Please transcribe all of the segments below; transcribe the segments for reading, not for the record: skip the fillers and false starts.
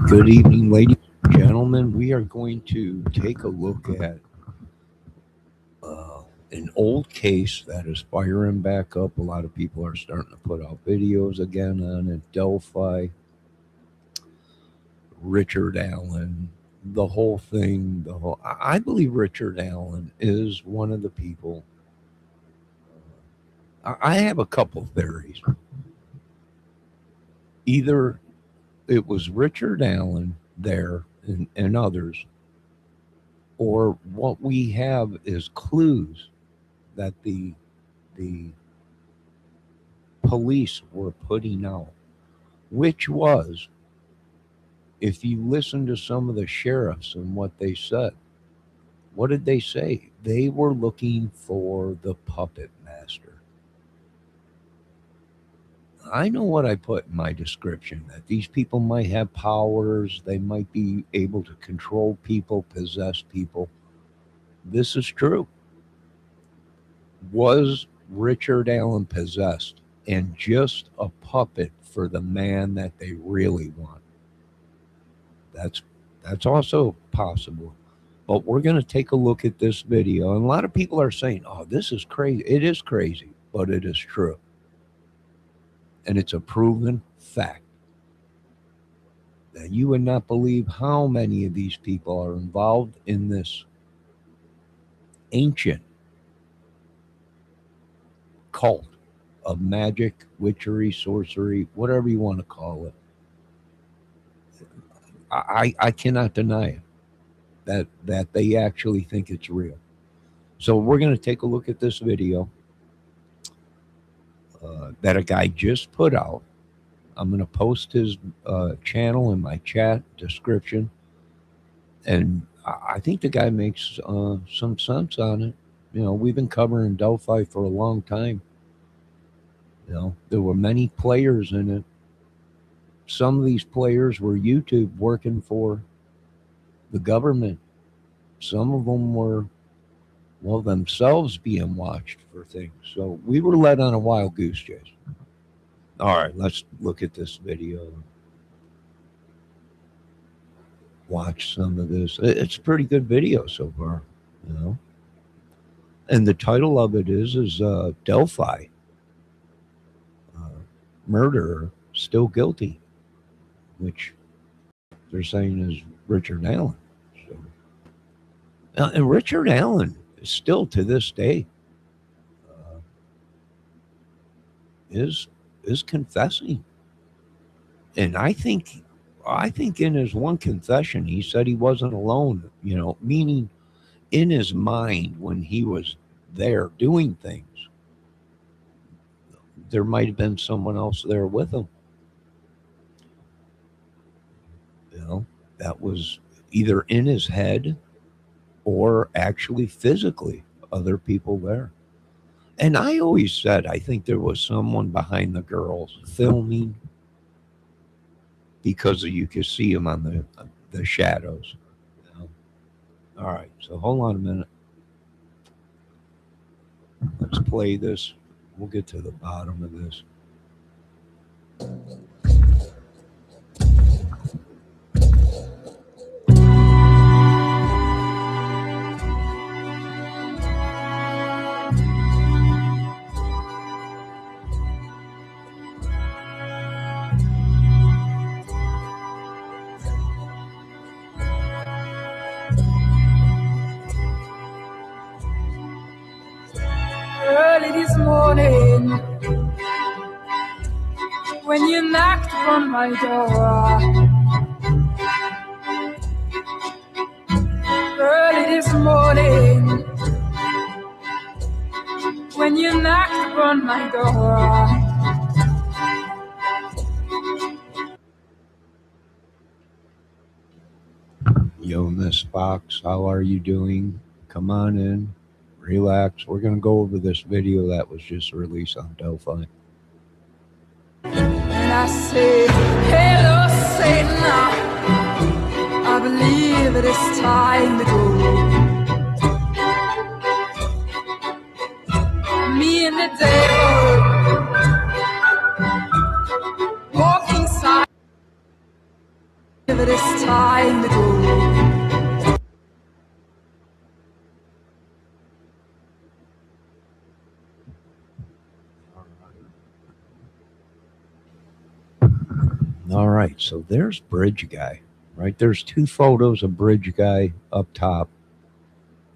Good evening, ladies and gentlemen. We are going to take a look at uh, an old case that is firing back up. A lot of people are starting to put out videos again on it. Delphi, Richard Allen, the whole thing. I believe Richard Allen is one of the people. I have a couple theories. Either it was Richard Allen there and others, or what we have is clues that the police were putting out, which was, if you listen to some of the sheriffs and what they said, what did they say? They were looking for the puppet master. I know what I put in my description, that these people might have powers, they might be able to control people, possess people. This is true. Was Richard Allen possessed and just a puppet for the man that they really want? That's that's also possible. But we're going to take a look at this video, and a lot of people are saying, "Oh, this is crazy." It is crazy, but it is true, and it's a proven fact that you would not believe how many of these people are involved in this ancient cult of magic, witchery, sorcery, whatever you want to call it. I cannot deny it, that they actually think it's real. So we're going to take a look at this video that a guy just put out. I'm going to post his channel in my chat description, and I think the guy makes some sense on it. You know, we've been covering Delphi for a long time. You know, there were many players in it. Some of these players were YouTube working for the government. Some of them were, well, themselves being watched for things. So we were led on a wild goose chase. All right, let's look at this video. Watch some of this. It's a pretty good video so far, you know. And the title of it is Delphi, murderer still guilty, which they're saying is Richard Allen. So, and Richard Allen is still to this day is confessing, and I think in his one confession he said he wasn't alone. You know, meaning in his mind when he was there doing things, there might have been someone else there with him. You know, that was either in his head or actually physically other people there. And I always said I think there was someone behind the girls filming, because you could see them on the shadows. You know? All right, so hold on a minute. Let's play this. We'll get to the bottom of this. Early this morning, when you knocked on my door, early this morning, when you knocked on my door. Yo, Miss Fox, how are you doing? Come on in, relax. We're going to go over this video that was just released on Delphi. And I say, hello, Satan, I believe it is time to go. Me and the devil walking side by believe it is time to go. All right, so there's Bridge Guy, right? There's two photos of Bridge Guy up top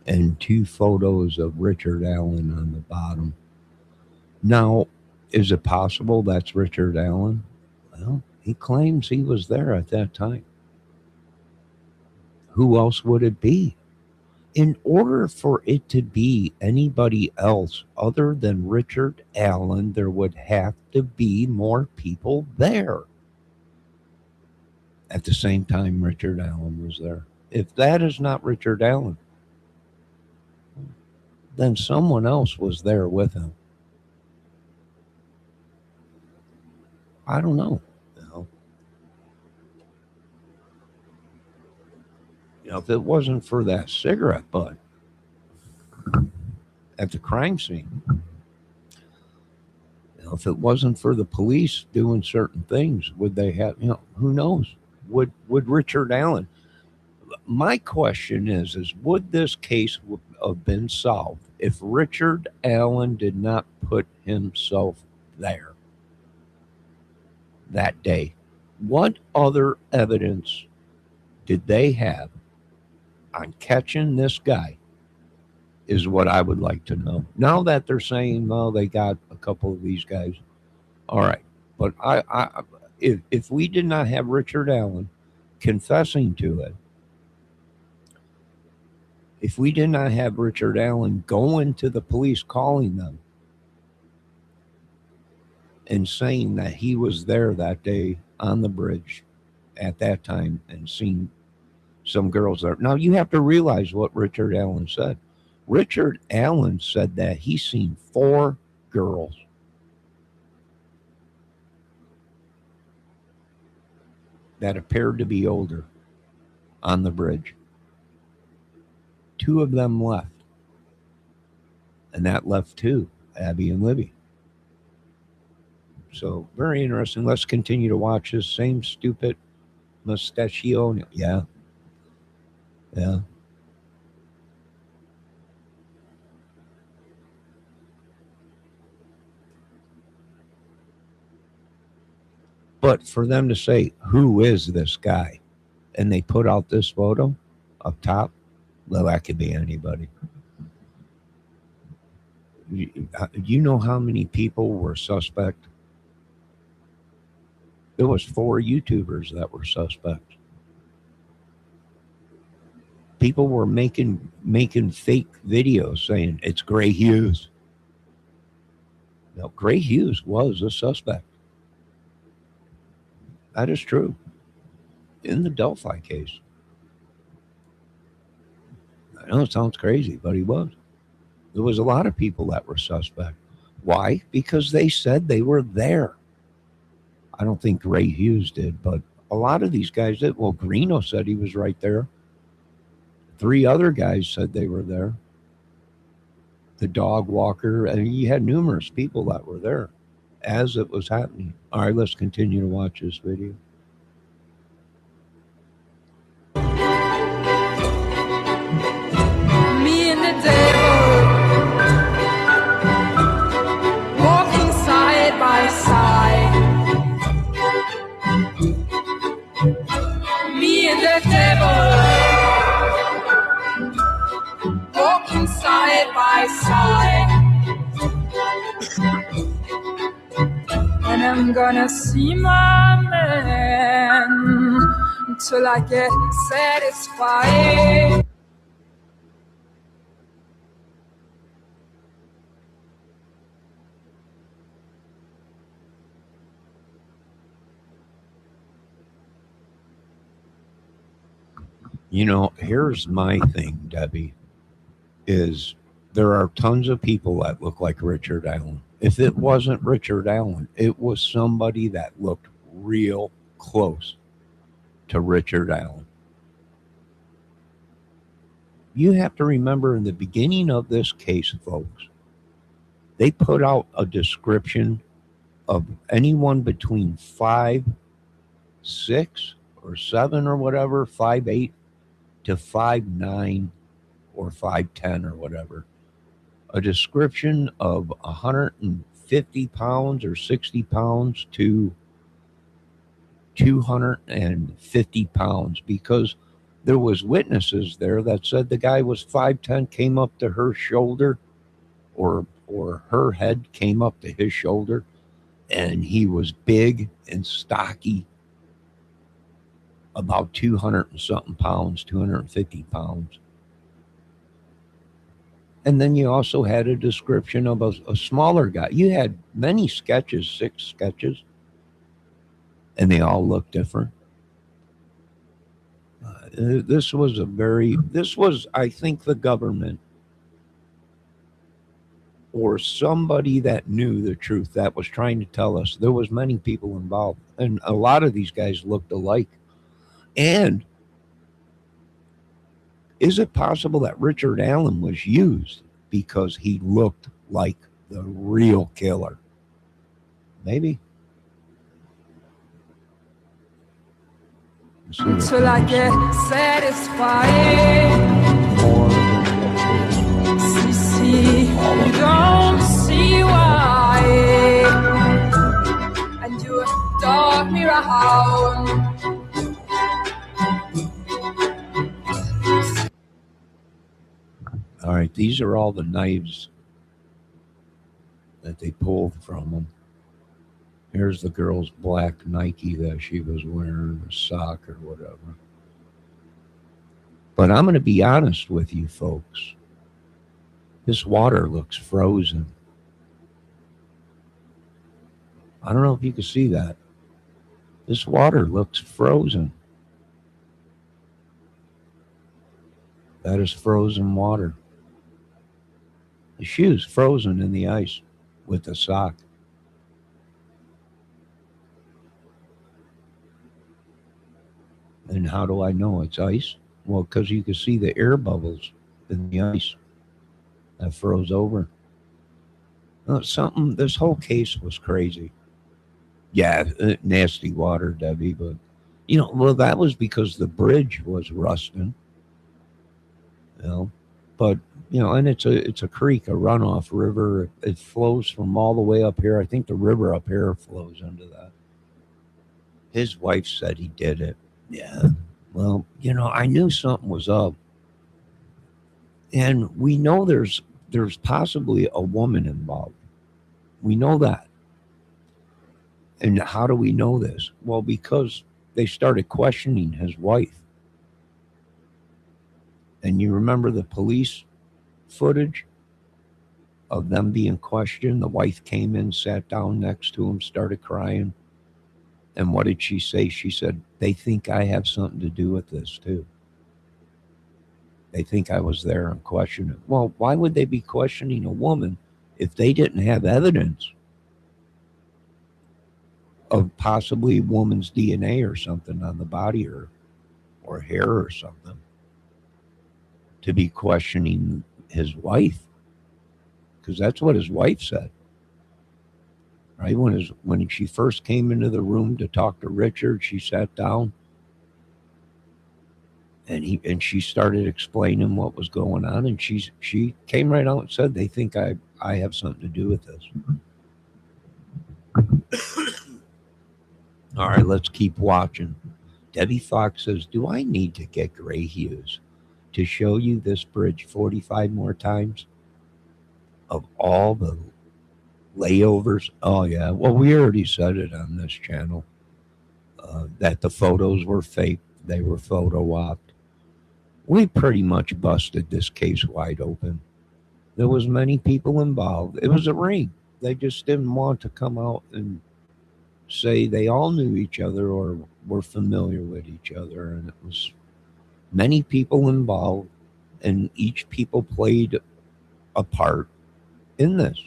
and two photos of Richard Allen on the bottom. Now, is it possible that's Richard Allen? Well, he claims he was there at that time. Who else would it be? In order for it to be anybody else other than Richard Allen, there would have to be more people there. At the same time, Richard Allen was there. If that is not Richard Allen, then someone else was there with him. I don't know. You know, if it wasn't for that cigarette butt at the crime scene, if it wasn't for the police doing certain things, would they have? Who knows? Would Richard Allen? My question is would this case have been solved if Richard Allen did not put himself there that day? What other evidence did they have on catching this guy? Is what I would like to know. Now that they're saying, well, they got a couple of these guys, all right. But if we did not have Richard Allen confessing to it, if we did not have Richard Allen going to the police, calling them and saying that he was there that day on the bridge at that time and seen some girls there. Now, you have to realize what Richard Allen said. Richard Allen said that he's seen 4 girls. That appeared to be older on the bridge. 2 of them left. And that left 2, Abby and Libby. So, very interesting. Let's continue to watch this. Same stupid mustachio. Yeah. Yeah. But for them to say, who is this guy? And they put out this photo up top, well, that could be anybody. You know how many people were suspect? There was 4 YouTubers that were suspect. People were making fake videos saying it's Gray Hughes. Now, Gray Hughes was a suspect. That is true. In the Delphi case. I know it sounds crazy, but he was. There was a lot of people that were suspect. Why? Because they said they were there. I don't think Gray Hughes did, but a lot of these guys did. Well, Greeno said he was right there. 3 other guys said they were there. The dog walker, and you had numerous people that were there as it was happening. All right, let's continue to watch this video. Me and the devil walking side by side. Me and the devil walking side by side. And I'm gonna see my man till I get satisfied. Here's my thing, Debbie, is there are tons of people that look like Richard Allen. If it wasn't Richard Allen, it was somebody that looked real close to Richard Allen. You have to remember in the beginning of this case, folks, they put out a description of anyone between 5'6" or 7 or whatever, 5'8" to 5'9" or 5'10" or whatever. A description of 150 pounds or 60 pounds to 250 pounds, because there was witnesses there that said the guy was 5'10", came up to her shoulder, or her head came up to his shoulder, and he was big and stocky, about 200 and something pounds, 250 pounds. And then you also had a description of a smaller guy. You had many sketches, 6 sketches, and they all looked different. This was, I think, the government or somebody that knew the truth that was trying to tell us there was many people involved, and a lot of these guys looked alike. And is it possible that Richard Allen was used because he looked like the real killer? Maybe. Till I get satisfied. See, you don't see why. And you dog me around. All right, these are all the knives that they pulled from them. Here's the girl's black Nike that she was wearing, a sock or whatever. But I'm going to be honest with you folks. This water looks frozen. I don't know if you can see that. This water looks frozen. That is frozen water. The shoe's frozen in the ice with the sock. And how do I know it's ice? Well, because you can see the air bubbles in the ice that froze over. This whole case was crazy. Yeah, nasty water, Debbie, but, well, that was because the bridge was rusting, but, and it's a creek, a runoff river. It flows from all the way up here. I think the river up here flows into that. His wife said he did it. Yeah. Well, I knew something was up. And we know there's possibly a woman involved. We know that. And how do we know this? Well, because they started questioning his wife. And you remember the police footage of them being questioned? The wife came in, sat down next to him, started crying. And what did she say? She said, they think I have something to do with this too. They think I was there and questioned it. Well, why would they be questioning a woman if they didn't have evidence of possibly a woman's DNA or something on the body or hair or something, to be questioning his wife? Because that's what his wife said. Right? When she first came into the room to talk to Richard, she sat down and she started explaining what was going on, and she came right out and said, they think I have something to do with this. All right, let's keep watching. Debbie Fox says, do I need to get gray hues to show you this bridge 45 more times of all the layovers? Oh, yeah. Well, we already said it on this channel, that the photos were fake. They were photo-opped. We pretty much busted this case wide open. There was many people involved. It was a ring. They just didn't want to come out and say they all knew each other or were familiar with each other. And it was many people involved, and each people played a part in this.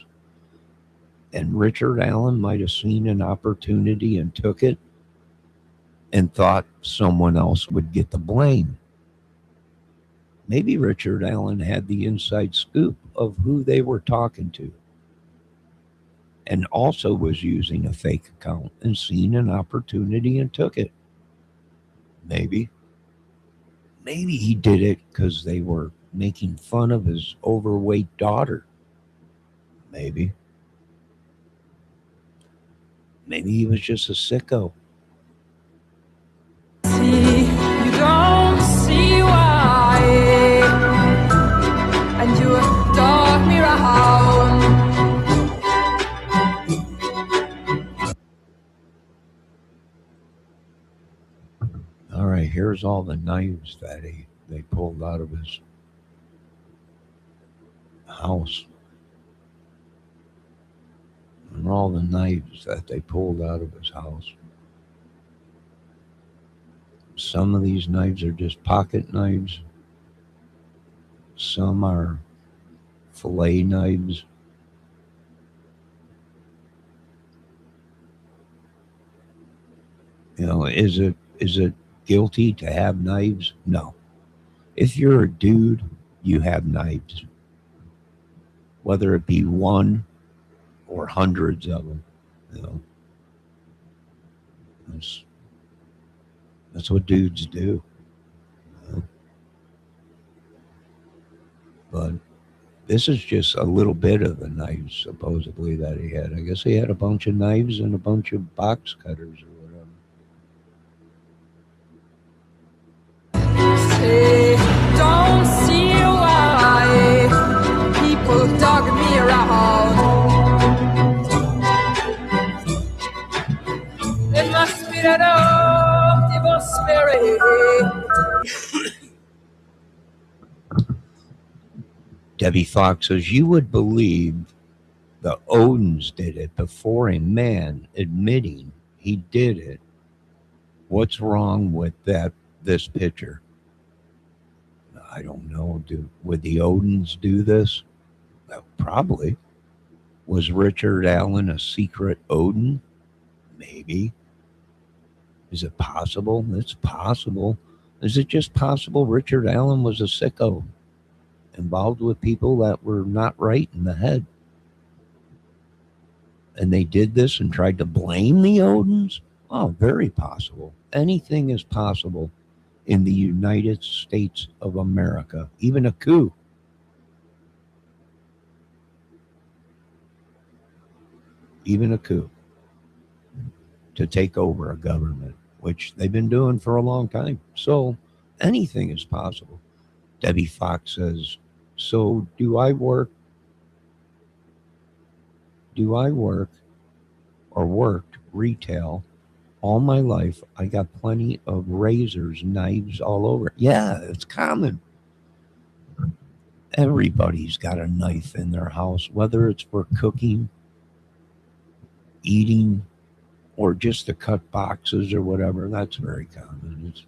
And Richard Allen might have seen an opportunity and took it and thought someone else would get the blame. Maybe Richard Allen had the inside scoop of who they were talking to, and also was using a fake account and seen an opportunity and took it. Maybe. Maybe he did it because they were making fun of his overweight daughter. Maybe. Maybe he was just a sicko. See, you don't see why, and you dog me around. All right, here's all the knives that they pulled out of his house. And all the knives that they pulled out of his house. Some of these knives are just pocket knives. Some are fillet knives. You know, is it guilty to have knives? No. If you're a dude, you have knives. Whether it be one or hundreds of them. You know. That's what dudes do. You know? But this is just a little bit of the knives supposedly that he had. I guess he had a bunch of knives and a bunch of box cutters or whatever. Say, don't see why people dog me around. It must be that old evil spirit. Debbie Fox says, you would believe the Odins did it before a man admitting he did it. What's wrong with this picture? I don't know. Would the Odins do this? Probably. Was Richard Allen a secret Odin? Maybe. Is it possible? It's possible. Is it just possible Richard Allen was a sicko involved with people that were not right in the head? And they did this and tried to blame the Odins? Oh, very possible. Anything is possible in the United States of America, even a coup. Even a coup to take over a government, which they've been doing for a long time. So anything is possible. Debbie Fox says, so do I work or worked retail all my life? I got plenty of razors, knives all over. Yeah, it's common. Everybody's got a knife in their house, whether it's for cooking, eating, or just to cut boxes or whatever. That's very common. It's,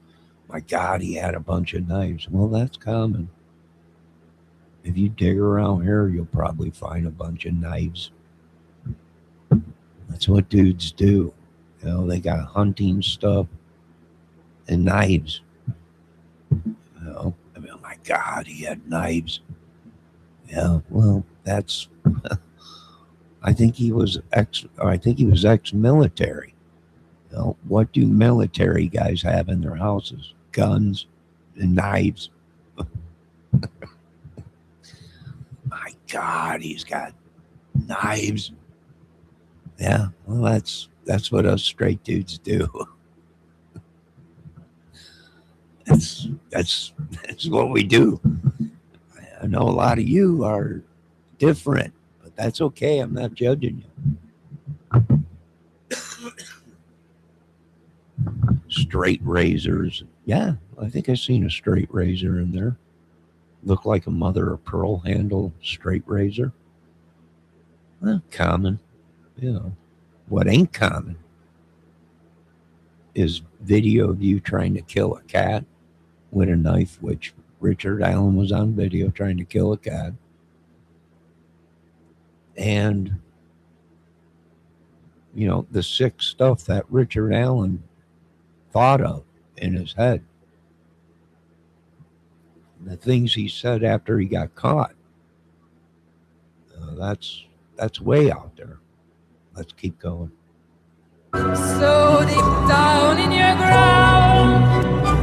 my God, he had a bunch of knives. Well, that's common. If you dig around here, you'll probably find a bunch of knives. That's what dudes do. You know, they got hunting stuff and knives. You know, I mean, oh my God, he had knives. Yeah, well, that's. I think he was ex-military. You know, what do military guys have in their houses? Guns and knives. My God, he's got knives. Yeah, well, that's what us straight dudes do. That's what we do. I know a lot of you are different, but that's okay. I'm not judging you. Straight razors. Yeah, I think I've seen a straight razor in there. Look like a mother of pearl handle straight razor. Well, common. You know, what ain't common is video of you trying to kill a cat with a knife, which Richard Allen was on video trying to kill a cat. And, you know, the sick stuff that Richard Allen thought of in his head. The things he said after he got caught. That's way out there. Let's keep going. So deep down in your ground,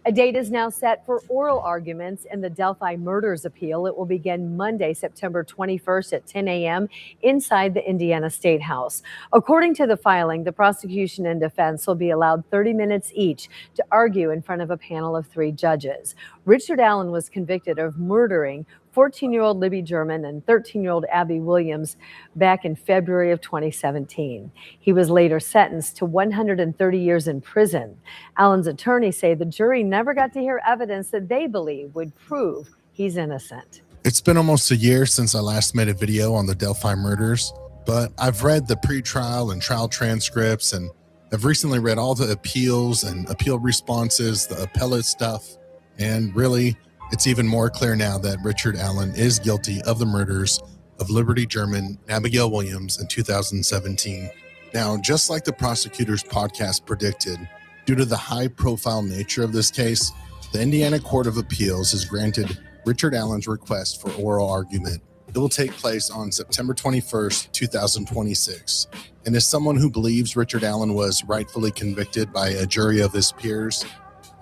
A date is now set for oral arguments in the Delphi murders appeal. It will begin Monday, September 21st at 10 a.m. inside the Indiana State House. According to the filing, the prosecution and defense will be allowed 30 minutes each to argue in front of a panel of 3 judges. Richard Allen was convicted of murdering 14-year-old Libby German and 13-year-old Abby Williams back in February of 2017. He was later sentenced to 130 years in prison. Allen's attorneys say the jury never got to hear evidence that they believe would prove he's innocent. It's been almost a year since I last made a video on the Delphi murders, but I've read the pre-trial and trial transcripts, and I've recently read all the appeals and appeal responses, the appellate stuff, and really, it's even more clear now that Richard Allen is guilty of the murders of Liberty German and Abigail Williams in 2017. Now, just like the prosecutor's podcast predicted, due to the high-profile nature of this case, the Indiana Court of Appeals has granted Richard Allen's request for oral argument. It will take place on September 21st, 2026. And as someone who believes Richard Allen was rightfully convicted by a jury of his peers,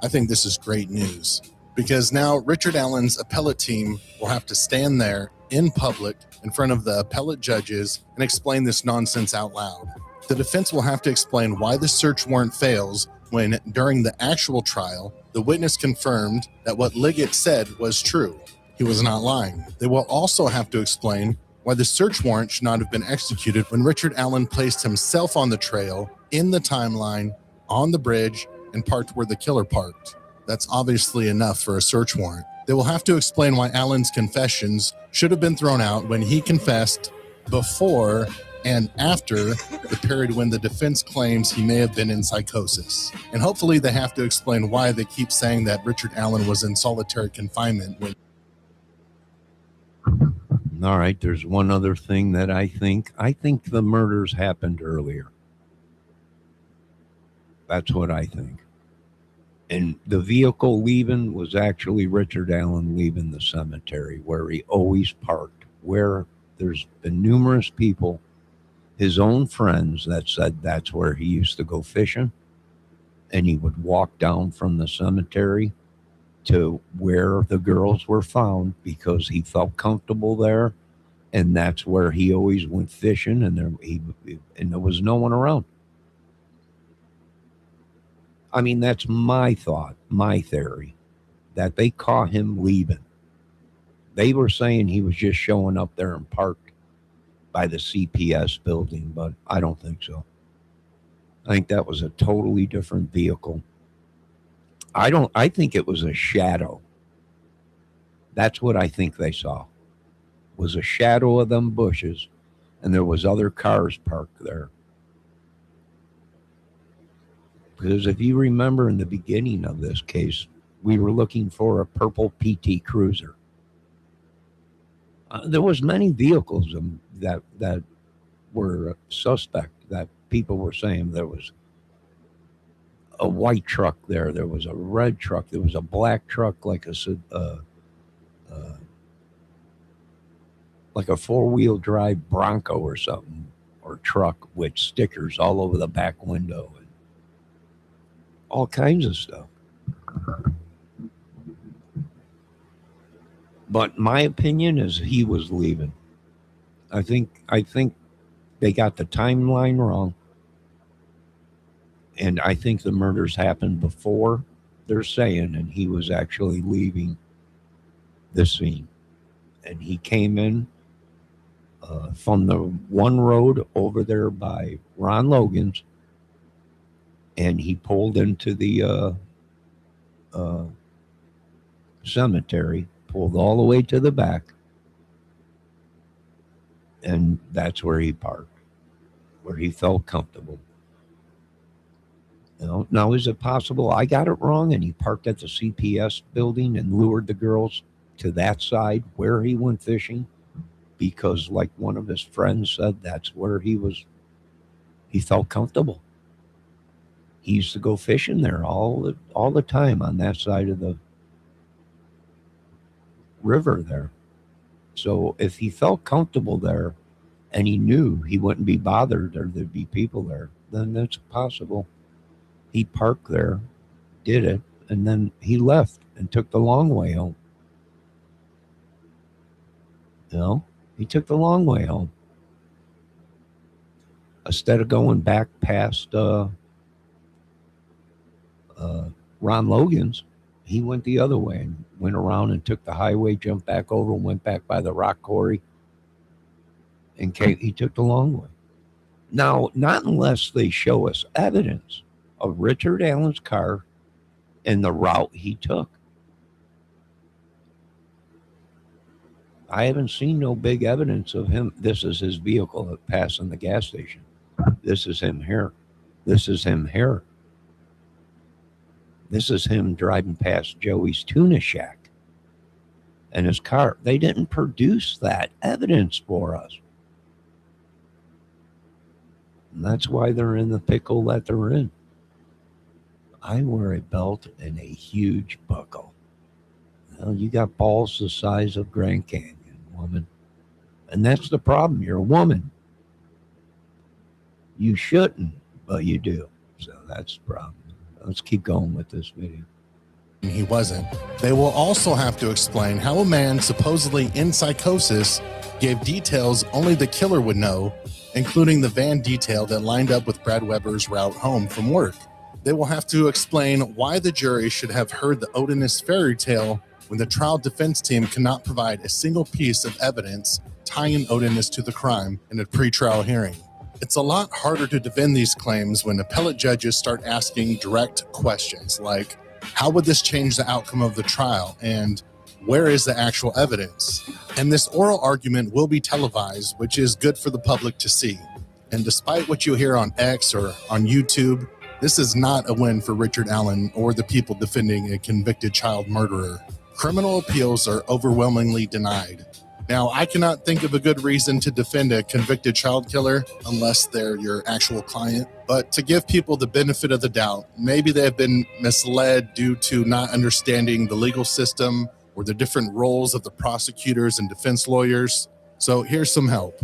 I think this is great news. Because now Richard Allen's appellate team will have to stand there in public in front of the appellate judges and explain this nonsense out loud. The defense will have to explain why the search warrant fails when, during the actual trial, the witness confirmed that what Liggett said was true. He was not lying. They will also have to explain why the search warrant should not have been executed when Richard Allen placed himself on the trail, in the timeline, on the bridge, and parked where the killer parked. That's obviously enough for a search warrant. They will have to explain why Allen's confessions should have been thrown out when he confessed before and after the period when the defense claims he may have been in psychosis. And hopefully they have to explain why they keep saying that Richard Allen was in solitary confinement when... All right, there's one other thing that I think the murders happened earlier. That's what I think. And the vehicle leaving was actually Richard Allen leaving the cemetery where he always parked, where there's been numerous people, his own friends, that said that's where he used to go fishing. And he would walk down from the cemetery to where the girls were found because he felt comfortable there. And that's where he always went fishing, and there was no one around. I mean, that's my thought, my theory, that they caught him leaving. They were saying he was just showing up there and parked by the CPS building, but I don't think so. I think that was a totally different vehicle. I think it was a shadow. That's what I think they saw, was a shadow of them bushes, and there was other cars parked there. Because if you remember in the beginning of this case, we were looking for a purple PT Cruiser. There was many vehicles that were suspect, that people were saying. There was a white truck there. There was a red truck. There was a black truck, like a 4-wheel drive Bronco or something, or truck with stickers all over the back window. All kinds of stuff. But my opinion is he was leaving. I think they got the timeline wrong. And I think the murders happened before, they're saying, and he was actually leaving the scene. And he came in from the one road over there by Ron Logan's, and he pulled into the cemetery, pulled all the way to the back, and that's where he parked, where he felt comfortable. Now, is it possible I got it wrong and he parked at the CPS building and lured the girls to that side where he went fishing? Because, like one of his friends said, that's where he felt comfortable. He used to go fishing there all the time on that side of the river there. So if he felt comfortable there and he knew he wouldn't be bothered or there'd be people there, then that's possible. He parked there, did it, and then he left and took the long way home. You know, he took the long way home. Instead of going back past Ron Logan's, he went the other way and went around and took the highway, jumped back over, and went back by the rock quarry, and he took the long way. Now, not unless they show us evidence of Richard Allen's car and the route he took. I haven't seen no big evidence of him. This is his vehicle passing the gas station. This is him here. This is him here. This is him driving past Joey's tuna shack and his car. They didn't produce that evidence for us. And that's why they're in the pickle that they're in. I wear a belt and a huge buckle. Well, you got balls the size of Grand Canyon, woman. And that's the problem. You're a woman. You shouldn't, but you do. So that's the problem. Let's keep going with this video. He wasn't. They will also have to explain how a man supposedly in psychosis gave details only the killer would know, including the van detail that lined up with Brad Weber's route home from work. They will have to explain why the jury should have heard the Odinist fairy tale when the trial defense team cannot provide a single piece of evidence tying Odinist to the crime in a pretrial hearing. It's a lot harder to defend these claims when appellate judges start asking direct questions like, how would this change the outcome of the trial? And where is the actual evidence? And this oral argument will be televised, which is good for the public to see. And despite what you hear on X or on YouTube, this is not a win for Richard Allen or the people defending a convicted child murderer. Criminal appeals are overwhelmingly denied. Now, I cannot think of a good reason to defend a convicted child killer unless they're your actual client. But to give people the benefit of the doubt, maybe they have been misled due to not understanding the legal system or the different roles of the prosecutors and defense lawyers. So here's some help.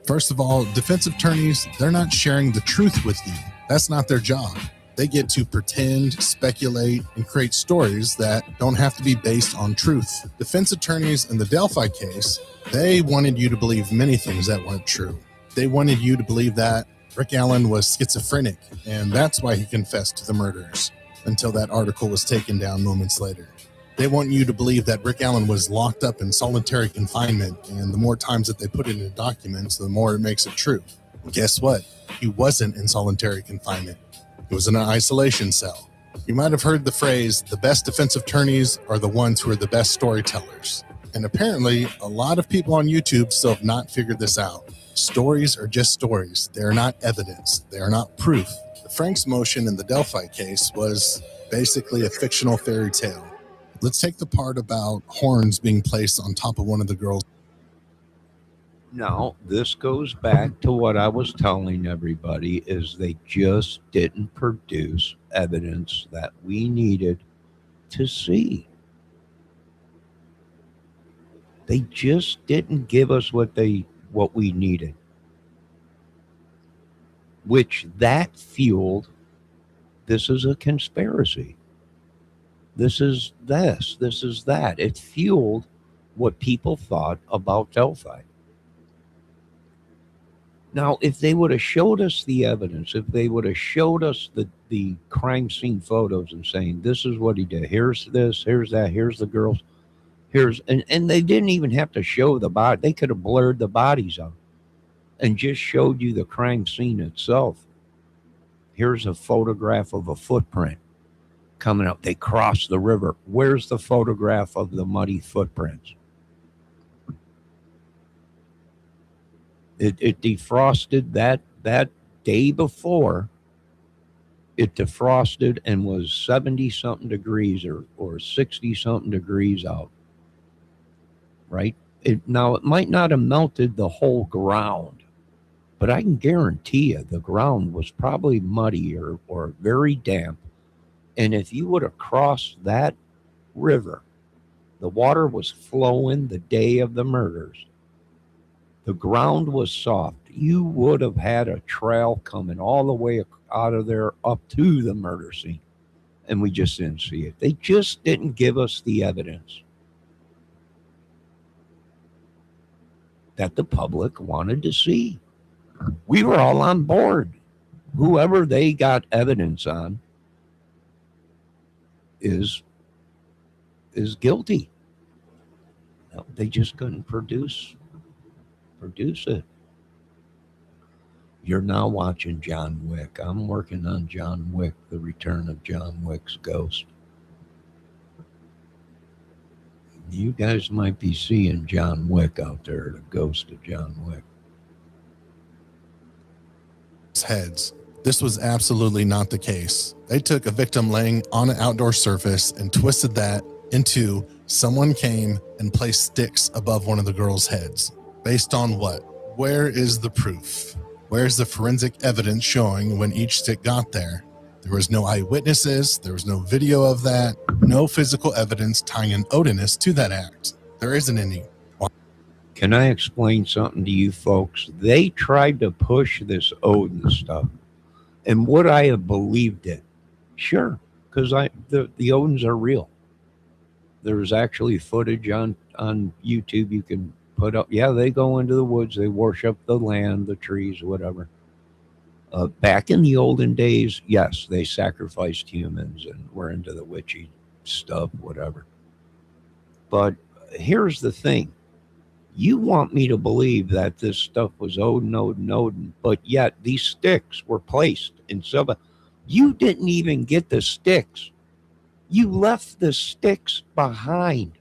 First of all, defense attorneys, they're not sharing the truth with you. That's not their job. They get to pretend, speculate, and create stories that don't have to be based on truth. Defense attorneys in the Delphi case, they wanted you to believe many things that weren't true. They wanted you to believe that Rick Allen was schizophrenic, and that's why he confessed to the murders, until that article was taken down moments later. They want you to believe that Rick Allen was locked up in solitary confinement, and the more times that they put it in documents, the more it makes it true. Guess what? He wasn't in solitary confinement. He was in an isolation cell. You might have heard the phrase, the best defense attorneys are the ones who are the best storytellers. And apparently, a lot of people on YouTube still have not figured this out. Stories are just stories. They are not evidence. They are not proof. The Frank's motion in the Delphi case was basically a fictional fairy tale. Let's take the part about horns being placed on top of one of the girls. Now, this goes back to what I was telling everybody is they just didn't produce evidence that we needed to see. They just didn't give us what we needed. Which that fueled, this is a conspiracy. This is this is that. It fueled what people thought about Delphi. Now, if they would have showed us the evidence, if they would have showed us the crime scene photos and saying, this is what he did, here's this, here's that, here's the girls, and they didn't even have to show the body. They could have blurred the bodies out and just showed you the crime scene itself. Here's a photograph of a footprint coming up. They crossed the river. Where's the photograph of the muddy footprints? It defrosted that day before. It defrosted and was 70-something degrees or 60-something degrees out. Right? Now, it might not have melted the whole ground, but I can guarantee you the ground was probably muddy or very damp. And if you would have crossed that river, the water was flowing the day of the murders. The ground was soft. You would have had a trail coming all the way out of there up to the murder scene. and we just didn't see it. They just didn't give us the evidence that the public wanted to see. We were all on board. Whoever they got evidence on is guilty. No, they just couldn't produce it. You're now watching John Wick. I'm working on John Wick, the return of John Wick's ghost. You guys might be seeing John Wick out there, the ghost of John Wick. Heads. This was absolutely not the case. They took a victim laying on an outdoor surface and twisted that into someone came and placed sticks above one of the girls' heads. Based on what? Where is the proof? Where's the forensic evidence showing when each stick got there? There was no eyewitnesses. There was no video of that. No physical evidence tying an Odinist to that act. There isn't any. Can I explain something to you folks? They tried to push this Odin stuff. And would I have believed it? Sure, because the Odins are real. There's actually footage on YouTube you can put up. Yeah, they go into the woods. They worship the land, the trees, whatever. Back in the olden days, yes, they sacrificed humans and were into the witchy stuff, whatever. But here's the thing. You want me to believe that this stuff was Odin, but yet these sticks were placed in some. You didn't even get the sticks. You left the sticks behind.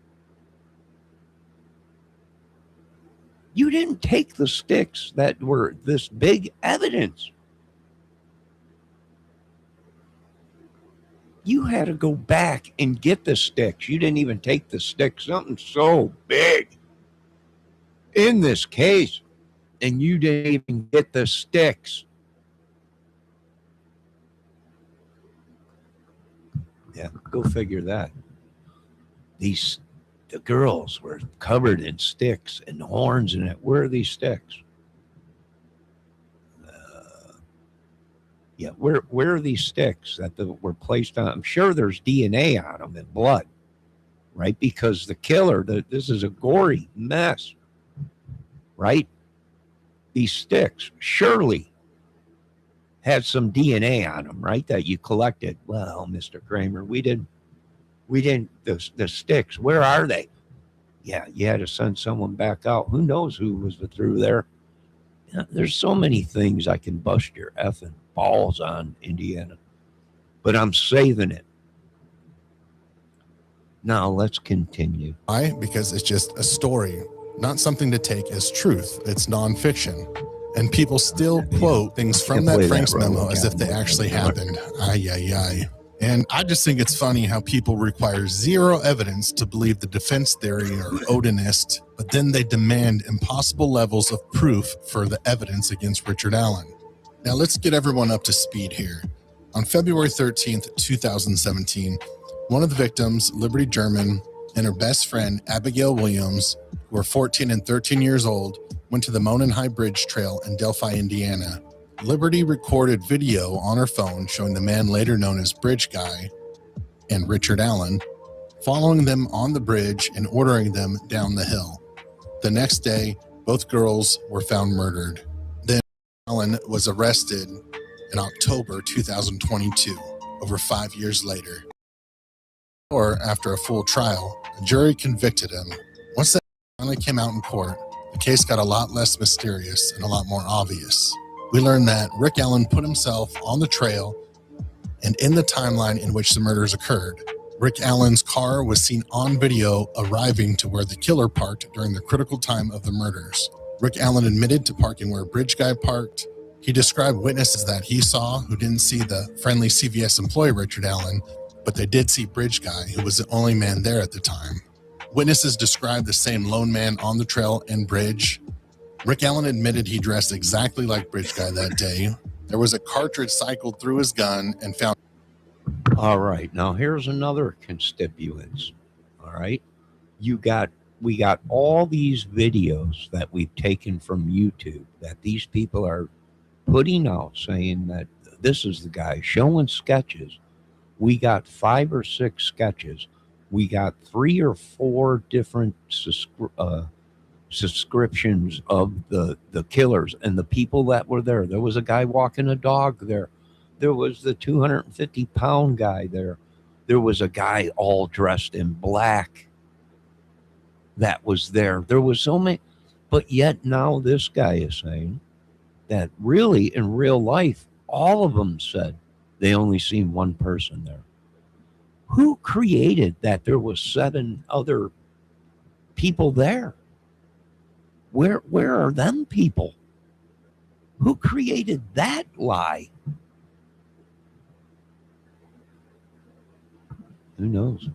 You didn't take the sticks that were this big evidence. You had to go back and get the sticks. You didn't even take the sticks. Something so big in this case, and you didn't even get the sticks. Yeah, go figure that. The girls were covered in sticks and horns and it. Where are these sticks? Yeah, where are these sticks that were placed on? I'm sure there's DNA on them and blood, right? Because the killer, this is a gory mess, right? These sticks surely had some DNA on them, right? That you collected. Well, Mr. Kramer, we didn't. The sticks. Where are they? Yeah, you had to send someone back out. Who knows who was through there? Yeah, there's so many things I can bust your effing balls on, Indiana, but I'm saving it. Now let's continue. Why? Because it's just a story, not something to take as truth. It's nonfiction. And people still quote things from that Frank's memo as if they actually happened. Ay, ay, ay. And I just think it's funny how people require zero evidence to believe the defense theory or Odinist, but then they demand impossible levels of proof for the evidence against Richard Allen. Now let's get everyone up to speed here. On February 13th, 2017, one of the victims, Liberty German, and her best friend, Abigail Williams, who were 14 and 13 years old, went to the Monon High Bridge Trail in Delphi, Indiana. Liberty recorded video on her phone showing the man later known as Bridge Guy and Richard Allen following them on the bridge and ordering them down the hill. The next day, both girls were found murdered. Then Allen was arrested in October 2022, over 5 years later. Or after a full trial, a jury convicted him. Once that finally came out in court, the case got a lot less mysterious and a lot more obvious. We learned that Rick Allen put himself on the trail and in the timeline in which the murders occurred. Rick Allen's car was seen on video arriving to where the killer parked during the critical time of the murders. Rick Allen admitted to parking where Bridge Guy parked. He described witnesses that he saw who didn't see the friendly CVS employee Richard Allen, but they did see Bridge Guy, who was the only man there at the time. Witnesses described the same lone man on the trail and bridge. Rick Allen admitted he dressed exactly like Bridge Guy that day. There was a cartridge cycled through his gun and found. All right, now here's another constituents. All right, we got all these videos that we've taken from YouTube that these people are putting out saying that this is the guy, showing sketches We got 5 or 6 sketches. We got 3 or 4 different subscriptions of the killers and the people that were there. There was a guy walking a dog there. There was the 250-pound guy there. There was a guy all dressed in black that was there. There was so many, but yet now this guy is saying that really in real life, all of them said they only seen one person there. Who created that there was 7 other people there? Where are them people? Who created that lie? Who knows?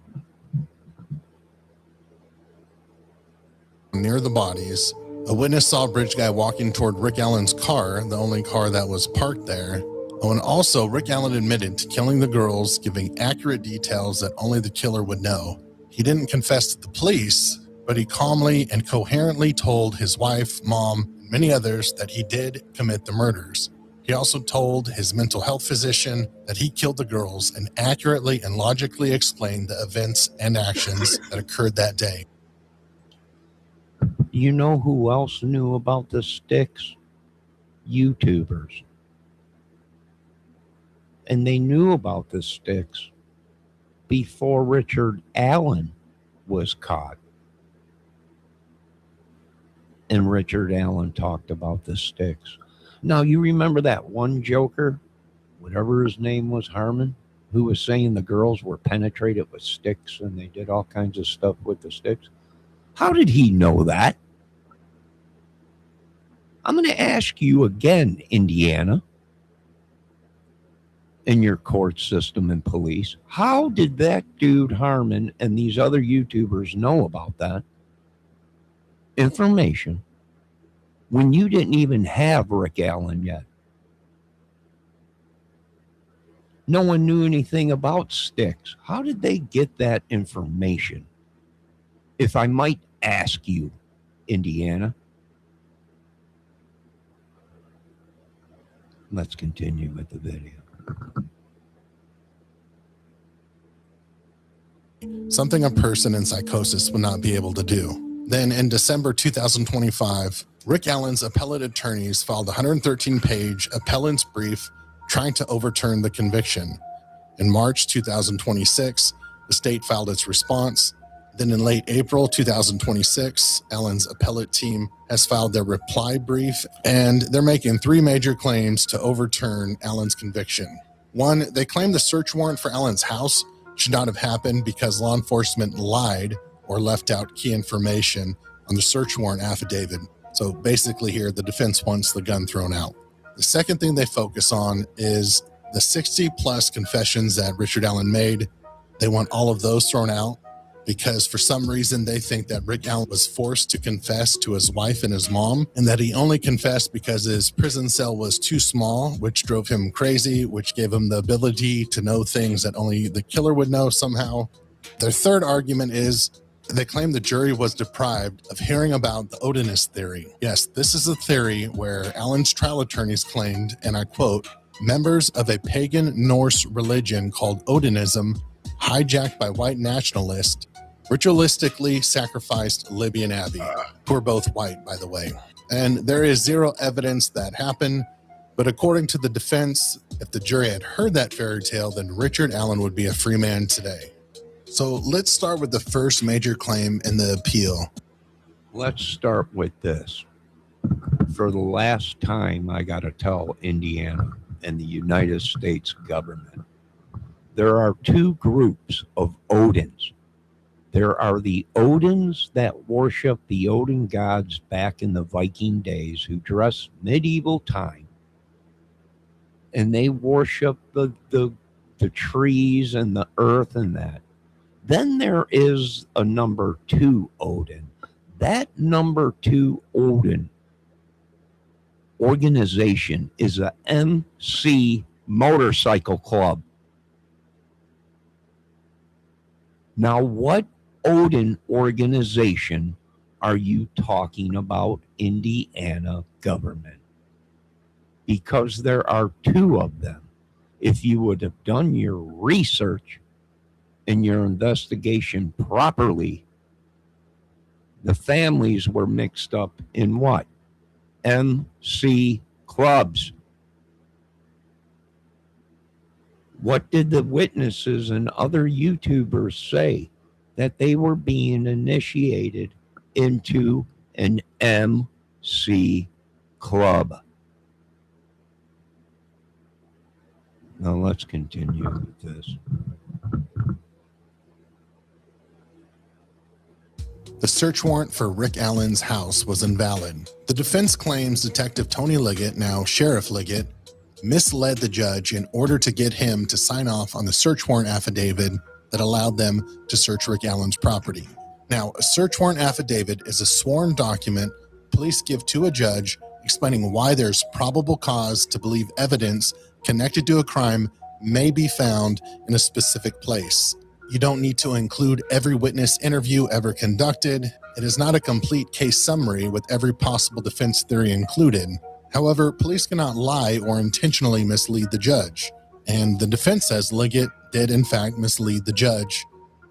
Near the bodies, a witness saw a bridge guy walking toward Rick Allen's car, the only car that was parked there. Oh, and also, Rick Allen admitted to killing the girls, giving accurate details that only the killer would know. He didn't confess to the police, but he calmly and coherently told his wife, mom, and many others that he did commit the murders. He also told his mental health physician that he killed the girls and accurately and logically explained the events and actions that occurred that day. You know who else knew about the sticks? YouTubers. And they knew about the sticks before Richard Allen was caught. And Richard Allen talked about the sticks. Now, you remember that one joker, whatever his name was, Harmon, who was saying the girls were penetrated with sticks and they did all kinds of stuff with the sticks? How did he know that? I'm going to ask you again, Indiana, in your court system and police, how did that dude Harmon and these other YouTubers know about that information when you didn't even have Rick Allen yet? No one knew anything about sticks. How did they get that information? If I might ask you, Indiana. Let's continue with the video. Something a person in psychosis would not be able to do. Then in December 2025, Rick Allen's appellate attorneys filed a 113-page appellant's brief trying to overturn the conviction. In March 2026, the state filed its response. Then in late April 2026, Allen's appellate team has filed their reply brief, and they're making 3 major claims to overturn Allen's conviction. One, they claim the search warrant for Allen's house should not have happened because law enforcement lied or left out key information on the search warrant affidavit. So basically here, the defense wants the gun thrown out. The second thing they focus on is the 60-plus confessions that Richard Allen made. They want all of those thrown out because for some reason they think that Rick Allen was forced to confess to his wife and his mom, and that he only confessed because his prison cell was too small, which drove him crazy, which gave him the ability to know things that only the killer would know somehow. Their third argument is they claim the jury was deprived of hearing about the Odinist theory. Yes, this is a theory where Allen's trial attorneys claimed, and I quote, members of a pagan Norse religion called Odinism, hijacked by white nationalists, ritualistically sacrificed Libby and Abby, who are both white, by the way. And there is zero evidence that happened, but according to the defense, if the jury had heard that fairy tale, then Richard Allen would be a free man today. So let's start with the first major claim in the appeal. Let's start with this. For the last time, I got to tell Indiana and the United States government, there are 2 groups of Odins. There are the Odins that worship the Odin gods back in the Viking days who dress medieval time. And they worship the trees and the earth and that. Then there is a number 2 Odin. That number 2 Odin organization is a MC motorcycle club. Now, what Odin organization are you talking about, Indiana government? Because there are 2 of them. if you would have done your research and your investigation properly, the families were mixed up in what? MC clubs. What did the witnesses and other YouTubers say? That they were being initiated into an MC club. Now let's continue with this. The search warrant for Rick Allen's house was invalid. The defense claims Detective Tony Liggett, now Sheriff Liggett, misled the judge in order to get him to sign off on the search warrant affidavit that allowed them to search Rick Allen's property. Now, a search warrant affidavit is a sworn document police give to a judge explaining why there's probable cause to believe evidence connected to a crime may be found in a specific place. You don't need to include every witness interview ever conducted. It is not a complete case summary with every possible defense theory included. However, police cannot lie or intentionally mislead the judge. And the defense says Liggett did in fact mislead the judge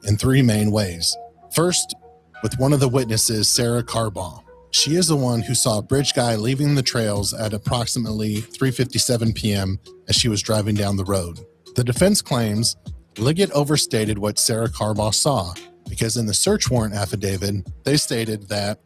in three main ways. First, with one of the witnesses, Sarah Carbaugh. She is the one who saw a bridge guy leaving the trails at approximately 3:57 p.m. as she was driving down the road. The defense claims Liggett overstated what Sarah Carbaugh saw because in the search warrant affidavit, they stated that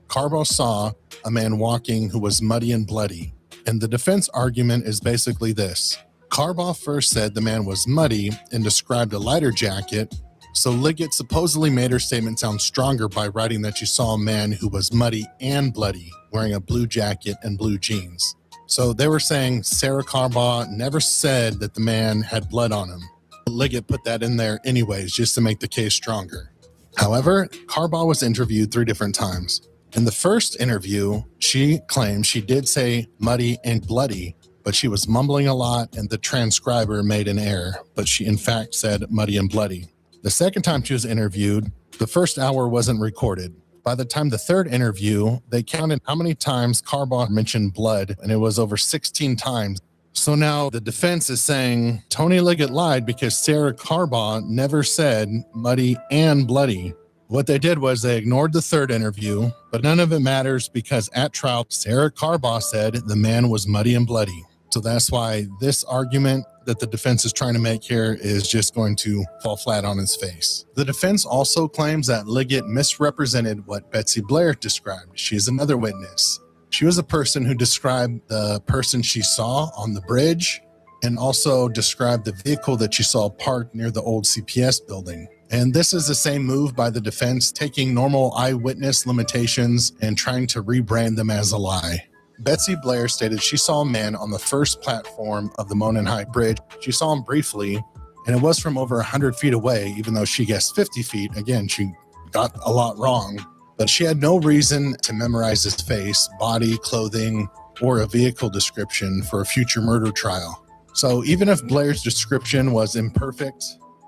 Carbaugh saw a man walking who was muddy and bloody. And the defense argument is basically this. Carbaugh first said the man was muddy and described a lighter jacket, so Liggett supposedly made her statement sound stronger by writing that she saw a man who was muddy and bloody, wearing a blue jacket and blue jeans. So they were saying Sarah Carbaugh never said that the man had blood on him. Liggett put that in there anyways, just to make the case stronger. However, Carbaugh was interviewed 3 different times. In the first interview, she claimed she did say muddy and bloody, but she was mumbling a lot and the transcriber made an error, but she in fact said muddy and bloody. The second time she was interviewed, the first hour wasn't recorded. By the time the third interview, they counted how many times Carbaugh mentioned blood, and it was over 16 times. So now the defense is saying Tony Liggett lied because Sarah Carbaugh never said muddy and bloody. What they did was they ignored the third interview, but none of it matters because at trial, Sarah Carbaugh said the man was muddy and bloody. So that's why this argument that the defense is trying to make here is just going to fall flat on its face. The defense also claims that Liggett misrepresented what Betsy Blair described. She's another witness. She was a person who described the person she saw on the bridge and also described the vehicle that she saw parked near the old CPS building. And this is the same move by the defense, taking normal eyewitness limitations and trying to rebrand them as a lie. Betsy Blair stated she saw a man on the first platform of the Monon High Bridge. She saw him briefly, and it was from over 100 feet away, even though she guessed 50 feet. Again, she got a lot wrong, but she had no reason to memorize his face, body, clothing, or a vehicle description for a future murder trial. So even if Blair's description was imperfect,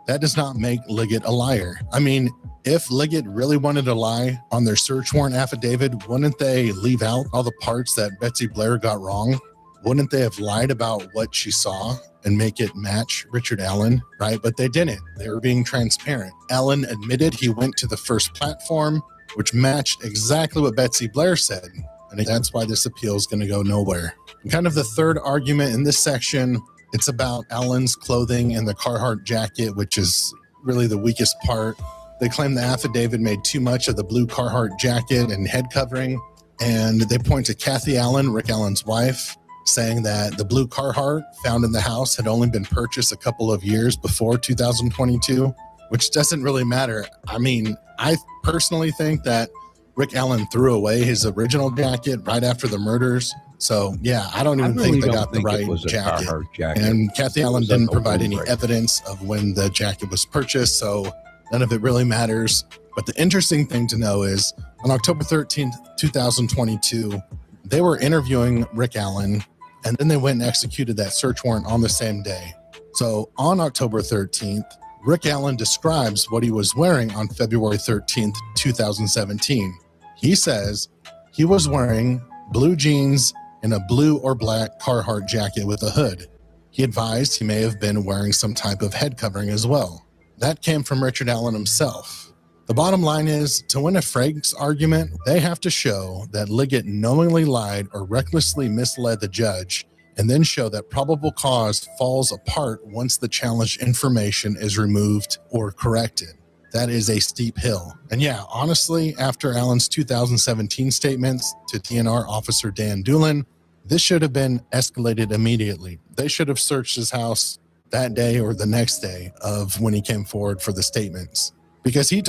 that does not make Liggett a liar. I mean, if Liggett really wanted to lie on their search warrant affidavit, wouldn't they leave out all the parts that Betsy Blair got wrong? Wouldn't they have lied about what she saw and make it match Richard Allen, right? But they didn't. They were being transparent. Allen admitted he went to the first platform, which matched exactly what Betsy Blair said. And that's why this appeal is going to go nowhere. And kind of the third argument in this section, it's about Allen's clothing and the Carhartt jacket, which is really the weakest part. They claim the affidavit made too much of the blue Carhartt jacket and head covering. And they point to Kathy Allen, Rick Allen's wife, saying that the blue Carhartt found in the house had only been purchased a couple of years before 2022, which doesn't really matter. I mean, I personally think that Rick Allen threw away his original jacket right after the murders. So, yeah, I don't even think they got the right jacket. And Kathy Allen didn't provide any evidence of when the jacket was purchased, so none of it really matters. But the interesting thing to know is on October 13th, 2022, they were interviewing Rick Allen, and then they went and executed that search warrant on the same day. So on October 13th, Rick Allen describes what he was wearing on February 13th, 2017. He says he was wearing blue jeans and a blue or black Carhartt jacket with a hood. He advised he may have been wearing some type of head covering as well. That came from Richard Allen himself. The bottom line is, to win a Franks argument, they have to show that Liggett knowingly lied or recklessly misled the judge, and then show that probable cause falls apart once the challenged information is removed or corrected. That is a steep hill. And yeah, honestly, after Allen's 2017 statements to TNR officer Dan Doolin, this should have been escalated immediately. They should have searched his house that day or the next day of when he came forward for the statements, because he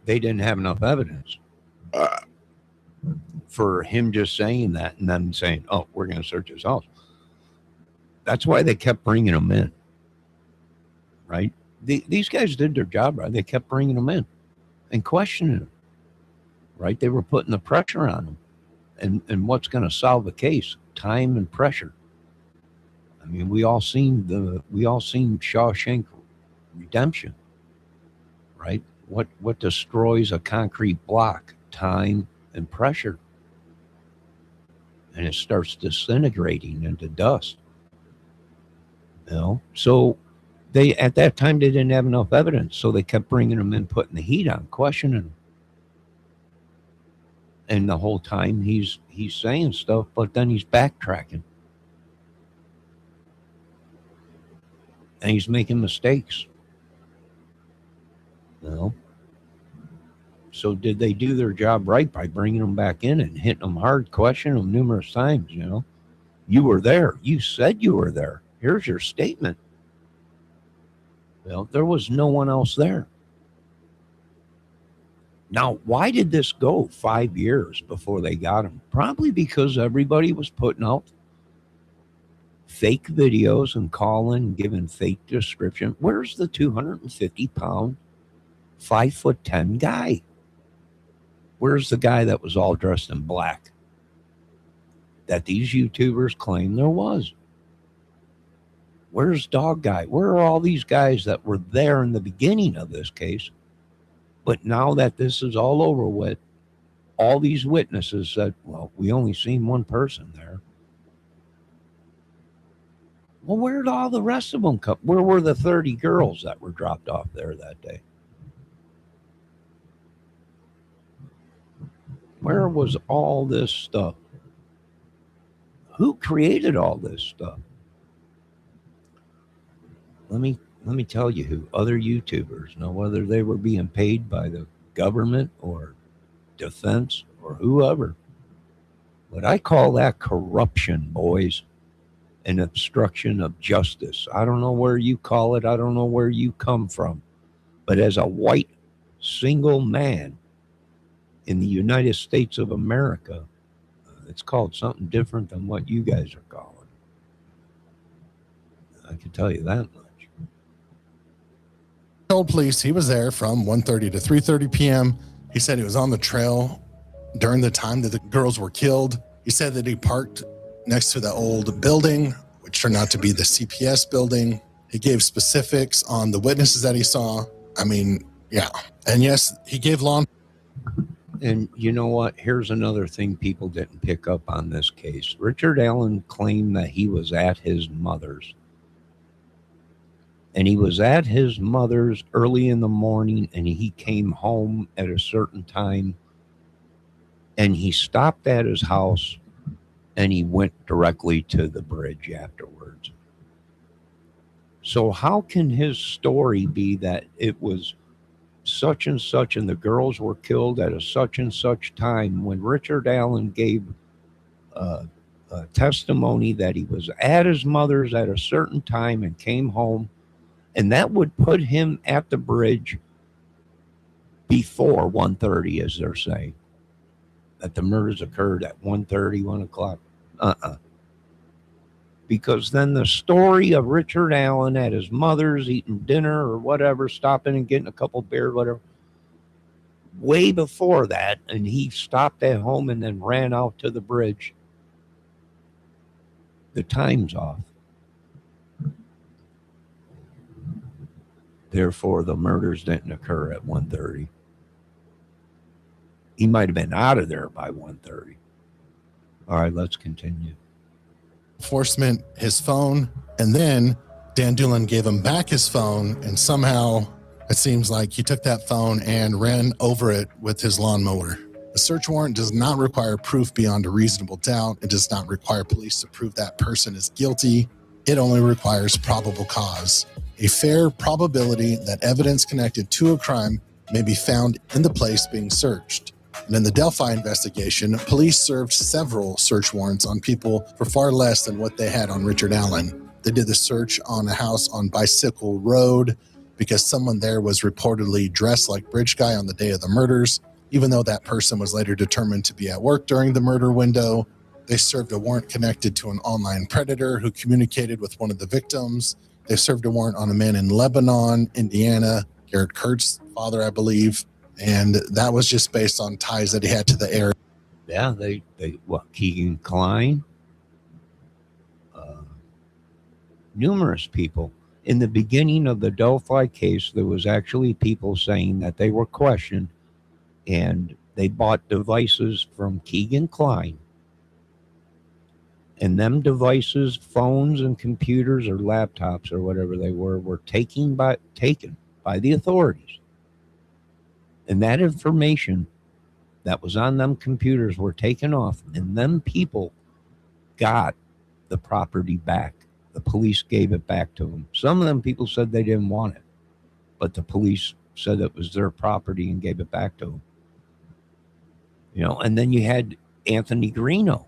they didn't have enough evidence for him just saying that and then saying, oh, we're going to search his house. That's why they kept bringing him in, right? These guys did their job right. They kept bringing him in and questioning him, right? They were putting the pressure on him. And what's going to solve the case? Time and pressure. I mean, we all seen Shawshank Redemption, right? What destroys a concrete block? Time and pressure. And it starts disintegrating into dust. You know, so they at that time they didn't have enough evidence, so they kept bringing him in, putting the heat on, questioning him. And the whole time he's saying stuff, but then he's backtracking. And he's making mistakes. You know? So did they do their job right by bringing them back in and hitting them hard, questioning them numerous times, you know? You were there. You said you were there. Here's your statement. Well, there was no one else there. Now, why did this go 5 years before they got him? Probably because everybody was putting out fake videos and calling and giving fake description. Where's the 250-pound, 5'10" guy? Where's the guy that was all dressed in black that these YouTubers claim there was? Where's Dog Guy? Where are all these guys that were there in the beginning of this case? But now that this is all over with, all these witnesses said, well, we only seen one person there. Well, where did all the rest of them come? Where were the 30 girls that were dropped off there that day? Where was all this stuff? Who created all this stuff? Let me tell you who. Other YouTubers. Now, whether they were being paid by the government or defense or whoever. But I call that corruption, boys, and obstruction of justice. I don't know where you call it. I don't know where you come from. But as a white single man in the United States of America, it's called something different than what you guys are calling. I can tell you that much. Told police he was there from 1:30 to 3:30 p.m. He said he was on the trail during the time that the girls were killed. He said that he parked next to the old building, which turned out to be the CPS building. He gave specifics on the witnesses that he saw. I mean, yeah. And yes, he gave law. And you know what? Here's another thing people didn't pick up on this case. Richard Allen claimed that he was at his mother's. And he was at his mother's early in the morning, and he came home at a certain time, and he stopped at his house, and he went directly to the bridge afterwards. So how can his story be that it was such and such and the girls were killed at a such and such time when Richard Allen gave a testimony that he was at his mother's at a certain time and came home? And that would put him at the bridge before 1:30, as they're saying. That the murders occurred at 1:30, 1 o'clock. Because then the story of Richard Allen at his mother's eating dinner or whatever, stopping and getting a couple beers, whatever, way before that, and he stopped at home and then ran out to the bridge. The time's off. Therefore, the murders didn't occur at 1:30. He might have been out of there by 1:30. All right, let's continue. enforcement his phone, and then Dan Doolin gave him back his phone, and somehow it seems like he took that phone and ran over it with his lawnmower. A search warrant does not require proof beyond a reasonable doubt. It does not require police to prove that person is guilty. It only requires probable cause, a fair probability that evidence connected to a crime may be found in the place being searched. And in the Delphi investigation, police served several search warrants on people for far less than what they had on Richard Allen. They did the search on a house on Bicycle Road because someone there was reportedly dressed like Bridge Guy on the day of the murders, even though that person was later determined to be at work during the murder window. They served a warrant connected to an online predator who communicated with one of the victims. They served a warrant on a man in Lebanon, Indiana, Garrett Kurtz's father, I believe. And that was just based on ties that he had to the area. Yeah, Keegan Klein, numerous people. In the beginning of the Delphi case, there was actually people saying that they were questioned and they bought devices from Keegan Klein. And them devices, phones and computers or laptops or whatever they were taken by the authorities. And that information that was on them computers were taken off, and them people got the property back. The police gave it back to them. Some of them people said they didn't want it, but the police said it was their property and gave it back to them. You know, and then you had Anthony Greeno.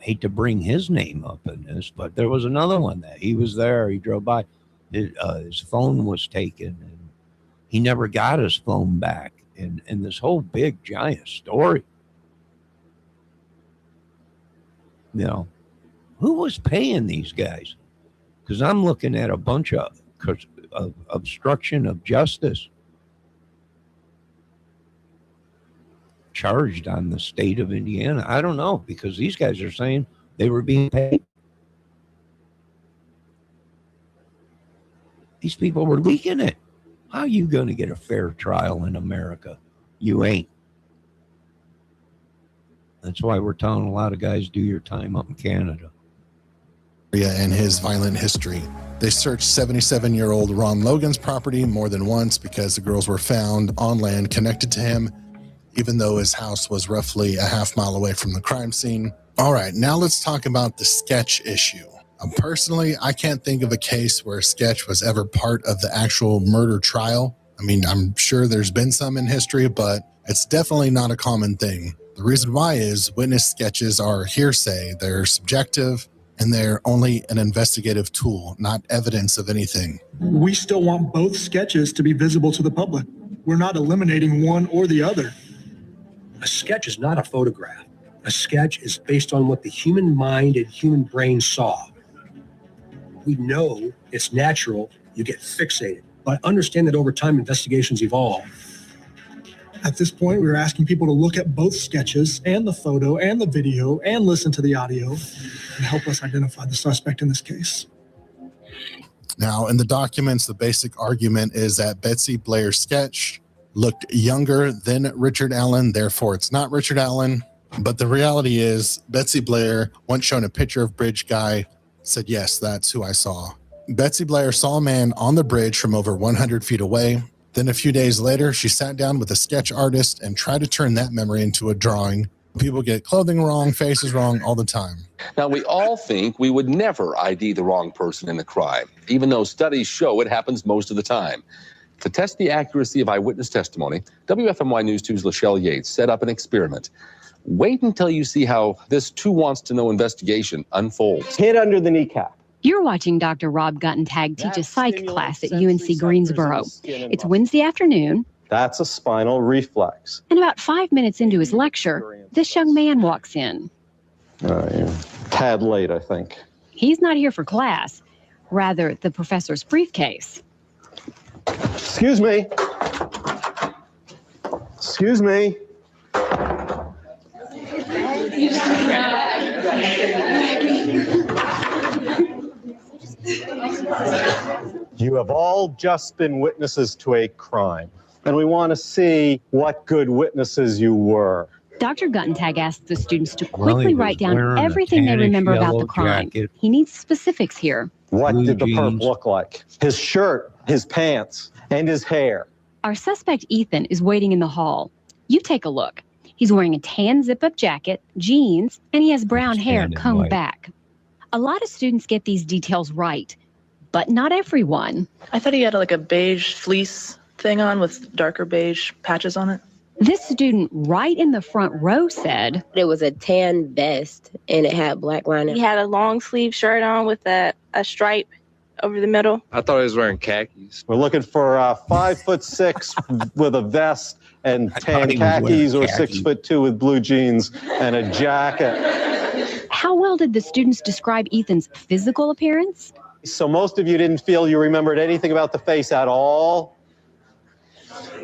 I hate to bring his name up in this, but there was another one that he was there. He drove by. His phone was taken, and he never got his phone back. And this whole big giant story. You know, who was paying these guys? Because I'm looking at a bunch of obstruction of justice charged on the state of Indiana. I don't know, because these guys are saying they were being paid. These people were leaking it. How are you going to get a fair trial in America? You ain't. That's why we're telling a lot of guys, do your time up in Canada. And his violent history. They searched 77-year-old Ron Logan's property more than once because the girls were found on land connected to him, even though his house was roughly a half mile away from the crime scene. All right, now let's talk about the sketch issue. Personally, I can't think of a case where a sketch was ever part of the actual murder trial. I mean, I'm sure there's been some in history, but it's definitely not a common thing. The reason why is witness sketches are hearsay. They're subjective, and they're only an investigative tool, not evidence of anything. We still want both sketches to be visible to the public. We're not eliminating one or the other. A sketch is not a photograph. A sketch is based on what the human mind and human brain saw. We know it's natural, you get fixated. But understand that over time, investigations evolve. At this point, we're asking people to look at both sketches and the photo and the video and listen to the audio and help us identify the suspect in this case. Now, in the documents, the basic argument is that Betsy Blair's sketch looked younger than Richard Allen, therefore it's not Richard Allen. But the reality is, Betsy Blair, once shown a picture of Bridge Guy, said, yes, that's who I saw. Betsy Blair saw a man on the bridge from over 100 feet away. Then a few days later, she sat down with a sketch artist and tried to turn that memory into a drawing. People get clothing wrong, faces wrong all the time. Now, we all think we would never ID the wrong person in the crime, even though studies show it happens most of the time. To test the accuracy of eyewitness testimony, WFMY News 2's Lachelle Yates set up an experiment. Wait until you see how this Who Wants to Know investigation unfolds. Hit under the kneecap. You're watching Dr. Rob Guttentag teach a psych class at UNC Greensboro. It's Wednesday afternoon. That's a spinal reflex. And about 5 minutes into his lecture, this young man walks in. You're a tad late, I think. He's not here for class, rather the professor's briefcase. Excuse me. Excuse me. You have all just been witnesses to a crime, and we want to see what good witnesses you were. Dr. Guttentag asks the students to Well, he quickly was write down wearing a everything they tannish remember about the yellow crime. jacket. He needs specifics here. What Blue did the perp jeans. look like? His shirt, his pants, and his hair. Our suspect, Ethan, is waiting in the hall. You take a look. He's wearing a tan zip-up jacket, jeans, and he has brown He's hair tan and combed white. back. A lot of students get these details right, but not everyone. I thought he had like a beige fleece thing on with darker beige patches on it. This student right in the front row said, It was a tan vest and it had black lining. He had a long sleeve shirt on with a stripe over the middle. I thought he was wearing khakis. We're looking for 5'6" with a vest and I thought tan he was wearing khakis, or khakis. 6'2" with blue jeans and a jacket. how well did the students describe Ethan's physical appearance? So most of you didn't feel you remembered anything about the face at all?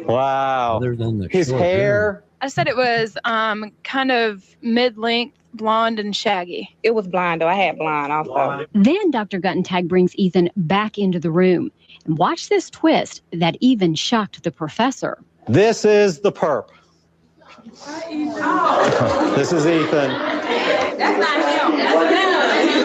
Wow. Other than the His short hair. I said it was kind of mid-length, blonde and shaggy. It was blonde, though. I had blonde also. Then Dr. Guttentag brings Ethan back into the room. And watch this twist that even shocked the professor. This is the perp. This is Ethan.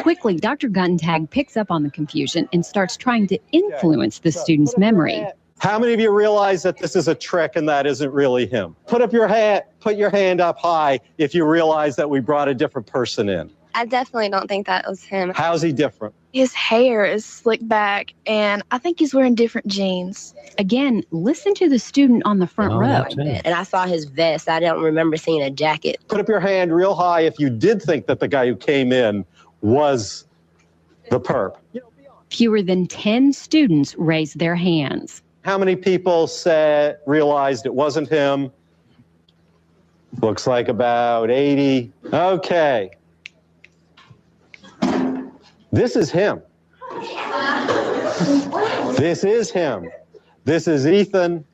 Quickly, Dr. Guttentag picks up on the confusion and starts trying to influence the student's memory. How many of you realize that this is a trick and that isn't really him? Put your hand up high if you realize that we brought a different person in. I definitely don't think that was him. How's he different? His hair is slicked back, and I think he's wearing different jeans. Again, listen to the student on the front No, row. that's it. And I saw his vest. I don't remember seeing a jacket. Put up your hand real high if you did think that the guy who came in was the perp. Fewer than 10 students raised their hands. How many people realized it wasn't him? Looks like about 80. Okay. This is him. This is him. This is Ethan.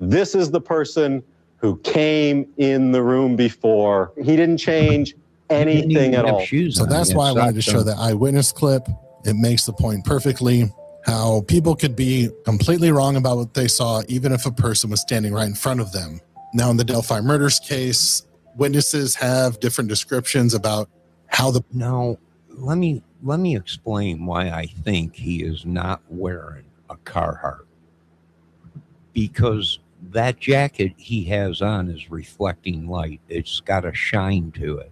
This is the person who came in the room before. He didn't change anything at all. So that's why I wanted to show that eyewitness clip. It makes the point perfectly. How people could be completely wrong about what they saw, even if a person was standing right in front of them. Now, in the Delphi murders case, witnesses have different descriptions about how the... Now, let me explain why I think he is not wearing a Carhartt. Because that jacket he has on is reflecting light. It's got a shine to it.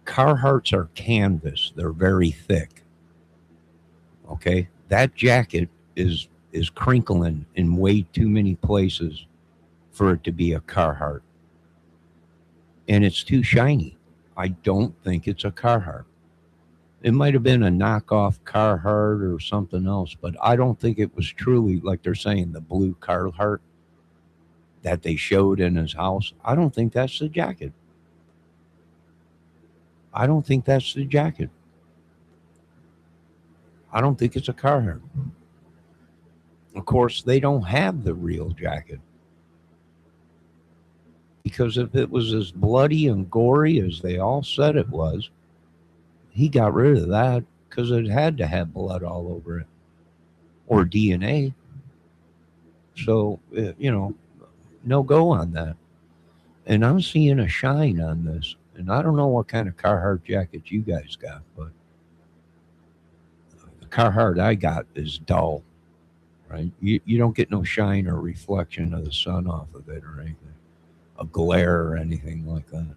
Carhartts are canvas. They're very thick. Okay, that jacket is crinkling in way too many places for it to be a Carhartt. And it's too shiny. I don't think it's a Carhartt. It might have been a knockoff Carhartt or something else, but I don't think it was truly, like they're saying, the blue Carhartt that they showed in his house. I don't think that's the jacket. I don't think that's the jacket. I don't think it's a Carhartt. Of course, they don't have the real jacket. Because if it was as bloody and gory as they all said it was, he got rid of that because it had to have blood all over it. Or DNA. So, no go on that. And I'm seeing a shine on this. And I don't know what kind of Carhartt jacket you guys got, but Carhartt I got is dull, right? You don't get no shine or reflection of the sun off of it or anything, a glare or anything like that.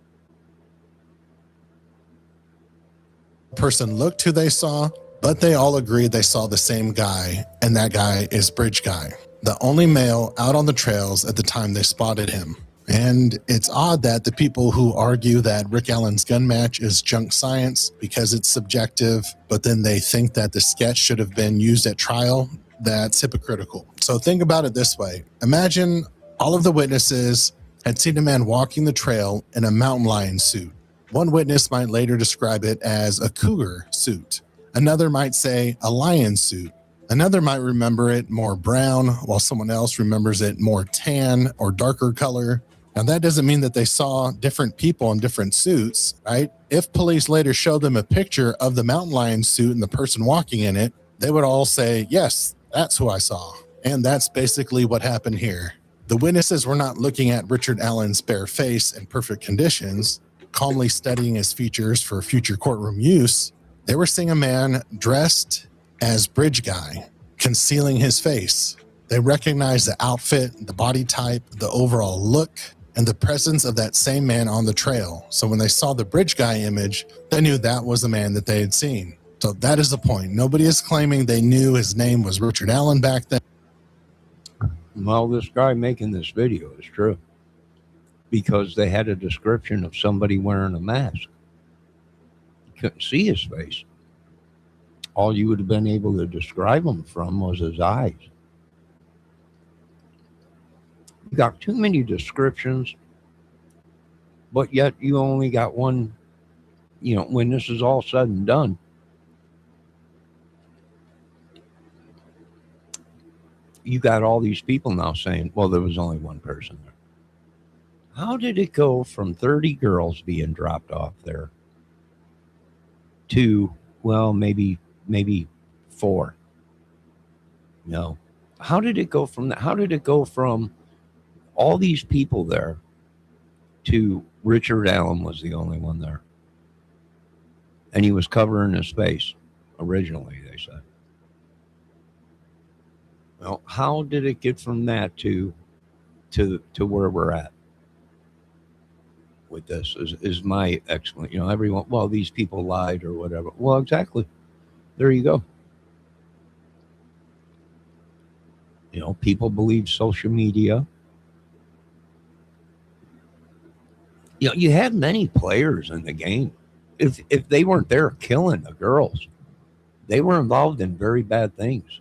person looked who they saw, but they all agreed they saw the same guy, and that guy is Bridge Guy, the only male out on the trails at the time they spotted him. And it's odd that the people who argue that Rick Allen's gun match is junk science because it's subjective, but then they think that the sketch should have been used at trial, that's hypocritical. So think about it this way. Imagine all of the witnesses had seen a man walking the trail in a mountain lion suit. One witness might later describe it as a cougar suit. Another might say a lion suit. Another might remember it more brown, while someone else remembers it more tan or darker color. Now, that doesn't mean that they saw different people in different suits, right? If police later showed them a picture of the mountain lion suit and the person walking in it, they would all say, yes, that's who I saw. And that's basically what happened here. The witnesses were not looking at Richard Allen's bare face in perfect conditions, calmly studying his features for future courtroom use. They were seeing a man dressed as Bridge Guy, concealing his face. They recognized the outfit, the body type, the overall look, and the presence of that same man on the trail. So when they saw the Bridge Guy image, they knew that was the man that they had seen. So that is the point. Nobody is claiming they knew his name was Richard Allen back then. Well, this guy making this video is true, because they had a description of somebody wearing a mask. You couldn't see his face. All you would have been able to describe him from was his eyes. You got too many descriptions, but yet you only got one. You know, when this is all said and done, you got all these people now saying, well, there was only one person there. How did it go from 30 girls being dropped off there to, well, maybe 4? No. How did it go from that? How did it go from all these people there to Richard Allen was the only one there? And he was covering his face originally, they said. Well, how did it get from that to where we're at with this is my excellent, you know, everyone, well, these people lied or whatever. Well, exactly. There you go. You know, people believe social media. You know, you had many players in the game. If they weren't there killing the girls, they were involved in very bad things.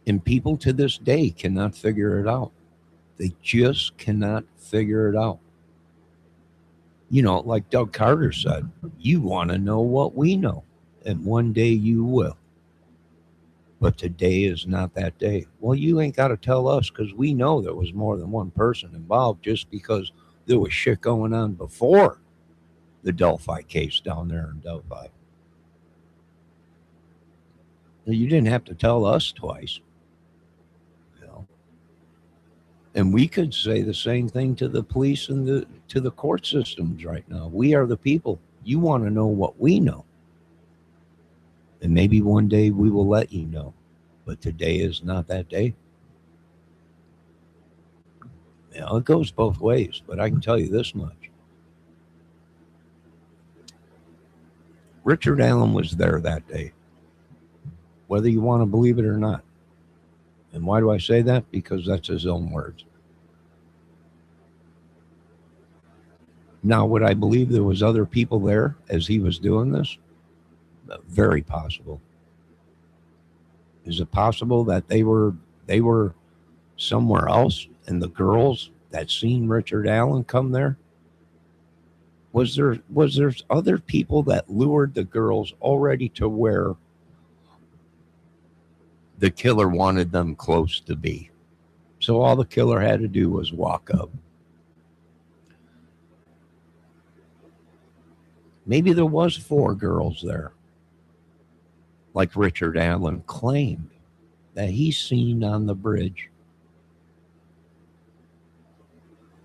And people to this day cannot figure it out. They just cannot figure it out. You know, like Doug Carter said, you want to know what we know, and one day you will. But today is not that day. Well, you ain't got to tell us, because we know there was more than one person involved, just because there was shit going on before the Delphi case down there in Delphi. You didn't have to tell us twice. You know? And we could say the same thing to the police and to the court systems right now. We are the people. You want to know what we know. And maybe one day we will let you know. But today is not that day. You know, it goes both ways, but I can tell you this much. Richard Allen was there that day, whether you want to believe it or not. And why do I say that? Because that's his own words. Now, would I believe there was other people there as he was doing this? Very possible. Is it possible that they were somewhere else and the girls that seen Richard Allen come there? Was there other people that lured the girls already to where the killer wanted them close to be? So all the killer had to do was walk up. Maybe there was 4 girls there, like Richard Allen claimed that he's seen on the bridge.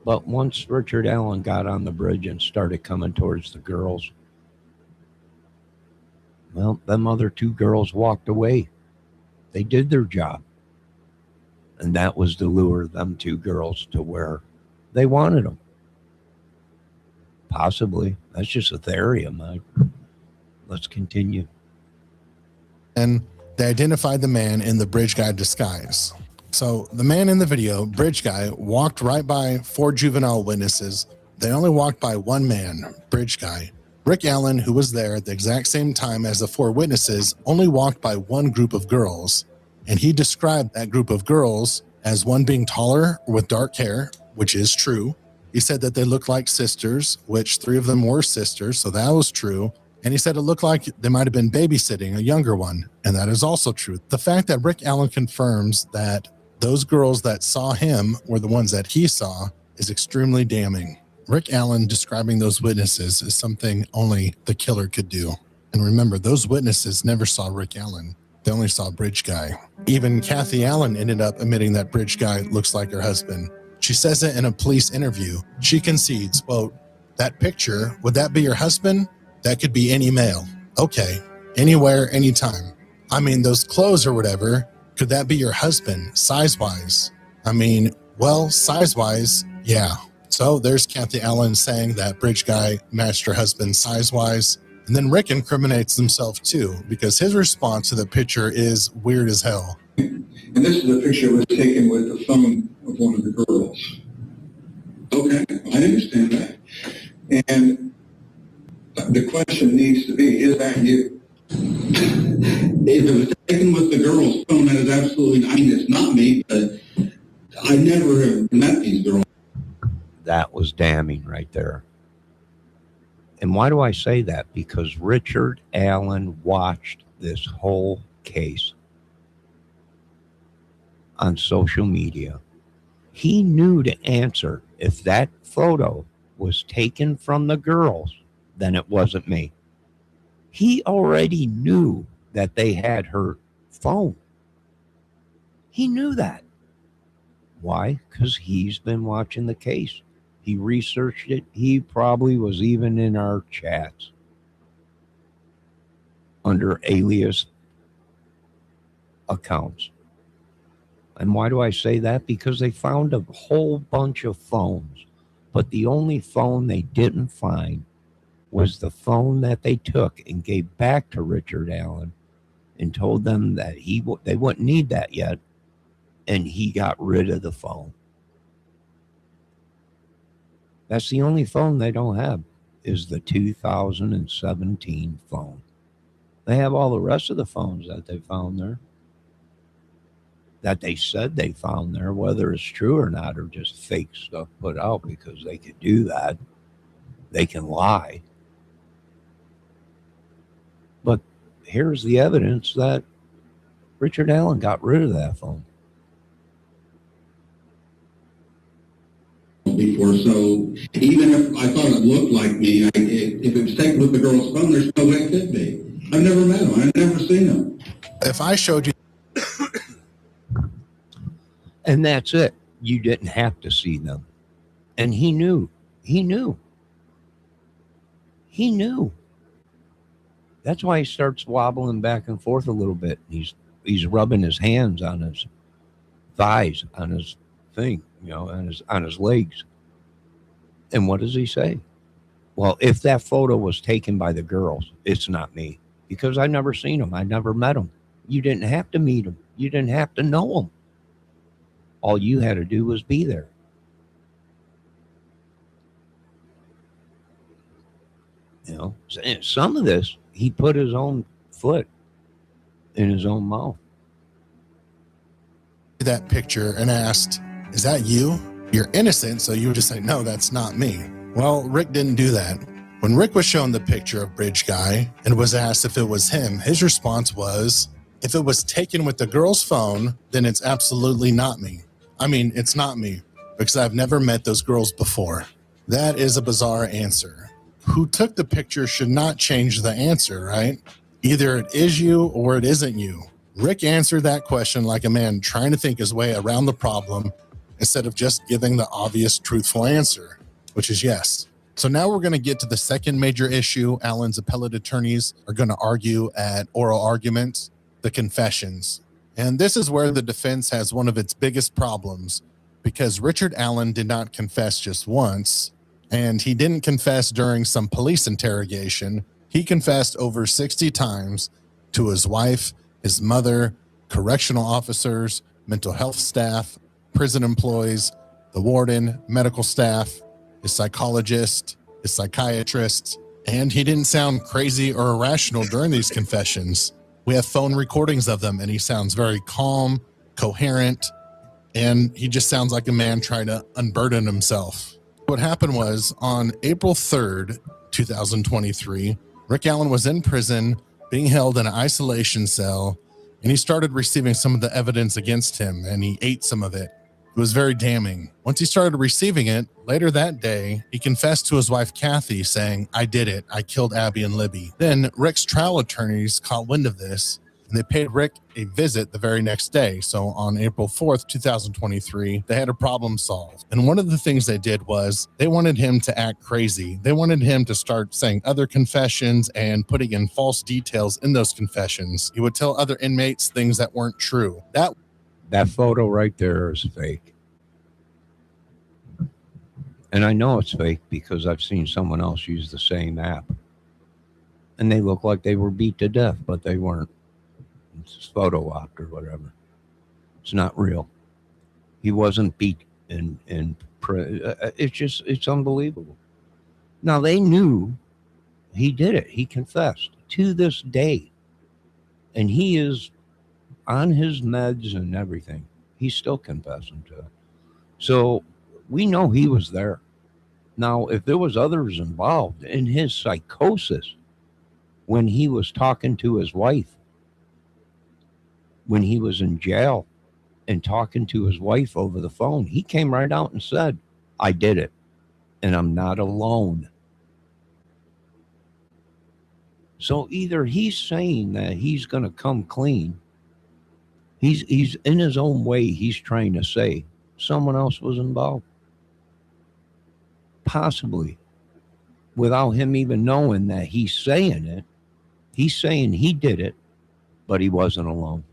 But once Richard Allen got on the bridge and started coming towards the girls, well, them other 2 girls walked away. They did their job. And that was to lure them 2 girls to where they wanted them. Possibly. That's just a theory of mine. Let's continue. And they identified the man in the Bridge Guy disguise. So the man in the video, Bridge Guy, walked right by 4 juvenile witnesses. They only walked by one man, Bridge Guy. Rick Allen, who was there at the exact same time as the 4 witnesses, only walked by one group of girls. And he described that group of girls as one being taller with dark hair, which is true. He said that they looked like sisters, which 3 of them were sisters, so that was true. And he said it looked like they might have been babysitting a younger one, and that is also true. The fact that Rick Allen confirms that those girls that saw him were the ones that he saw is extremely damning. Rick Allen describing those witnesses is something only the killer could do. And remember, those witnesses never saw Rick Allen. They only saw Bridge Guy. Even Kathy Allen ended up admitting that bridge guy looks like her husband. She says it in a police interview. She concedes, quote, "That picture, would that be your husband? That could be any male. Okay, anywhere, anytime. I mean, those clothes or whatever, could that be your husband, size-wise? I mean, well, size-wise, yeah." So there's Kathy Allen saying that bridge guy matched her husband size-wise. And then Rick incriminates himself too, because his response to the picture is weird as hell. And this is a picture that was taken with the phone of one of the girls. Okay, I understand that. And the question needs to be, is that you? If it was taken with the girl's phone, that is absolutely, I mean, it's not me, but I never have met these girls. That was damning right there. And why do I say that? Because Richard Allen watched this whole case on social media. He knew to answer if that photo was taken from the girls, then it wasn't me. He already knew that they had her phone. He knew that. Why? Because he's been watching the case. He researched it. He probably was even in our chats under alias accounts. And why do I say that? Because they found a whole bunch of phones, but the only phone they didn't find was the phone that they took and gave back to Richard Allen and told them that they wouldn't need that yet, and he got rid of the phone. That's the only phone they don't have, is the 2017 phone. They have all the rest of the phones that they found there, that they said they found there, whether it's true or not, or just fake stuff put out because they could do that. They can lie. But here's the evidence that Richard Allen got rid of that phone. Before, so even if I thought it looked like me, if it was taken with the girl's phone, there's no way it could be. I've never met him. I've never seen him. If I showed you... And that's it. You didn't have to see them. And he knew. He knew. He knew. That's why he starts wobbling back and forth a little bit. He's rubbing his hands on his thighs, on his thing, on his legs. And what does he say? Well, if that photo was taken by the girls, it's not me, because I've never seen them. I never met them. You didn't have to meet them. You didn't have to know them. All you had to do was be there. Some of this, he put his own foot in his own mouth. That picture and asked, "Is that you? You're innocent," so you would just say, "No, that's not me." Well, Rick didn't do that. When Rick was shown the picture of Bridge Guy and was asked if it was him, his response was, "If it was taken with the girl's phone, then it's absolutely not me. I mean, it's not me, because I've never met those girls before." That is a bizarre answer. Who took the picture should not change the answer, right? Either it is you or it isn't you. Rick answered that question like a man trying to think his way around the problem instead of just giving the obvious truthful answer, which is yes. So now we're going to get to the second major issue Allen's appellate attorneys are going to argue at oral arguments, the confessions. And this is where the defense has one of its biggest problems, because Richard Allen did not confess just once, and he didn't confess during some police interrogation. He confessed over 60 times to his wife, his mother, correctional officers, mental health staff, prison employees, the warden, medical staff, his psychologist, his psychiatrist, and he didn't sound crazy or irrational during these confessions. We have phone recordings of them, and he sounds very calm, coherent, and he just sounds like a man trying to unburden himself. What happened was, on April 3rd, 2023, Rick Allen was in prison being held in an isolation cell, and he started receiving some of the evidence against him, and he ate some of it. It was very damning. Once he started receiving it, later that day, he confessed to his wife, Kathy, saying, "I did it. I killed Abby and Libby." Then Rick's trial attorneys caught wind of this, and they paid Rick a visit the very next day. So on April 4th, 2023, they had a problem solved. And one of the things they did was they wanted him to act crazy. They wanted him to start saying other confessions and putting in false details in those confessions. He would tell other inmates things that weren't true. That photo right there is fake. And I know it's fake because I've seen someone else use the same app. And they look like they were beat to death, but they weren't. It's photo op or whatever. It's not real. He wasn't beat it's unbelievable. Now, they knew he did it. He confessed to this day. And he is on his meds and everything. He's still confessing to it. So we know he was there. Now, if there was others involved in his psychosis when he was talking to his wife, when he was in jail and talking to his wife over the phone, he came right out and said, I did it, and I'm not alone. So either he's saying that he's going to come clean. He's in his own way, he's trying to say someone else was involved. Possibly. Without him even knowing that he's saying it. He's saying he did it, but he wasn't alone.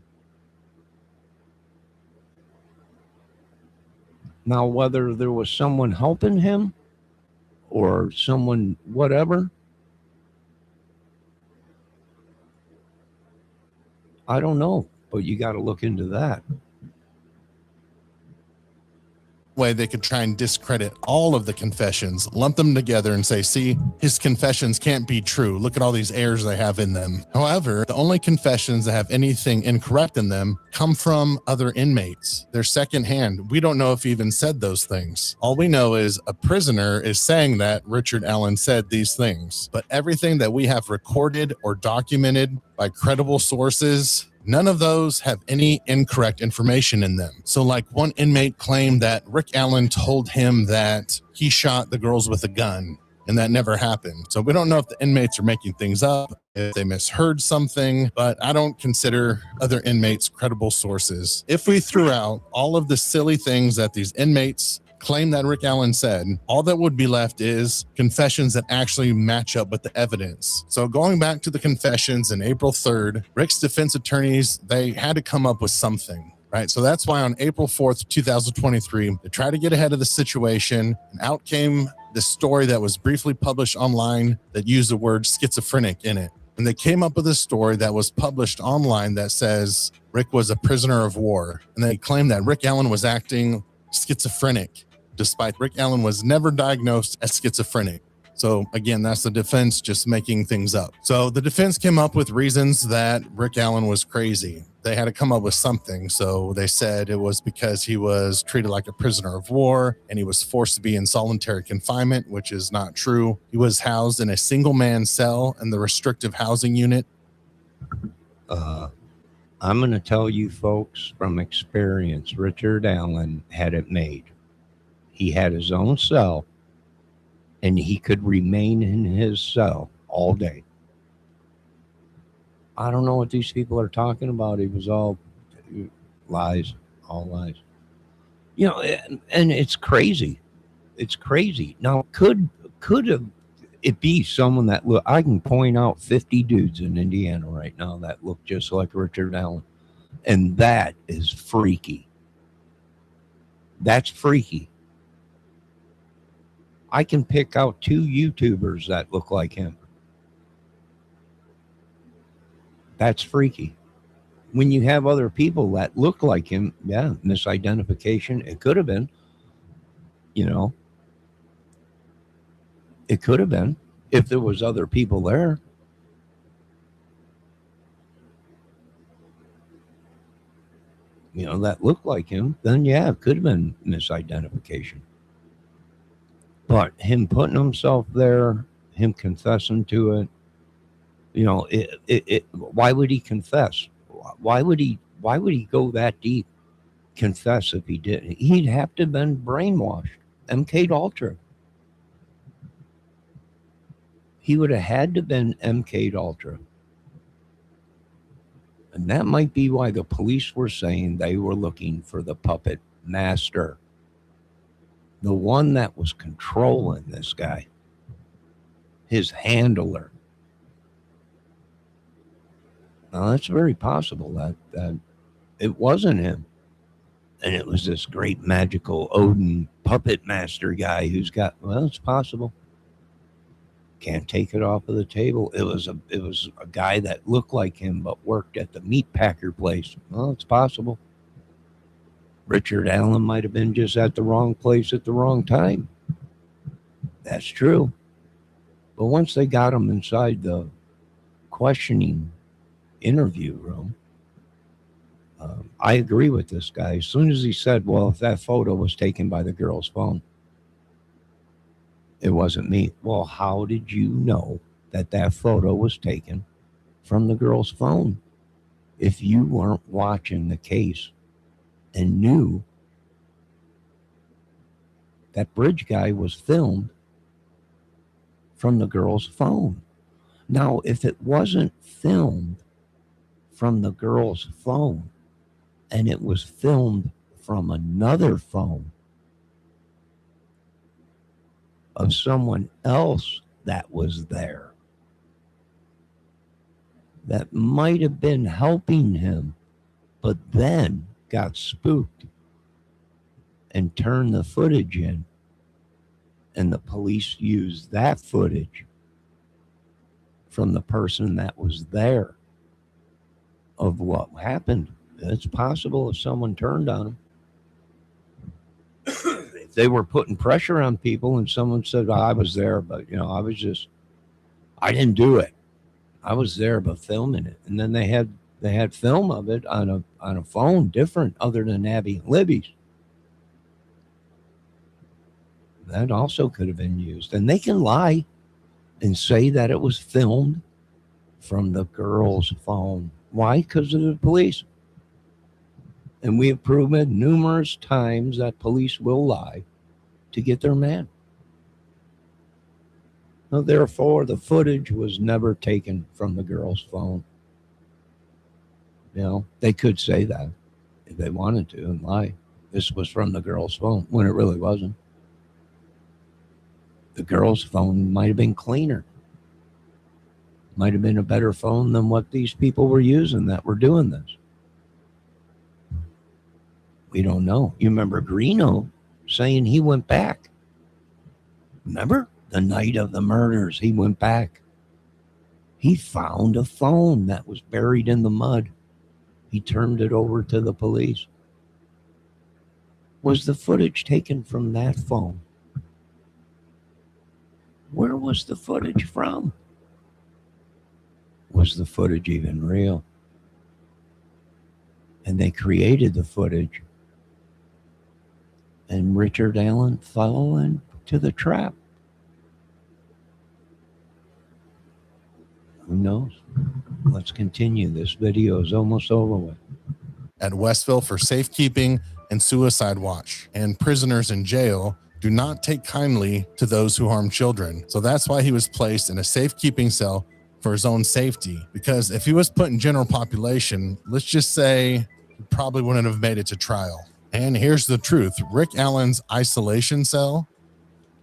Now, whether there was someone helping him or someone whatever, I don't know, but you got to look into that. Way they could try and discredit all of the confessions, lump them together and say, see, his confessions can't be true. Look at all these errors they have in them. However, the only confessions that have anything incorrect in them come from other inmates. They're secondhand. We don't know if he even said those things. All we know is a prisoner is saying that Richard Allen said these things. But everything that we have recorded or documented by credible sources, none of those have any incorrect information in them. So like one inmate claimed that Rick Allen told him that he shot the girls with a gun, and that never happened. So we don't know if the inmates are making things up, if they misheard something, but I don't consider other inmates credible sources. If we threw out all of the silly things that these inmates claim that Rick Allen said, all that would be left is confessions that actually match up with the evidence. So going back to the confessions in April 3rd, Rick's defense attorneys, they had to come up with something, right? So that's why on April 4th, 2023, they tried to get ahead of the situation, and out came the story that was briefly published online that used the word schizophrenic in it. And they came up with a story that was published online that says Rick was a prisoner of war. And they claimed that Rick Allen was acting schizophrenic, despite Rick Allen was never diagnosed as schizophrenic. So again, that's the defense just making things up. So the defense came up with reasons that Rick Allen was crazy. They had to come up with something. So they said it was because he was treated like a prisoner of war and he was forced to be in solitary confinement, which is not true. He was housed in a single man cell in the restrictive housing unit. I'm going to tell you folks from experience, Richard Allen had it made. He had his own cell, and he could remain in his cell all day. I don't know what these people are talking about. It was all lies, all lies. You know, and it's crazy. It's crazy. Now, could it be someone that look? I can point out 50 dudes in Indiana right now that look just like Richard Allen, and that is freaky. That's freaky. I can pick out 2 YouTubers that look like him. That's freaky. When you have other people that look like him, yeah, misidentification. It could have been, you know, it could have been if there was other people there. You know, that looked like him, then yeah, it could have been misidentification. But him putting himself there, him confessing to it, you know, why would he confess? Why would he go that deep? Confess if he did? He'd have to have been brainwashed, MK'd Ultra. He would have had to have been MK'd Ultra. And that might be why the police were saying they were looking for the puppet master, the one that was controlling this guy, his handler. Now, that's very possible that it wasn't him. And it was this great magical Odin puppet master guy who's got, well, it's possible. Can't take it off of the table. It was a guy that looked like him but worked at the meat packer place. Well, it's possible. Richard Allen might have been just at the wrong place at the wrong time. That's true. But once they got him inside the questioning interview room, I agree with this guy. As soon as he said, well, if that photo was taken by the girl's phone, it wasn't me. Well, how did you know that that photo was taken from the girl's phone if you weren't watching the case and knew that bridge guy was filmed from the girl's phone? Now, if it wasn't filmed from the girl's phone and it was filmed from another phone of someone else that was there, that might have been helping him, but then got spooked and turned the footage in, and the police used that footage from the person that was there of what happened. It's possible if someone turned on him. If they were putting pressure on people and someone said, well, I was there, but I didn't do it. I was there, but filming it. And then they had film of it on a phone different other than Abby and Libby's. That also could have been used. And they can lie and say that it was filmed from the girl's phone. Why? Because of the police. And we have proven numerous times that police will lie to get their man. Now, therefore, the footage was never taken from the girl's phone. You know, they could say that if they wanted to and lie. This was from the girl's phone when it really wasn't. The girl's phone might have been cleaner. Might have been a better phone than what these people were using that were doing this. We don't know. You remember Greeno saying he went back. Remember? The night of the murders, he went back. He found a phone that was buried in the mud. He turned it over to the police. Was the footage taken from that phone? Where was the footage from? Was the footage even real? And they created the footage. And Richard Allen fell into the trap. Who knows? Let's continue. This video is almost over with. At Westville for safekeeping and suicide watch. And prisoners in jail do not take kindly to those who harm children. So that's why he was placed in a safekeeping cell for his own safety. Because if he was put in general population, let's just say he probably wouldn't have made it to trial. And here's the truth. Rick Allen's isolation cell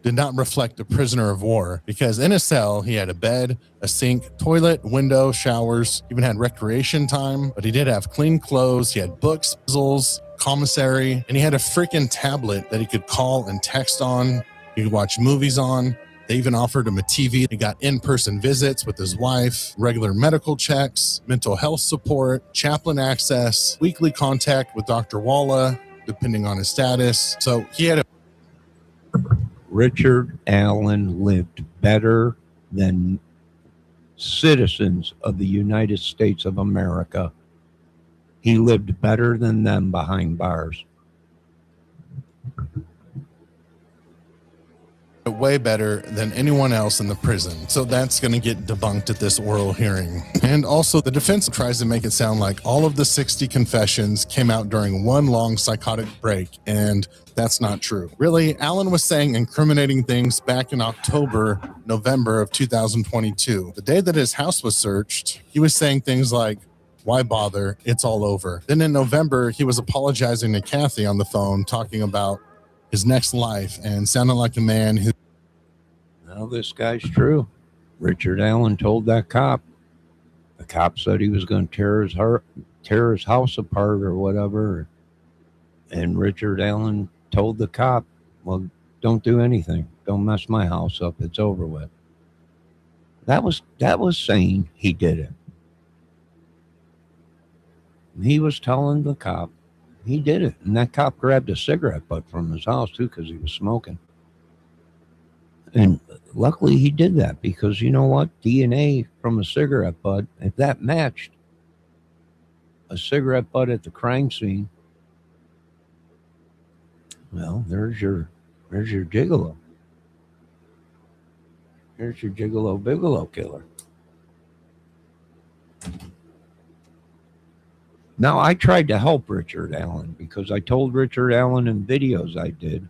did not reflect a prisoner of war, because in a cell, he had a bed, a sink, toilet, window, showers, even had recreation time, but he did have clean clothes. He had books, puzzles, commissary, and he had a freaking tablet that he could call and text on. He could watch movies on. They even offered him a TV. He got in-person visits with his wife, regular medical checks, mental health support, chaplain access, weekly contact with Dr. Walla, depending on his status. So he had a Richard Allen lived better than citizens of the United States of America. He lived better than them behind bars. way better than anyone else in the prison. So that's going to get debunked at this oral hearing. And also the defense tries to make it sound like all of the 60 confessions came out during one long psychotic break, and that's not true. Really, Allen was saying incriminating things back in November of 2022. The day that his house was searched, he was saying things like, Why bother? It's all over. Then in November, he was apologizing to Kathy on the phone, talking about his next life and sounding like a man who... Now this guy's true. Richard Allen told that cop. The cop said he was going to tear his house apart or whatever. And Richard Allen told the cop, well, don't do anything. Don't mess my house up. It's over with. That was saying he did it. He was telling the cop he did it. And that cop grabbed a cigarette butt from his house, too, because he was smoking. And luckily he did that because, you know what? DNA from a cigarette butt, if that matched a cigarette butt at the crime scene, well, there's your gigolo. There's your gigolo bigolo killer. Now, I tried to help Richard Allen because I told Richard Allen in videos I did,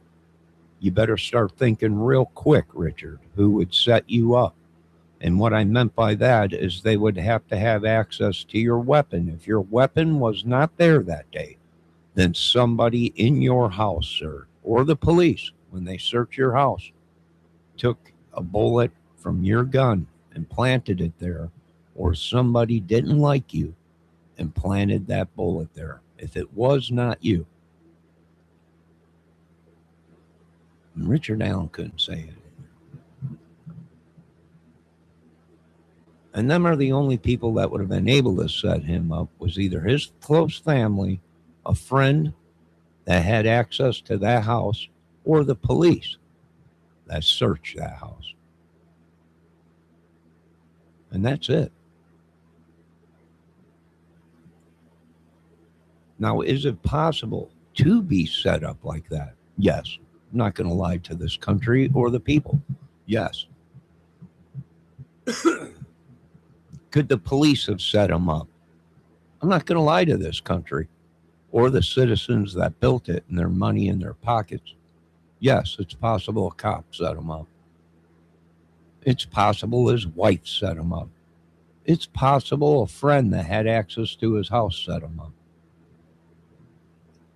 you better start thinking real quick, Richard, who would set you up. And what I meant by that is they would have to have access to your weapon. If your weapon was not there that day, then somebody in your house, sir, or the police, when they search your house, took a bullet from your gun and planted it there, or somebody didn't like you and planted that bullet there. If it was not you. And Richard Allen couldn't say it. And them are the only people that would have been able to set him up was either his close family, a friend that had access to that house, or the police that searched that house. And that's it. Now, is it possible to be set up like that? Yes. I'm not going to lie to this country or the people. Yes. Could the police have set him up? I'm not going to lie to this country or the citizens that built it and their money in their pockets. Yes, it's possible a cop set him up. It's possible his wife set him up. It's possible a friend that had access to his house set him up.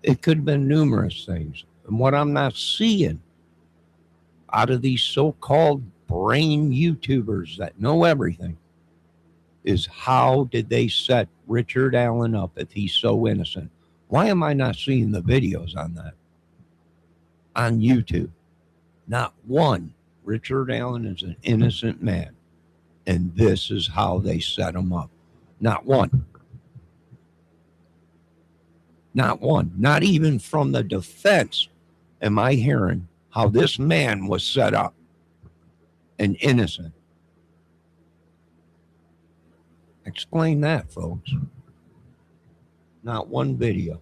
It could have been numerous things. And what I'm not seeing out of these so-called brain YouTubers that know everything is how did they set Richard Allen up if he's so innocent? Why am I not seeing the videos on that? On YouTube. Not one. Richard Allen is an innocent man. And this is how they set him up. Not one. Not one. Not even from the defense am I hearing how this man was set up and innocent. Explain that, folks. Not one video.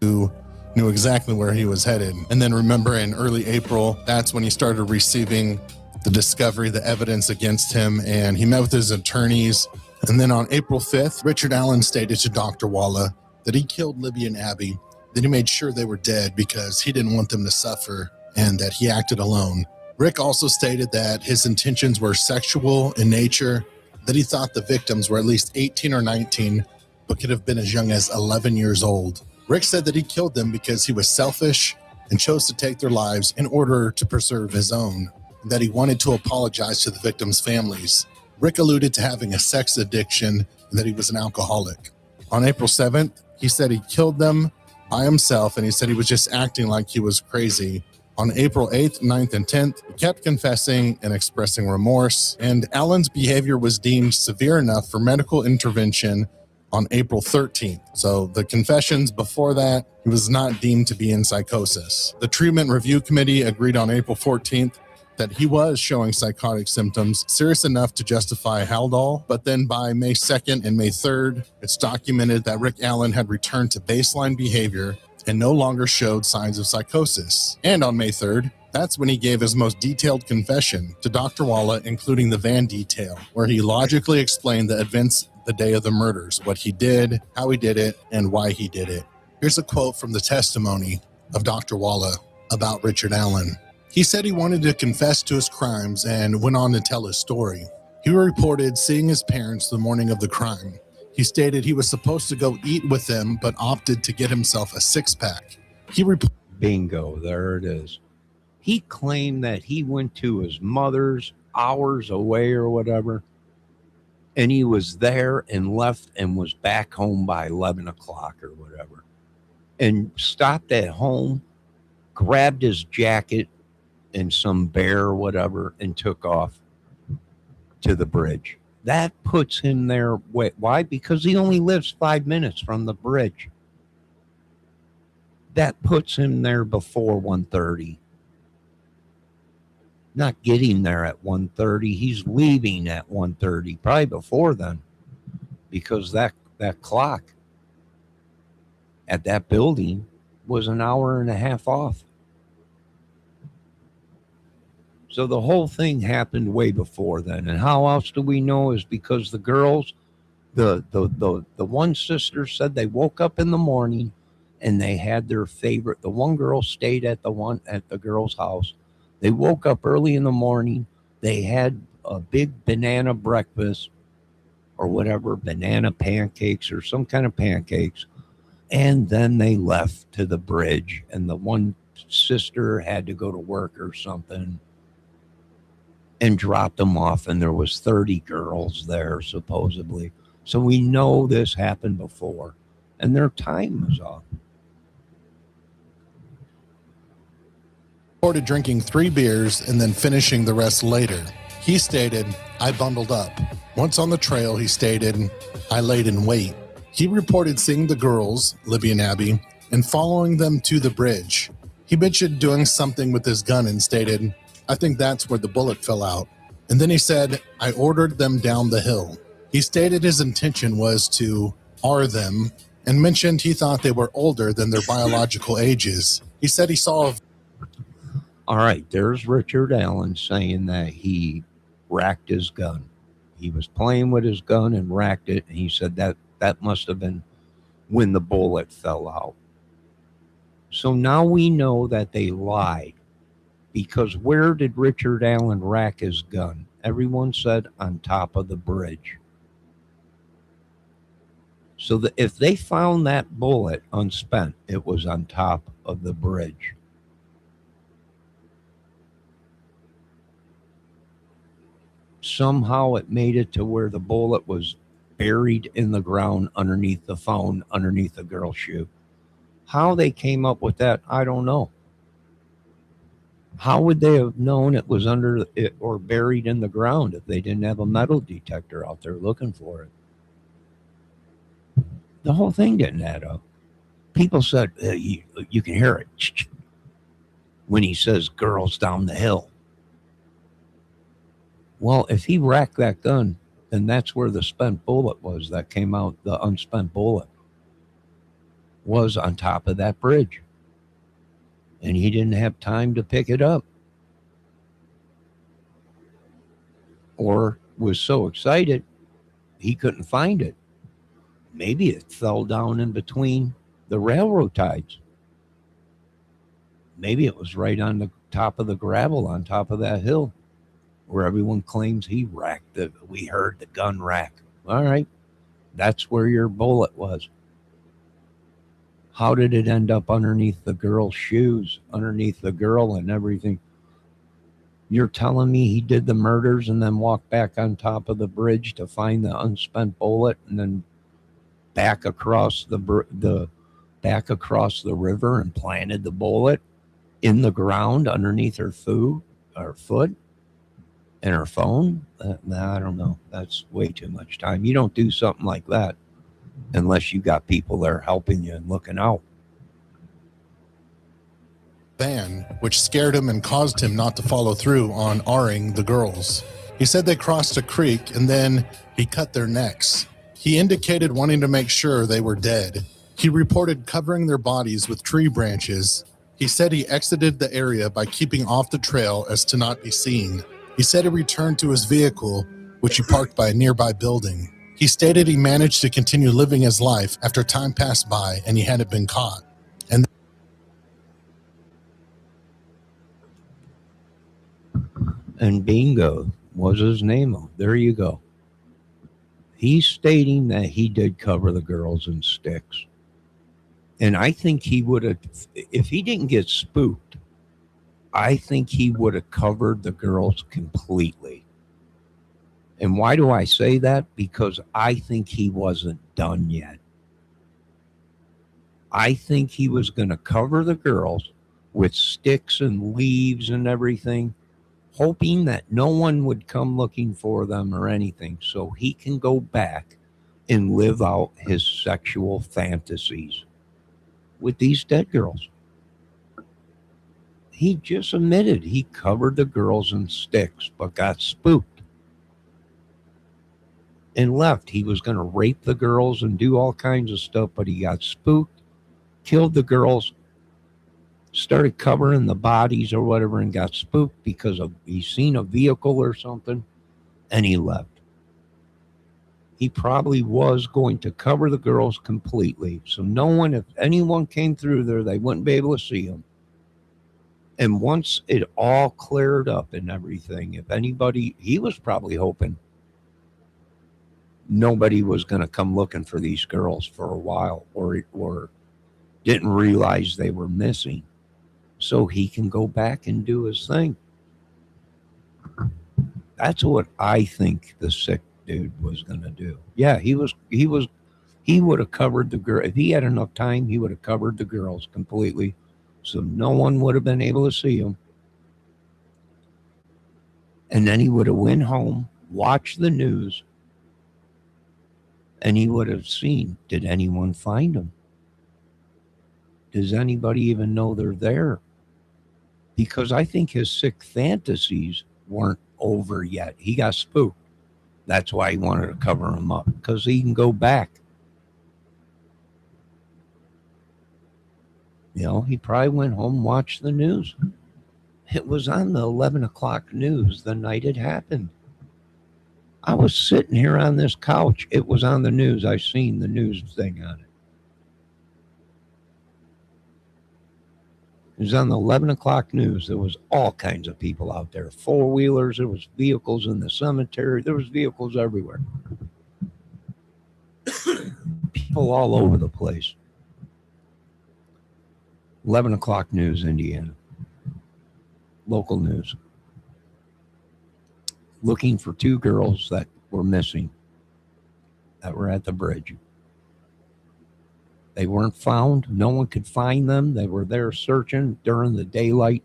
Who knew exactly where he was headed. And then remember in early April, that's when he started receiving the discovery, the evidence against him, and he met with his attorneys. And then on April 5th, Richard Allen stated to Dr. Walla that he killed Libby and Abby, that he made sure they were dead because he didn't want them to suffer and that he acted alone. Rick also stated that his intentions were sexual in nature, that he thought the victims were at least 18 or 19, but could have been as young as 11 years old. Rick said that he killed them because he was selfish and chose to take their lives in order to preserve his own, and that he wanted to apologize to the victims' families. Rick alluded to having a sex addiction and that he was an alcoholic. On April 7th, he said he killed them by himself, and he said he was just acting like he was crazy. On April 8th, 9th, and 10th, he kept confessing and expressing remorse, and Allen's behavior was deemed severe enough for medical intervention on April 13th. So the confessions before that, he was not deemed to be in psychosis. The Treatment Review Committee agreed on April 14th that he was showing psychotic symptoms serious enough to justify Haldol, but then by May 2nd and May 3rd, it's documented that Rick Allen had returned to baseline behavior and no longer showed signs of psychosis. And on May 3rd, that's when he gave his most detailed confession to Dr. Walla, including the van detail, where he logically explained the events the day of the murders, what he did, how he did it, and why he did it. Here's a quote from the testimony of Dr. Walla about Richard Allen. He said he wanted to confess to his crimes and went on to tell his story. He reported seeing his parents the morning of the crime. He stated he was supposed to go eat with them, but opted to get himself a six-pack. Bingo, there it is. He claimed that he went to his mother's hours away or whatever, and he was there and left and was back home by 11 o'clock or whatever, and stopped at home, grabbed his jacket and some bear or whatever, and took off to the bridge. That puts him there. Why? Because he only lives 5 minutes from the bridge. That puts him there before 1:30. Not getting there at 1:30. He's leaving at 1:30, probably before then, because that clock at that building was an hour and a half off. So the whole thing happened way before then. And how else do we know? Is because the girls, the one sister said they woke up in the morning and they had their favorite. The one girl stayed at the girl's house. They woke up early in the morning. They had a big banana breakfast or whatever, banana pancakes or some kind of pancakes. And then they left to the bridge, and the one sister had to go to work or something and dropped them off. And there was 30 girls there supposedly. So we know this happened before, and their time was off. Reported drinking 3 beers and then finishing the rest later. He stated, I bundled up. Once on the trail, he stated, I laid in wait. He reported seeing the girls, Libby and Abby, and following them to the bridge. He mentioned doing something with his gun and stated, I think that's where the bullet fell out. And then he said, I ordered them down the hill. He stated his intention was to R them and mentioned he thought they were older than their biological ages. He said he saw a... All right, there's Richard Allen saying that he racked his gun. He was playing with his gun and racked it, and he said that must have been when the bullet fell out. So now we know that they lied, because where did Richard Allen rack his gun? Everyone said on top of the bridge. So that if they found that bullet unspent, it was on top of the bridge. Somehow it made it to where the bullet was buried in the ground underneath the phone, underneath the girl's shoe. How they came up with that, I don't know. How would they have known it was under it or buried in the ground if they didn't have a metal detector out there looking for it? The whole thing didn't add up. People said, you can hear it when he says girls down the hill. Well, if he racked that gun, then that's where the spent bullet was that came out. The unspent bullet was on top of that bridge. And he didn't have time to pick it up. Or was so excited, he couldn't find it. Maybe it fell down in between the railroad ties. Maybe it was right on the top of the gravel on top of that hill where everyone claims he racked it. We heard the gun rack. All right. That's where your bullet was. How did it end up underneath the girl's shoes, underneath the girl and everything? You're telling me he did the murders and then walked back on top of the bridge to find the unspent bullet and then back across the river and planted the bullet in the ground underneath her foot and her phone? I don't know. That's way too much time. You don't do something like that unless you got people there helping you and looking out. Van, which scared him and caused him not to follow through on R-ing the girls. He said they crossed a creek and then he cut their necks. He indicated wanting to make sure they were dead. He reported covering their bodies with tree branches. He said he exited the area by keeping off the trail as to not be seen. He said he returned to his vehicle, which he parked by a nearby building. He stated he managed to continue living his life after time passed by and he hadn't been caught. And bingo was his name. There you go. He's stating that he did cover the girls in sticks. And I think he would have, if he didn't get spooked, I think he would have covered the girls completely. And why do I say that? Because I think he wasn't done yet. I think he was going to cover the girls with sticks and leaves and everything, hoping that no one would come looking for them or anything, so he can go back and live out his sexual fantasies with these dead girls. He just admitted he covered the girls in sticks, but got spooked and left. He was going to rape the girls and do all kinds of stuff, but he got spooked, killed the girls, started covering the bodies or whatever, and got spooked because of he seen a vehicle or something, and he left. He probably was going to cover the girls completely, so no one, if anyone came through there, they wouldn't be able to see them. And once it all cleared up and everything, if anybody, he was probably hoping nobody was going to come looking for these girls for a while, or didn't realize they were missing, so he can go back and do his thing. That's what I think the sick dude was going to do. Yeah, he would have covered the girl. If he had enough time, he would have covered the girls completely, so no one would have been able to see him. And then he would have went home, watched the news, and he would have seen, did anyone find him? Does anybody even know they're there? Because I think his sick fantasies weren't over yet. He got spooked. That's why he wanted to cover him up, because he can go back. You know, he probably went home, watched the news. It was on the 11 o'clock news the night it happened. I was sitting here on this couch. It was on the news. I seen the news thing on it. It was on the 11 o'clock news. There was all kinds of people out there. Four-wheelers. There was vehicles in the cemetery. There was vehicles everywhere. People all over the place. 11 o'clock news, Indiana. Local news. Looking for two girls that were missing, that were at the bridge. They weren't found. No one could find them. They were there searching during the daylight.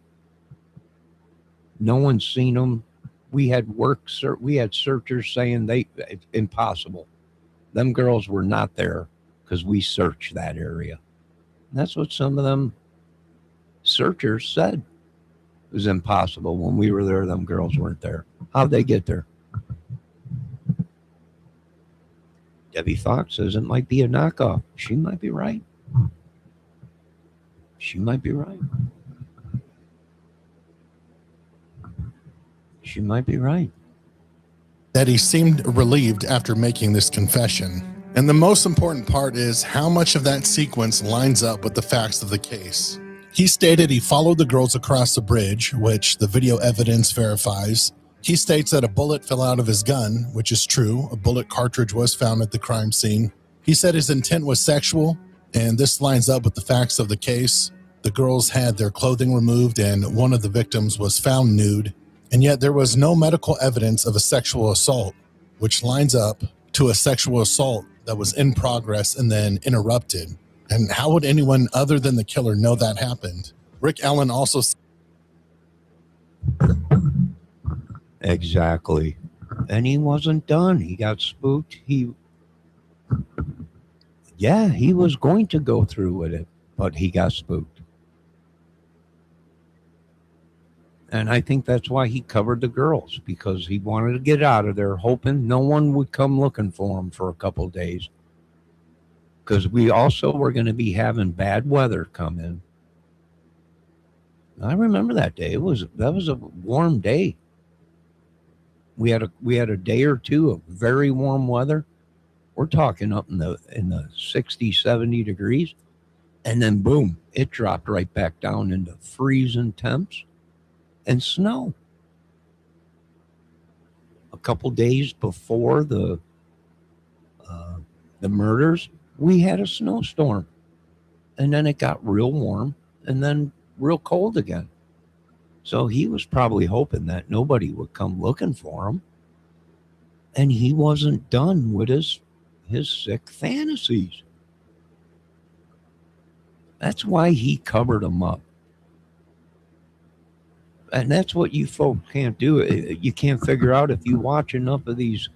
No one's seen them. We had searchers saying impossible. Them girls were not there because we searched that area. And that's what some of them searchers said. It was impossible. When we were there, them girls weren't there. How'd they get there? Debbie Fox says it might be a knockoff. She might be right. She might be right. She might be right. That he seemed relieved after making this confession. And the most important part is how much of that sequence lines up with the facts of the case. He stated he followed the girls across the bridge, which the video evidence verifies. He states that a bullet fell out of his gun, which is true. A bullet cartridge was found at the crime scene. He said his intent was sexual, and this lines up with the facts of the case. The girls had their clothing removed, and one of the victims was found nude. And yet there was no medical evidence of a sexual assault, which lines up to a sexual assault that was in progress and then interrupted. And how would anyone other than the killer know that happened? Rick Allen also... Exactly. And he wasn't done. He got spooked. He was going to go through with it, but he got spooked. And I think that's why he covered the girls, because he wanted to get out of there, hoping no one would come looking for him for a couple of days. Because we also were going to be having bad weather come in. I remember that day. That was a warm day. We had a day or two of very warm weather. We're talking up in the 60, 70 degrees. And then boom, it dropped right back down into freezing temps and snow. A couple days before the The murders, we had a snowstorm. And then it got real warm and then real cold again. So he was probably hoping that nobody would come looking for him. And he wasn't done with his sick fantasies. That's why he covered them up. And that's what you folks can't do. You can't figure out if you watch enough of these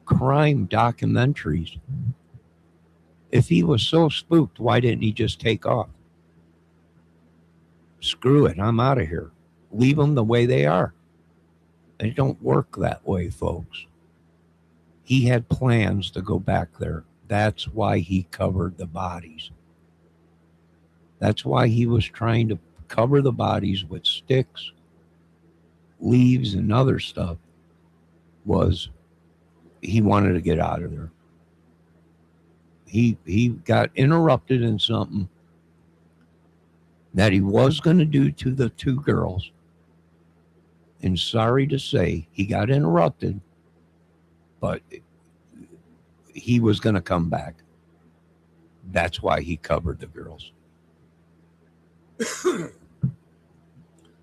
crime documentaries. If he was so spooked, why didn't he just take off? Screw it, I'm out of here. Leave them the way they are. They don't work that way, folks. He had plans to go back there. That's why he covered the bodies. That's why he was trying to cover the bodies with sticks, leaves, and other stuff. Was he wanted to get out of there. He got interrupted in something that he was going to do to the two girls. And sorry to say, he got interrupted, but he was going to come back. That's why he covered the girls.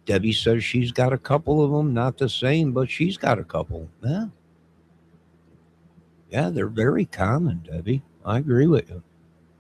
Debbie says she's got a couple of them, not the same, but she's got a couple. Yeah, they're very common, Debbie. I agree with you.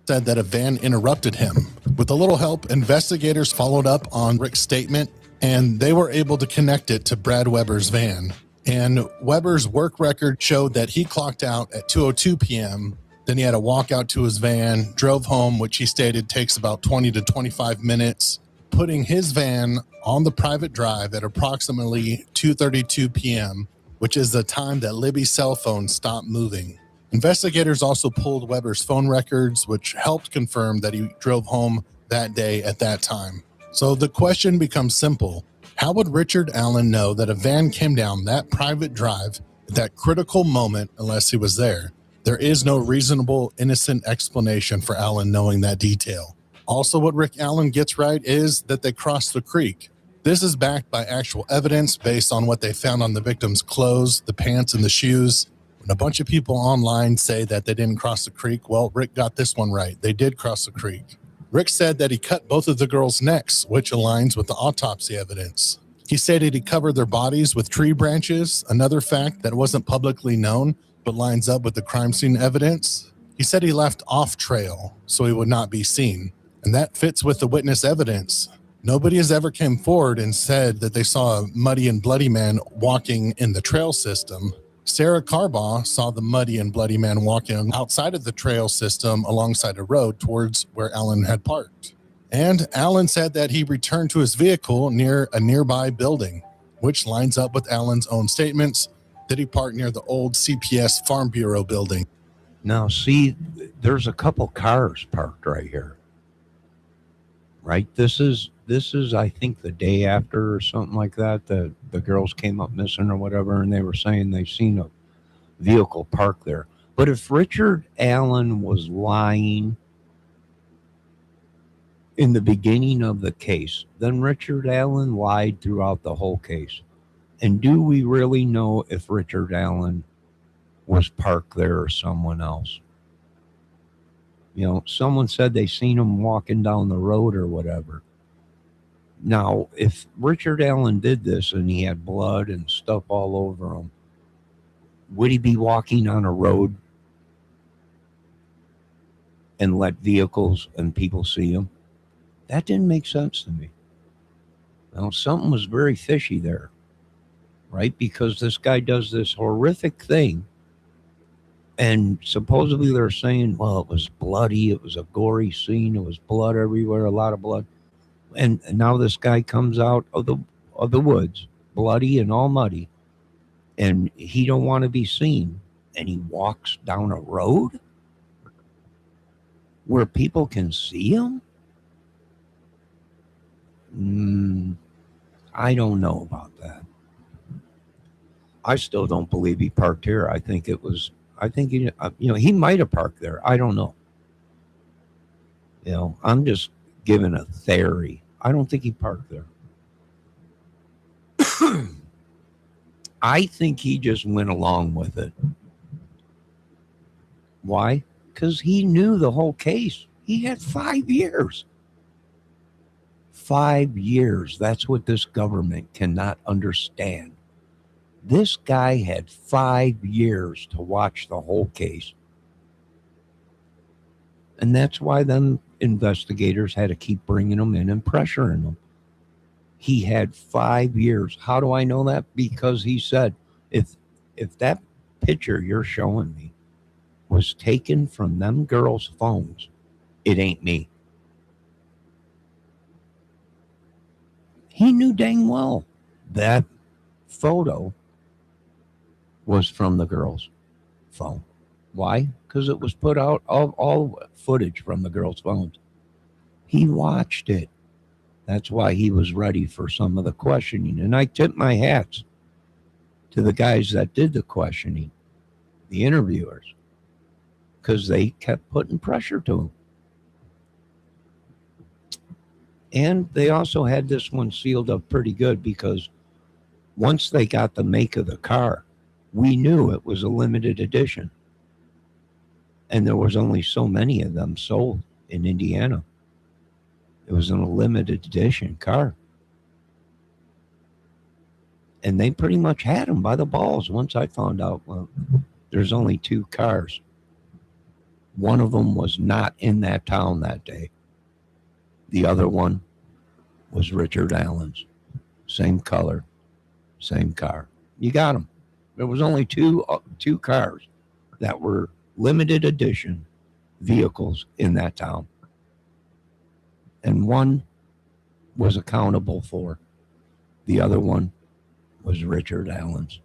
Said that a van interrupted him. With a little help, investigators followed up on Rick's statement, and they were able to connect it to Brad Weber's van. And Weber's work record showed that he clocked out at 2:02 p.m. Then he had to walk out to his van, drove home, which he stated takes about 20 to 25 minutes, putting his van on the private drive at approximately 2:32 p.m., which is the time that Libby's cell phone stopped moving. Investigators also pulled Weber's phone records, which helped confirm that he drove home that day at that time. So the question becomes simple. How would Richard Allen know that a van came down that private drive at that critical moment unless he was there? There is no reasonable, innocent explanation for Allen knowing that detail. Also, what Rick Allen gets right is that they crossed the creek. This is backed by actual evidence based on what they found on the victim's clothes, the pants, and the shoes. When a bunch of people online say that they didn't cross the creek, well, Rick got this one right. They did cross the creek. Rick said that he cut both of the girls' necks, which aligns with the autopsy evidence. He stated he covered their bodies with tree branches, another fact that wasn't publicly known, but lines up with the crime scene evidence. He said he left off trail, so he would not be seen. And that fits with the witness evidence. Nobody has ever came forward and said that they saw a muddy and bloody man walking in the trail system. Sarah Carbaugh saw the muddy and bloody man walking outside of the trail system alongside a road towards where Allen had parked. And Allen said that he returned to his vehicle near a nearby building, which lines up with Allen's own statements that he parked near the old CPS Farm Bureau building. Now, see, there's a couple cars parked right here. Right? This is I think the day after or something like that, the girls came up missing or whatever, and they were saying they seen a vehicle parked there. But if Richard Allen was lying in the beginning of the case, then Richard Allen lied throughout the whole case. And do we really know if Richard Allen was parked there or someone else? You know, someone said they seen him walking down the road or whatever. Now, if Richard Allen did this and he had blood and stuff all over him, would he be walking on a road and let vehicles and people see him? That didn't make sense to me. Now, something was very fishy there, right? Because this guy does this horrific thing. And supposedly they're saying, well, it was bloody. It was a gory scene. It was blood everywhere, a lot of blood. And now this guy comes out of the woods, bloody and all muddy, and he don't want to be seen. And he walks down a road where people can see him. I don't know about that. I still don't believe he parked here. I think he might have parked there. I don't know. You know, I'm just giving a theory. I don't think he parked there. I think he just went along with it. Why? because he knew the whole case. He had 5 years. 5 years. That's what this government cannot understand. This guy had 5 years to watch the whole case. And that's why them investigators had to keep bringing him in and pressuring him. He had 5 years. How do I know that? Because he said, if that picture you're showing me was taken from them girls' phones, it ain't me. He knew dang well that photo was from the girl's phone. Why? Because it was put out of all footage from the girl's phones. He watched it. That's why he was ready for some of the questioning. And I tip my hats to the guys that did the questioning, the interviewers, because they kept putting pressure to him. And they also had this one sealed up pretty good because once they got the make of the car, we knew it was a limited edition. And there was only so many of them sold in Indiana. It was in a limited edition car. And they pretty much had them by the balls once I found out, well, there's only 2 cars. One of them was not in that town that day. The other one was Richard Allen's. Same color, same car. You got them. There was only two cars that were limited edition vehicles in that town. And one was accountable for. The other one was Richard Allen's.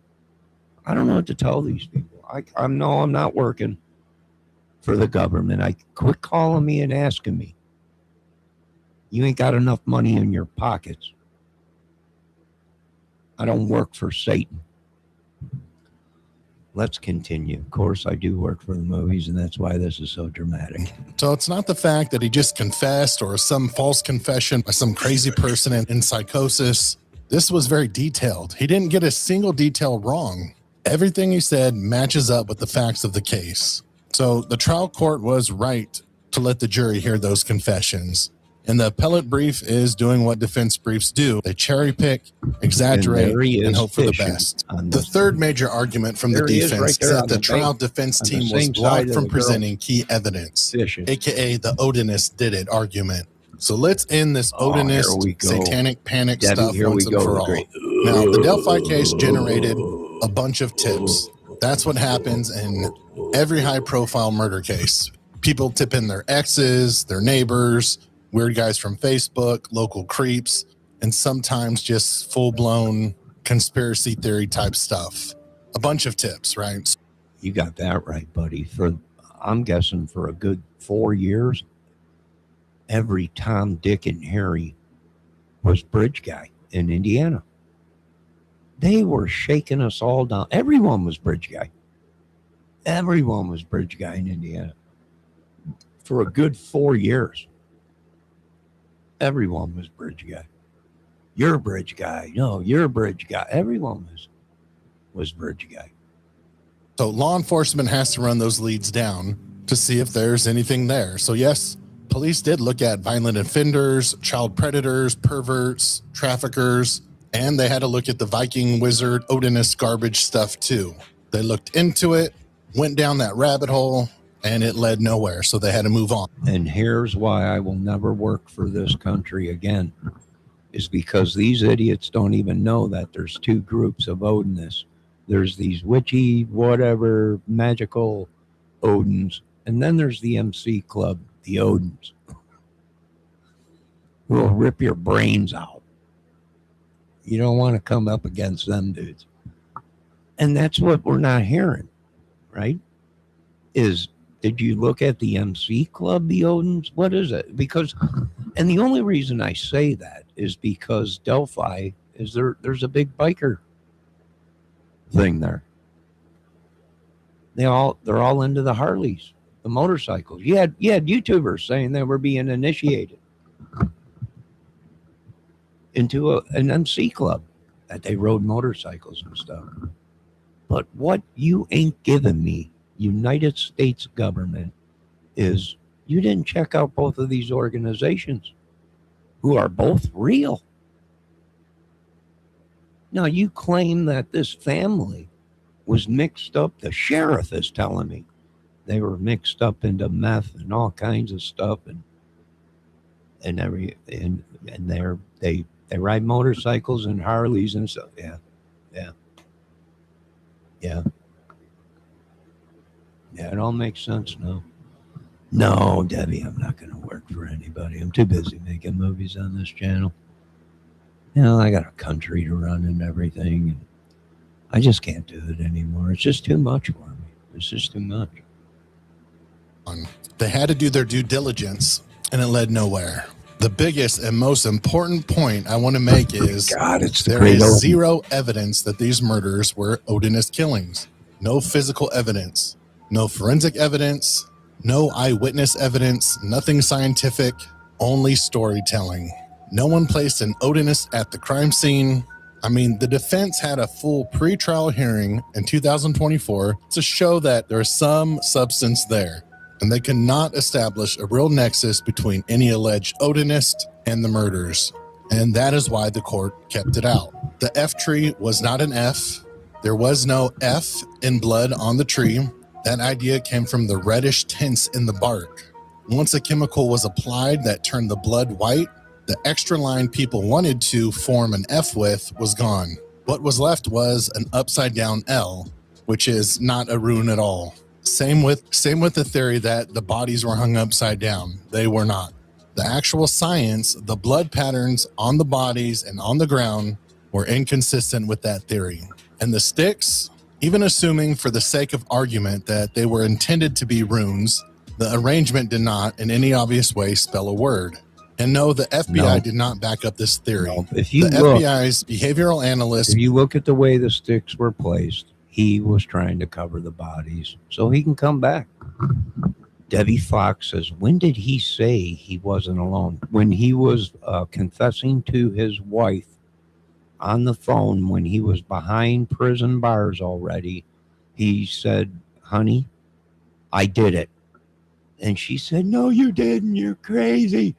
I don't know what to tell these people. I know I'm not working for the government. I quit calling me and asking me. You ain't got enough money in your pockets. I don't work for Satan. Let's continue. Of course, I do work for the movies, and that's why this is so dramatic. So it's not the fact that he just confessed or some false confession by some crazy person in psychosis. This was very detailed. He didn't get a single detail wrong. Everything he said matches up with the facts of the case. So the trial court was right to let the jury hear those confessions. And the appellate brief is doing what defense briefs do. They cherry pick, exaggerate, and hope for the best. The third major argument from the defense is that the trial defense team was blocked from presenting key eevidence, aka the Odinist did it argument. So let's end this Odinist satanic panic stuff once and for all. Now, the Delphi case generated a bunch of tips. That's what happens in every high-profile murder case. People tip in their exes, their neighbors, weird guys from Facebook, local creeps, and sometimes just full-blown conspiracy theory type stuff. A bunch of tips, right? You got that right, buddy. I'm guessing for a good 4 years, every Tom, Dick, and Harry was bridge guy in Indiana. They were shaking us all down. Everyone was bridge guy. Everyone was bridge guy in Indiana for a good 4 years. Everyone was bridge guy. You're a bridge guy. No, you're a bridge guy. Everyone was bridge guy. So law enforcement has to run those leads down to see if there's anything there. So yes, police did look at violent offenders, child predators, perverts, traffickers, and they had to look at the Viking wizard Odinist garbage stuff too. They looked into it, went down that rabbit hole, and it led nowhere, so they had to move on. And here's why I will never work for this country again, is because these idiots don't even know that there's 2 groups of Odinists. There's these witchy, whatever, magical Odins, and then there's the MC Club, the Odins, who will rip your brains out. You don't want to come up against them dudes. And that's what we're not hearing, right? Did you look at the MC Club, the Odins? What is it? Because, and the only reason I say that is because Delphi is there's a big biker thing there. They're all into the Harleys, the motorcycles. You had YouTubers saying they were being initiated into an MC Club, that they rode motorcycles and stuff. But what you ain't giving me, United States government, is you didn't check out both of these organizations who are both real. Now, you claim that this family was mixed up. The sheriff is telling me they were mixed up into meth and all kinds of stuff, and they ride motorcycles and Harleys and stuff. Yeah. It all makes sense now. No, Debbie, I'm not going to work for anybody. I'm too busy making movies on this channel. I got a country to run and everything, and I just can't do it anymore. It's just too much for me. It's just too much. They had to do their due diligence, and it led nowhere. The biggest and most important point I want to make is there is zero evidence that these murders were Odinist killings. No physical evidence, no forensic evidence, no eyewitness evidence, nothing scientific, only storytelling. No one placed an Odinist at the crime scene. I mean, the defense had a full pre-trial hearing in 2024 to show that there's some substance there, and they cannot establish a real nexus between any alleged Odinist and the murders. And that is why the court kept it out. The F tree was not an F. There was no F in blood on the tree. That idea came from the reddish tints in the bark. Once a chemical was applied that turned the blood white, the extra line people wanted to form an F with was gone. What was left was an upside down L, which is not a rune at all. Same with the theory that the bodies were hung upside down. They were not. The actual science, the blood patterns on the bodies and on the ground were inconsistent with that theory. And the sticks, even assuming for the sake of argument that they were intended to be runes, the arrangement did not in any obvious way spell a word. And no, the FBI did not back up this theory. No. FBI's behavioral analyst... If you look at the way the sticks were placed, he was trying to cover the bodies so he can come back. Debbie Fox says, when did he say he wasn't alone? When he was confessing to his wife on the phone, when he was behind prison bars already, he said, honey, I did it. And she said, no, you didn't. You're crazy.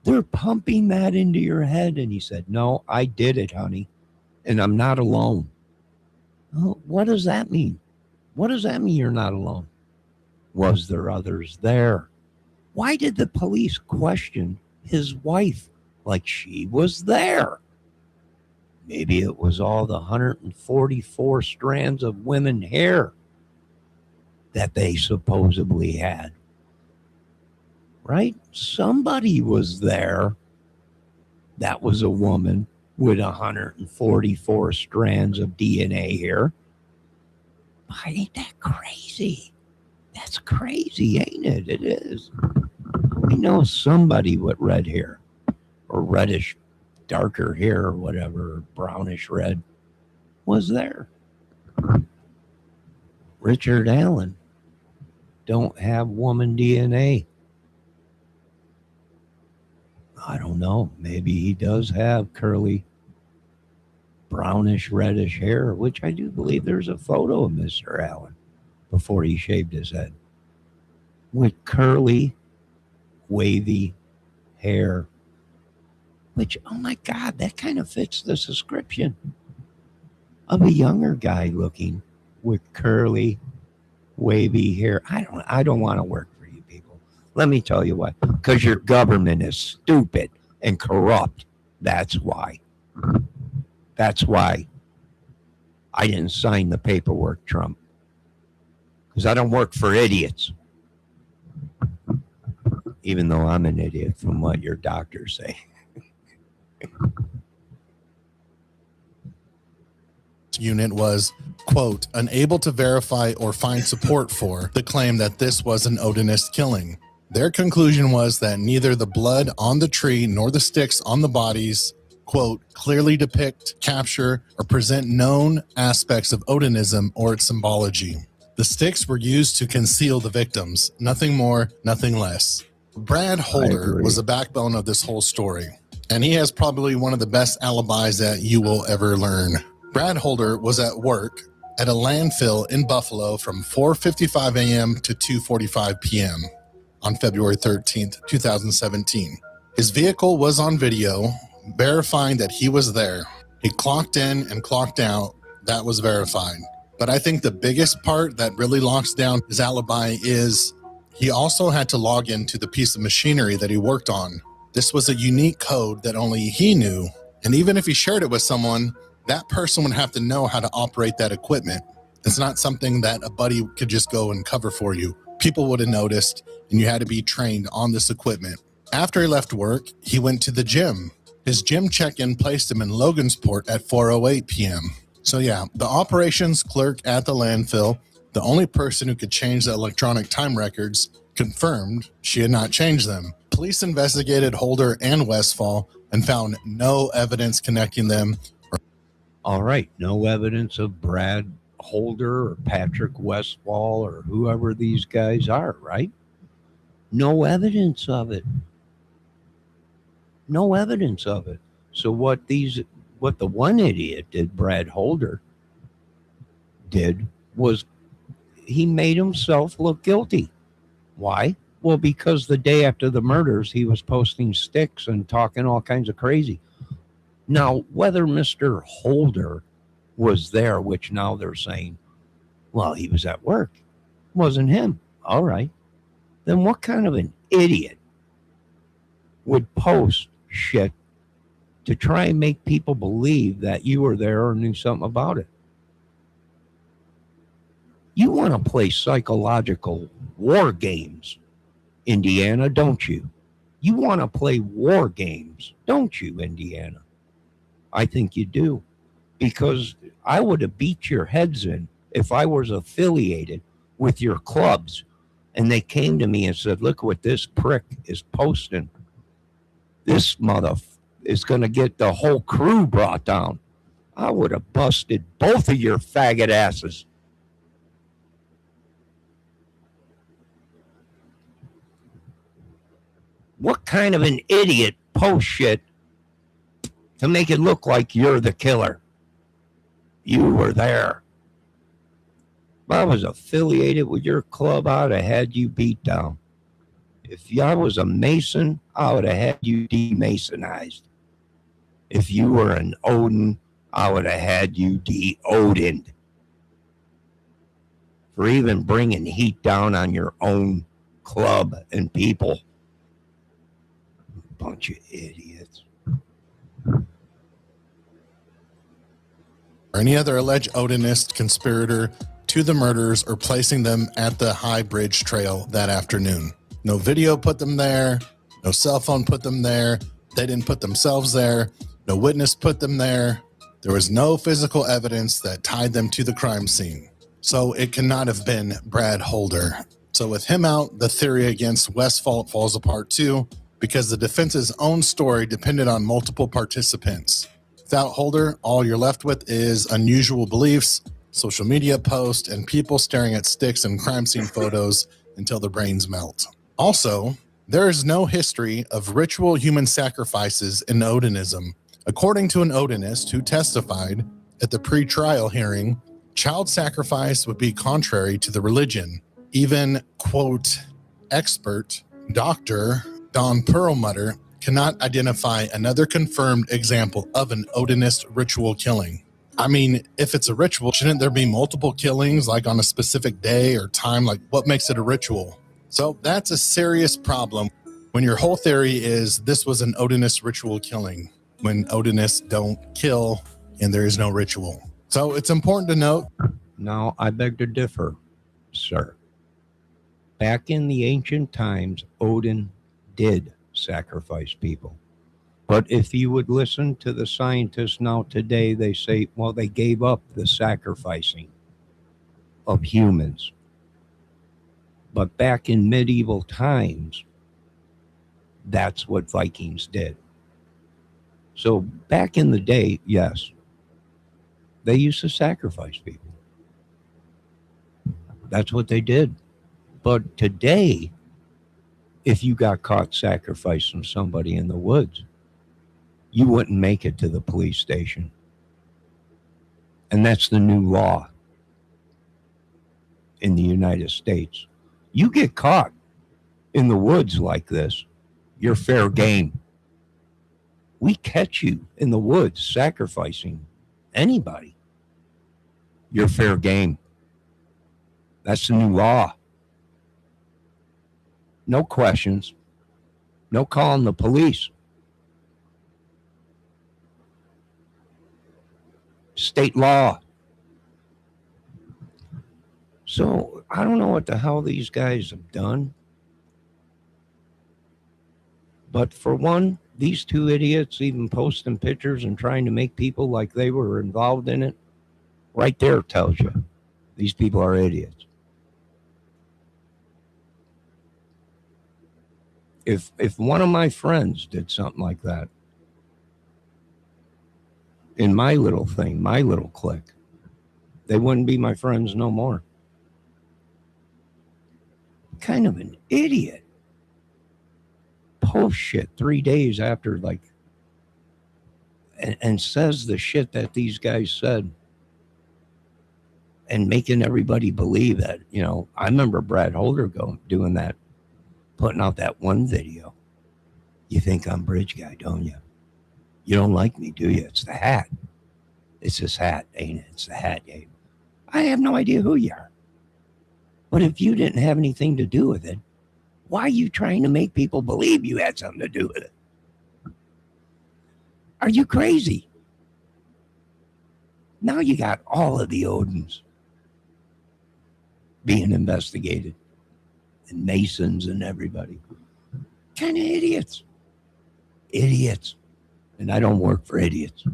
They're pumping that into your head. And he said, no, I did it, honey. And I'm not alone. Oh, what does that mean? What does that mean you're not alone? Was there others there? Why did the police question his wife like she was there? Maybe it was all the 144 strands of women hair that they supposedly had. Right? Somebody was there. That was a woman with 144 strands of DNA here. Ain't that crazy? That's crazy, ain't it? It is. We know somebody with red hair or reddish, darker hair or whatever, brownish red was there. Richard Allen don't have woman DNA. I don't know. Maybe he does have curly, brownish, reddish hair, which I do believe there's a photo of Mr. Allen before he shaved his head with curly, wavy hair, which, oh my God, that kind of fits the description of a younger guy looking with curly, wavy hair. I don't want to work for you people. Let me tell you why. Because your government is stupid and corrupt. That's why. That's why I didn't sign the paperwork, Trump. Because I don't work for idiots. Even though I'm an idiot from what your doctors say. Unit was, quote, unable to verify or find support for the claim that this was an Odinist killing. Their conclusion was that neither the blood on the tree nor the sticks on the bodies, quote, clearly depict, capture, or present known aspects of Odinism or its symbology. The sticks were used to conceal the victims, nothing more, nothing less. Brad Holder was the backbone of this whole story, and he has probably one of the best alibis that you will ever learn. Brad Holder was at work at a landfill in Buffalo from 4:55 a.m. to 2:45 p.m. on February 13th, 2017. His vehicle was on video, verifying that he was there. He clocked in and clocked out. That was verified. But I think the biggest part that really locks down his alibi is he also had to log into the piece of machinery that he worked on. This was a unique code that only he knew. And even if he shared it with someone, that person would have to know how to operate that equipment. It's not something that a buddy could just go and cover for you. People would have noticed, and you had to be trained on this equipment. After he left work, he went to the gym. His gym check-in placed him in Logansport at 4:08 p.m. So yeah, the operations clerk at the landfill, the only person who could change the electronic time records, confirmed she had not changed them. Police investigated Holder and Westfall and found no evidence connecting them. All right, no evidence of Brad Holder or Patrick Westfall or whoever these guys are, right? No evidence of it. No evidence of it. So what the one idiot did, Brad Holder, did was he made himself look guilty. Why? Well, because the day after the murders, he was posting sticks and talking all kinds of crazy. Now, whether Mr. Holder was there, which now they're saying, well, he was at work, wasn't him. All right. Then what kind of an idiot would post shit to try and make people believe that you were there or knew something about it? You want to play psychological war games, Indiana, don't you? You want to play war games, don't you, Indiana? I think you do, because I would have beat your heads in if I was affiliated with your clubs and they came to me and said, look what this prick is posting. This mother is going to get the whole crew brought down. I would have busted both of your faggot asses. What kind of an idiot posts shit to make it look like you're the killer? You were there. If I was affiliated with your club, I would have had you beat down. If I was a Mason, I would have had you demasonized. If you were an Odin, I would have had you de-Odined. For even bringing heat down on your own club and people. Bunch of idiots. Or any other alleged Odinist conspirator to the murders or placing them at the High Bridge Trail that afternoon. No video put them there. No cell phone put them there. They didn't put themselves there. No witness put them there. There was no physical evidence that tied them to the crime scene. So it cannot have been Brad Holder. So with him out, the theory against Westfall falls apart too, because the defense's own story depended on multiple participants. Without Holder, all you're left with is unusual beliefs, social media posts, and people staring at sticks and crime scene photos until their brains melt. Also, there is no history of ritual human sacrifices in Odinism. According to an Odinist who testified at the pre-trial hearing, child sacrifice would be contrary to the religion. Even, quote, expert Dr. Don Perlmutter cannot identify another confirmed example of an Odinist ritual killing. I mean, if it's a ritual, shouldn't there be multiple killings, like on a specific day or time? Like, what makes it a ritual? So that's a serious problem when your whole theory is this was an Odinist ritual killing, when Odinists don't kill and there is no ritual. So it's important to note. Now, I beg to differ, sir. Back in the ancient times, Odin did sacrifice people. But if you would listen to the scientists now today, they say, well, they gave up the sacrificing of humans. But back in medieval times, that's what Vikings did. So back in the day, yes, they used to sacrifice people. That's what they did. But today, if you got caught sacrificing somebody in the woods, you wouldn't make it to the police station. And that's the new law in the United States. You get caught, in the woods like this, you're fair game. We catch you in the woods sacrificing anybody, you're fair game. That's the new law. No questions. No calling the police. State law. So I don't know what the hell these guys have done. But for one, these two idiots even posting pictures and trying to make people like they were involved in it, right there tells you these people are idiots. If one of my friends did something like that in my little thing, my little clique, they wouldn't be my friends no more. Kind of an idiot. Post shit 3 days after, like, and says the shit that these guys said and making everybody believe that, you know. I remember Brad Holder doing that, putting out that one video. You think I'm Bridge Guy, don't you? You don't like me, do you? It's the hat. It's this hat, ain't it? It's the hat, Gabe. I have no idea who you are. But if you didn't have anything to do with it, why are you trying to make people believe you had something to do with it? Are you crazy? Now you got all of the Odins being investigated, and Masons and everybody. Kind of idiots. Idiots. And I don't work for idiots.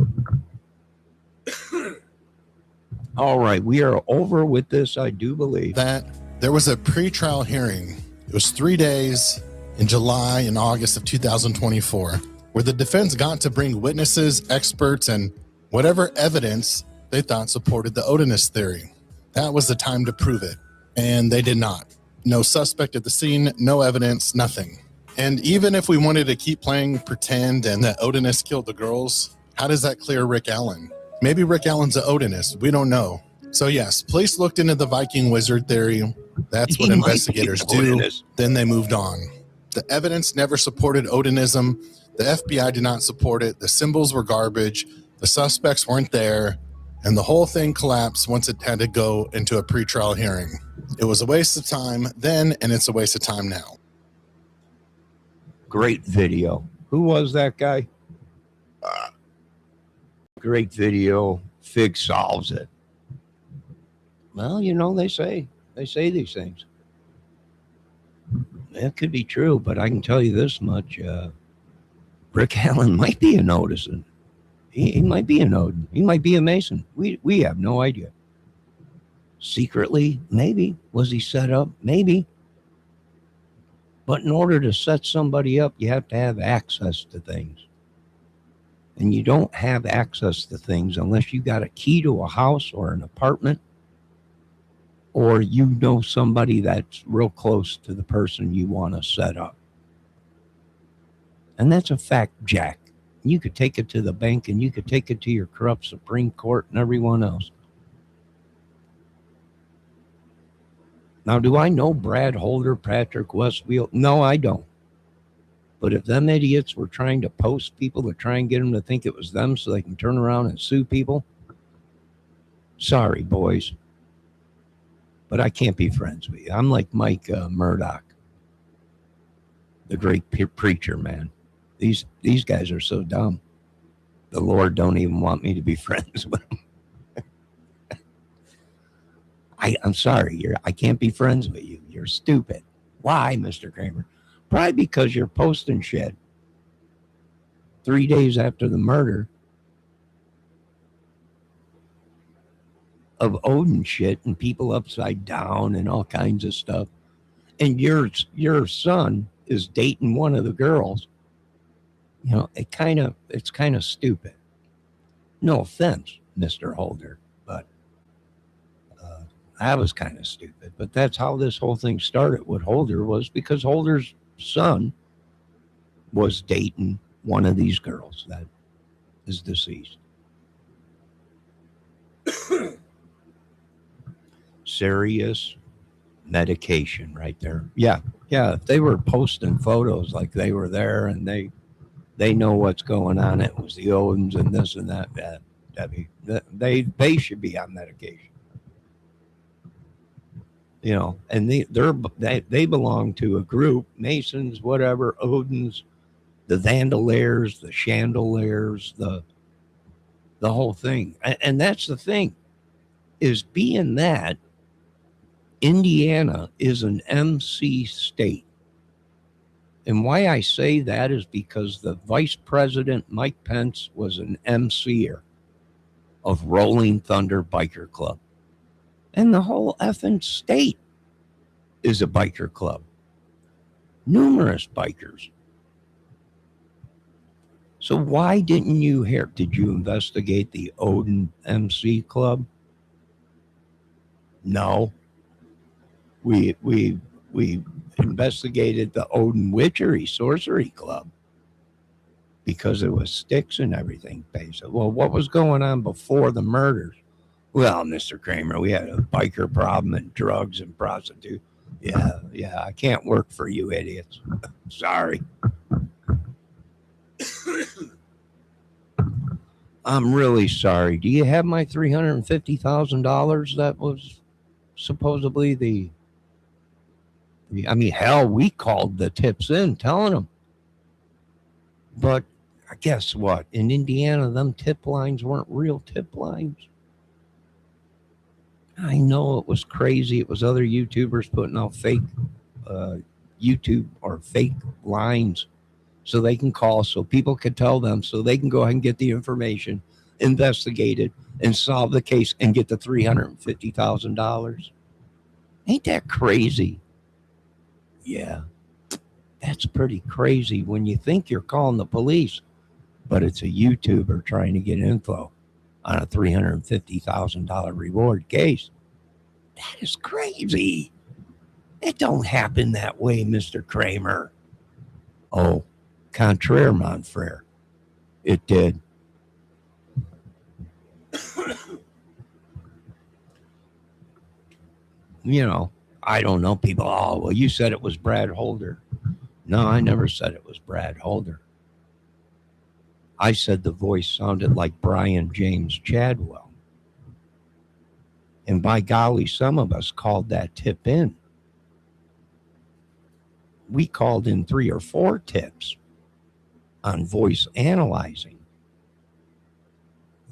All right, we are over with this, I do believe. That there was a pre-trial hearing. It was 3 days in July and August of 2024, where the defense got to bring witnesses, experts, and whatever evidence they thought supported the Odinist theory. That was the time to prove it, and they did not. No suspect at the scene, no evidence, nothing. And even if we wanted to keep playing pretend and that Odinist killed the girls, how does that clear Rick Allen? Maybe Rick Allen's an Odinist, we don't know. So yes, police looked into the Viking wizard theory. That's what investigators do. Then they moved on. The evidence never supported Odinism. The FBI did not support it. The symbols were garbage. The suspects weren't there. And the whole thing collapsed once it had to go into a pretrial hearing. It was a waste of time then, and it's a waste of time now. Great video. Who was that guy? Great video. Fig solves it. Well, you know, they say these things. That could be true, but I can tell you this much. Rick Allen might be an Odin. He might be an Odin. He might be a Mason. We have no idea. Secretly, maybe. Was he set up? Maybe. But in order to set somebody up, you have to have access to things. And you don't have access to things unless you got a key to a house or an apartment, or you know somebody that's real close to the person you want to set up. And that's a fact, Jack. You could take it to the bank, and you could take it to your corrupt Supreme Court and everyone else. Now, do I know Brad Holder, Patrick Westfield? No, I don't. But if them idiots were trying to post people to try and get them to think it was them so they can turn around and sue people, sorry, boys. But I can't be friends with you. I'm like Mike Murdoch, the great preacher, man. These guys are so dumb. The Lord don't even want me to be friends with them. I'm sorry. I can't be friends with you. You're stupid. Why, Mr. Kramer? Probably because you're posting shit 3 days after the murder of Odin shit and people upside down and all kinds of stuff. And your son is dating one of the girls. You know, it's kind of stupid. No offense, Mr. Holder, but that was kind of stupid. But that's how this whole thing started with Holder, was because Holder's son was dating one of these girls that is deceased. Serious, Medication right there. Yeah. Yeah. If they were posting photos like they were there and they know what's going on, it was the Odins and this and that, Debbie, they should be on medication. You know, and they belong to a group, Masons, whatever, Odins, the Vandaliers, the Chandeliers, the whole thing. And that's the thing, is being that Indiana is an MC state. And why I say that is because the Vice President, Mike Pence, was an MCer of Rolling Thunder Biker Club. And the whole effing state is a biker club. Numerous bikers. So why didn't you hear? Did you investigate the Odin MC Club? No. We investigated the Odin Witchery Sorcery Club because it was sticks and everything. Basically. Well, what was going on before the murders? Well, Mr. Kramer, we had a biker problem and drugs and prostitute. Yeah, I can't work for you idiots. Sorry. I'm really sorry. Do you have my $350,000 that was supposedly I mean, hell, we called the tips in telling them. But guess what? In Indiana, them tip lines weren't real tip lines. I know it was crazy. It was other YouTubers putting out fake YouTube or fake lines so they can call, so people can tell them, so they can go ahead and get the information, investigate it, and solve the case and get the $350,000. Ain't that crazy? Yeah, that's pretty crazy when you think you're calling the police, but it's a YouTuber trying to get info on a $350,000 reward case. That is crazy. It don't happen that way, Mr. Kramer. Oh, contraire, mon frere. It did. You know, I don't know, people. Oh, well, you said it was Brad Holder. No, I never said it was Brad Holder. I said the voice sounded like Brian James Chadwell. And by golly, some of us called that tip in. We called in 3 or 4 tips on voice analyzing.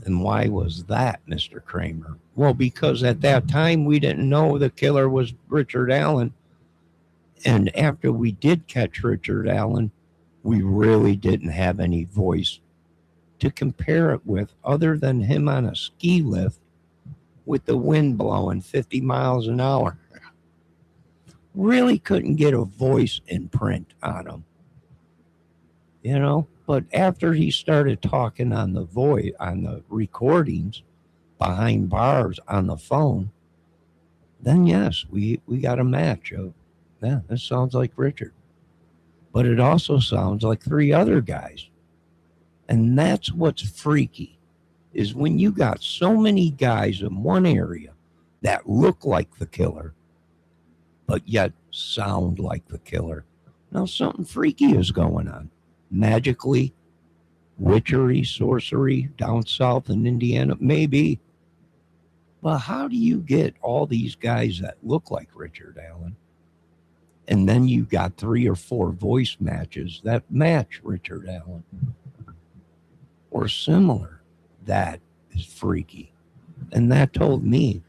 And why was that, Mr. Kramer? Well, because at that time we didn't know the killer was Richard Allen. And after we did catch Richard Allen, we really didn't have any voice to compare it with other than him on a ski lift with the wind blowing 50 miles an hour. Really couldn't get a voice in print on him. You know, but after he started talking on the voice, on the recordings behind bars on the phone, then yes, we got a match of, yeah, this sounds like Richard. But it also sounds like 3 other guys. And that's what's freaky, is when you got so many guys in one area that look like the killer, but yet sound like the killer. Now something freaky is going on. Magically, witchery, sorcery down south in Indiana, maybe. But how do you get all these guys that look like Richard Allen? And then you got 3 or 4 voice matches that match Richard Allen or similar. That is freaky. And that told me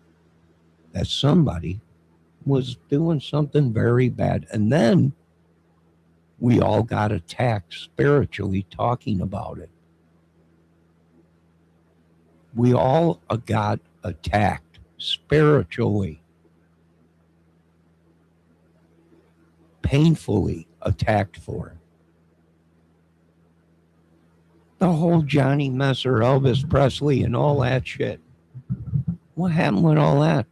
that somebody was doing something very bad. And then we all got attacked spiritually talking about it. We all got attacked spiritually. Painfully attacked for it. The whole Johnny Messer, Elvis Presley, and all that shit. What happened with all that?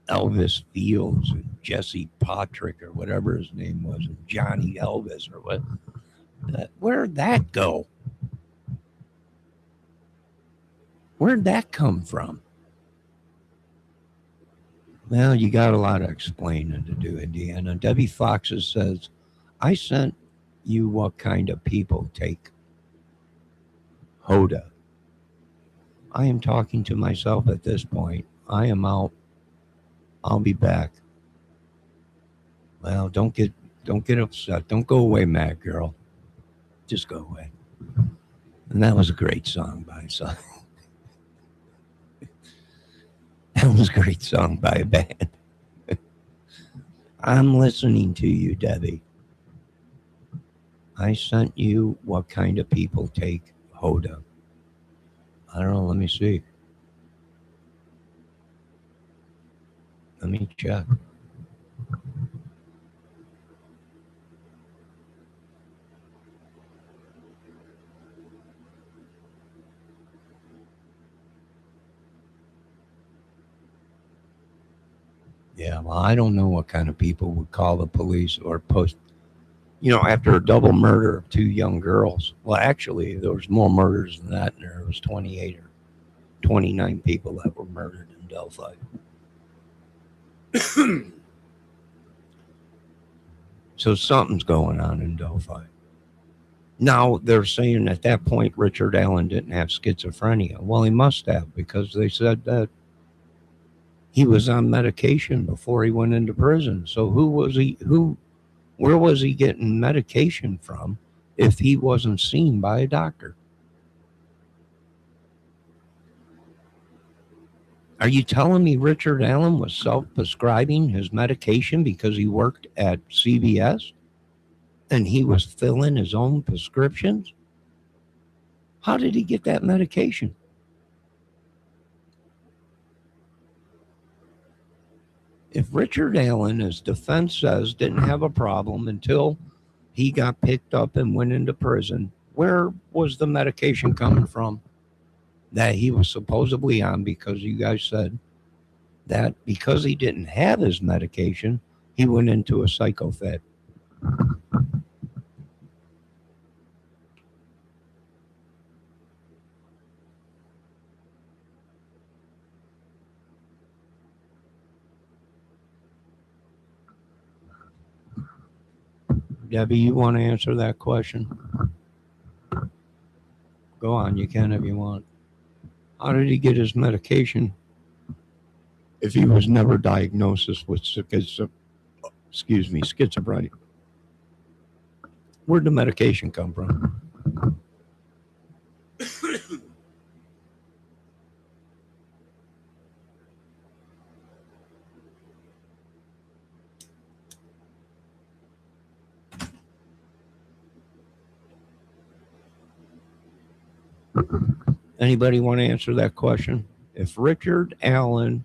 Elvis Fields and Jesse Patrick or whatever his name was, and Johnny Elvis or what? Where'd that go? Where'd that come from? Well, you got a lot of explaining to do, Indiana. Debbie Foxes says, I sent you what kind of people take Hoda. I am talking to myself at this point. I am out. I'll be back. Well, don't get upset. Don't go away, mad girl. Just go away. And that was a great song by some. That was a great song by a band. I'm listening to you, Debbie. I sent you what kind of people take Hoda. I don't know. Let me see. Let me check. Yeah, well, I don't know what kind of people would call the police or post, after a double murder of 2 young girls. Well, actually, there was more murders than that, and there was 28 or 29 people that were murdered in Delphi. So something's going on in Delphi. Now, they're saying at that point Richard Allen didn't have schizophrenia. Well, he must have, because they said that he was on medication before he went into prison. So where was he getting medication from if he wasn't seen by a doctor? Are you telling me Richard Allen was self-prescribing his medication because he worked at CVS and he was filling his own prescriptions? How did he get that medication? If Richard Allen, as defense says, didn't have a problem until he got picked up and went into prison, where was the medication coming from that he was supposedly on? Because you guys said that because he didn't have his medication, he went into a psycho fit. Debbie, you want to answer that question? Go on, you can if you want. How did he get his medication if he was never diagnosed with schizophrenia? Where'd the medication come from? Anybody want to answer that question? If Richard Allen,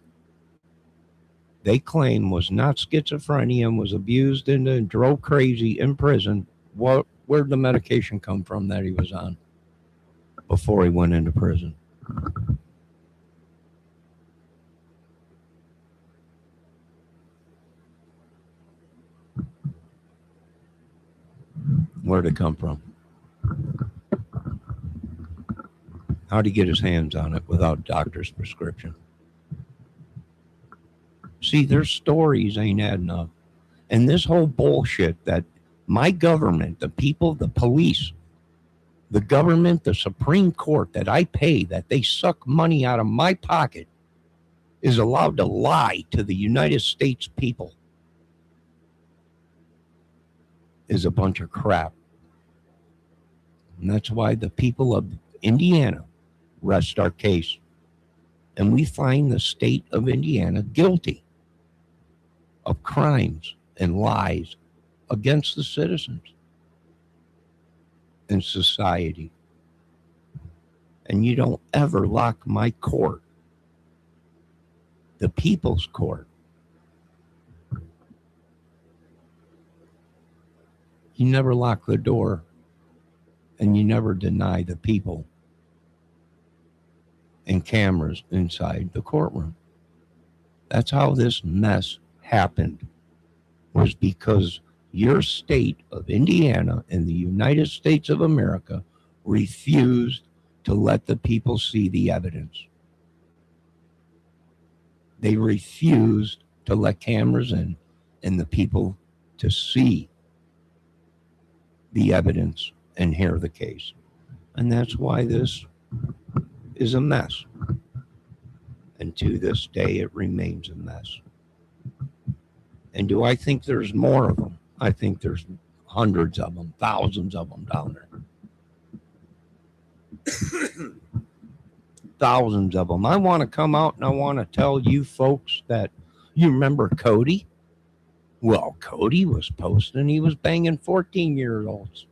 they claim, was not schizophrenia and was abused and drove crazy in prison, where'd the medication come from that he was on before he went into prison? Where'd it come from? How'd he get his hands on it without doctor's prescription? See, their stories ain't adding up. And this whole bullshit that my government, the people, the police, the government, the Supreme Court that I pay, that they suck money out of my pocket, is allowed to lie to the United States people is a bunch of crap. And that's why the people of Indiana rest our case. And we find the state of Indiana guilty of crimes and lies against the citizens and society. And you don't ever lock my court, the people's court. You never lock the door, and you never deny the people and cameras inside the courtroom. That's how this mess happened, was because your state of Indiana and the United States of America refused to let the people see the evidence. They refused to let cameras in and the people to see the evidence and hear the case. And that's why this is a mess. And to this day, it remains a mess. And do I think there's more of them? I think there's hundreds of them, thousands of them down there. Thousands of them. I want to come out and I want to tell you folks that you remember Cody? Well, Cody was posting, he was banging 14-year-olds.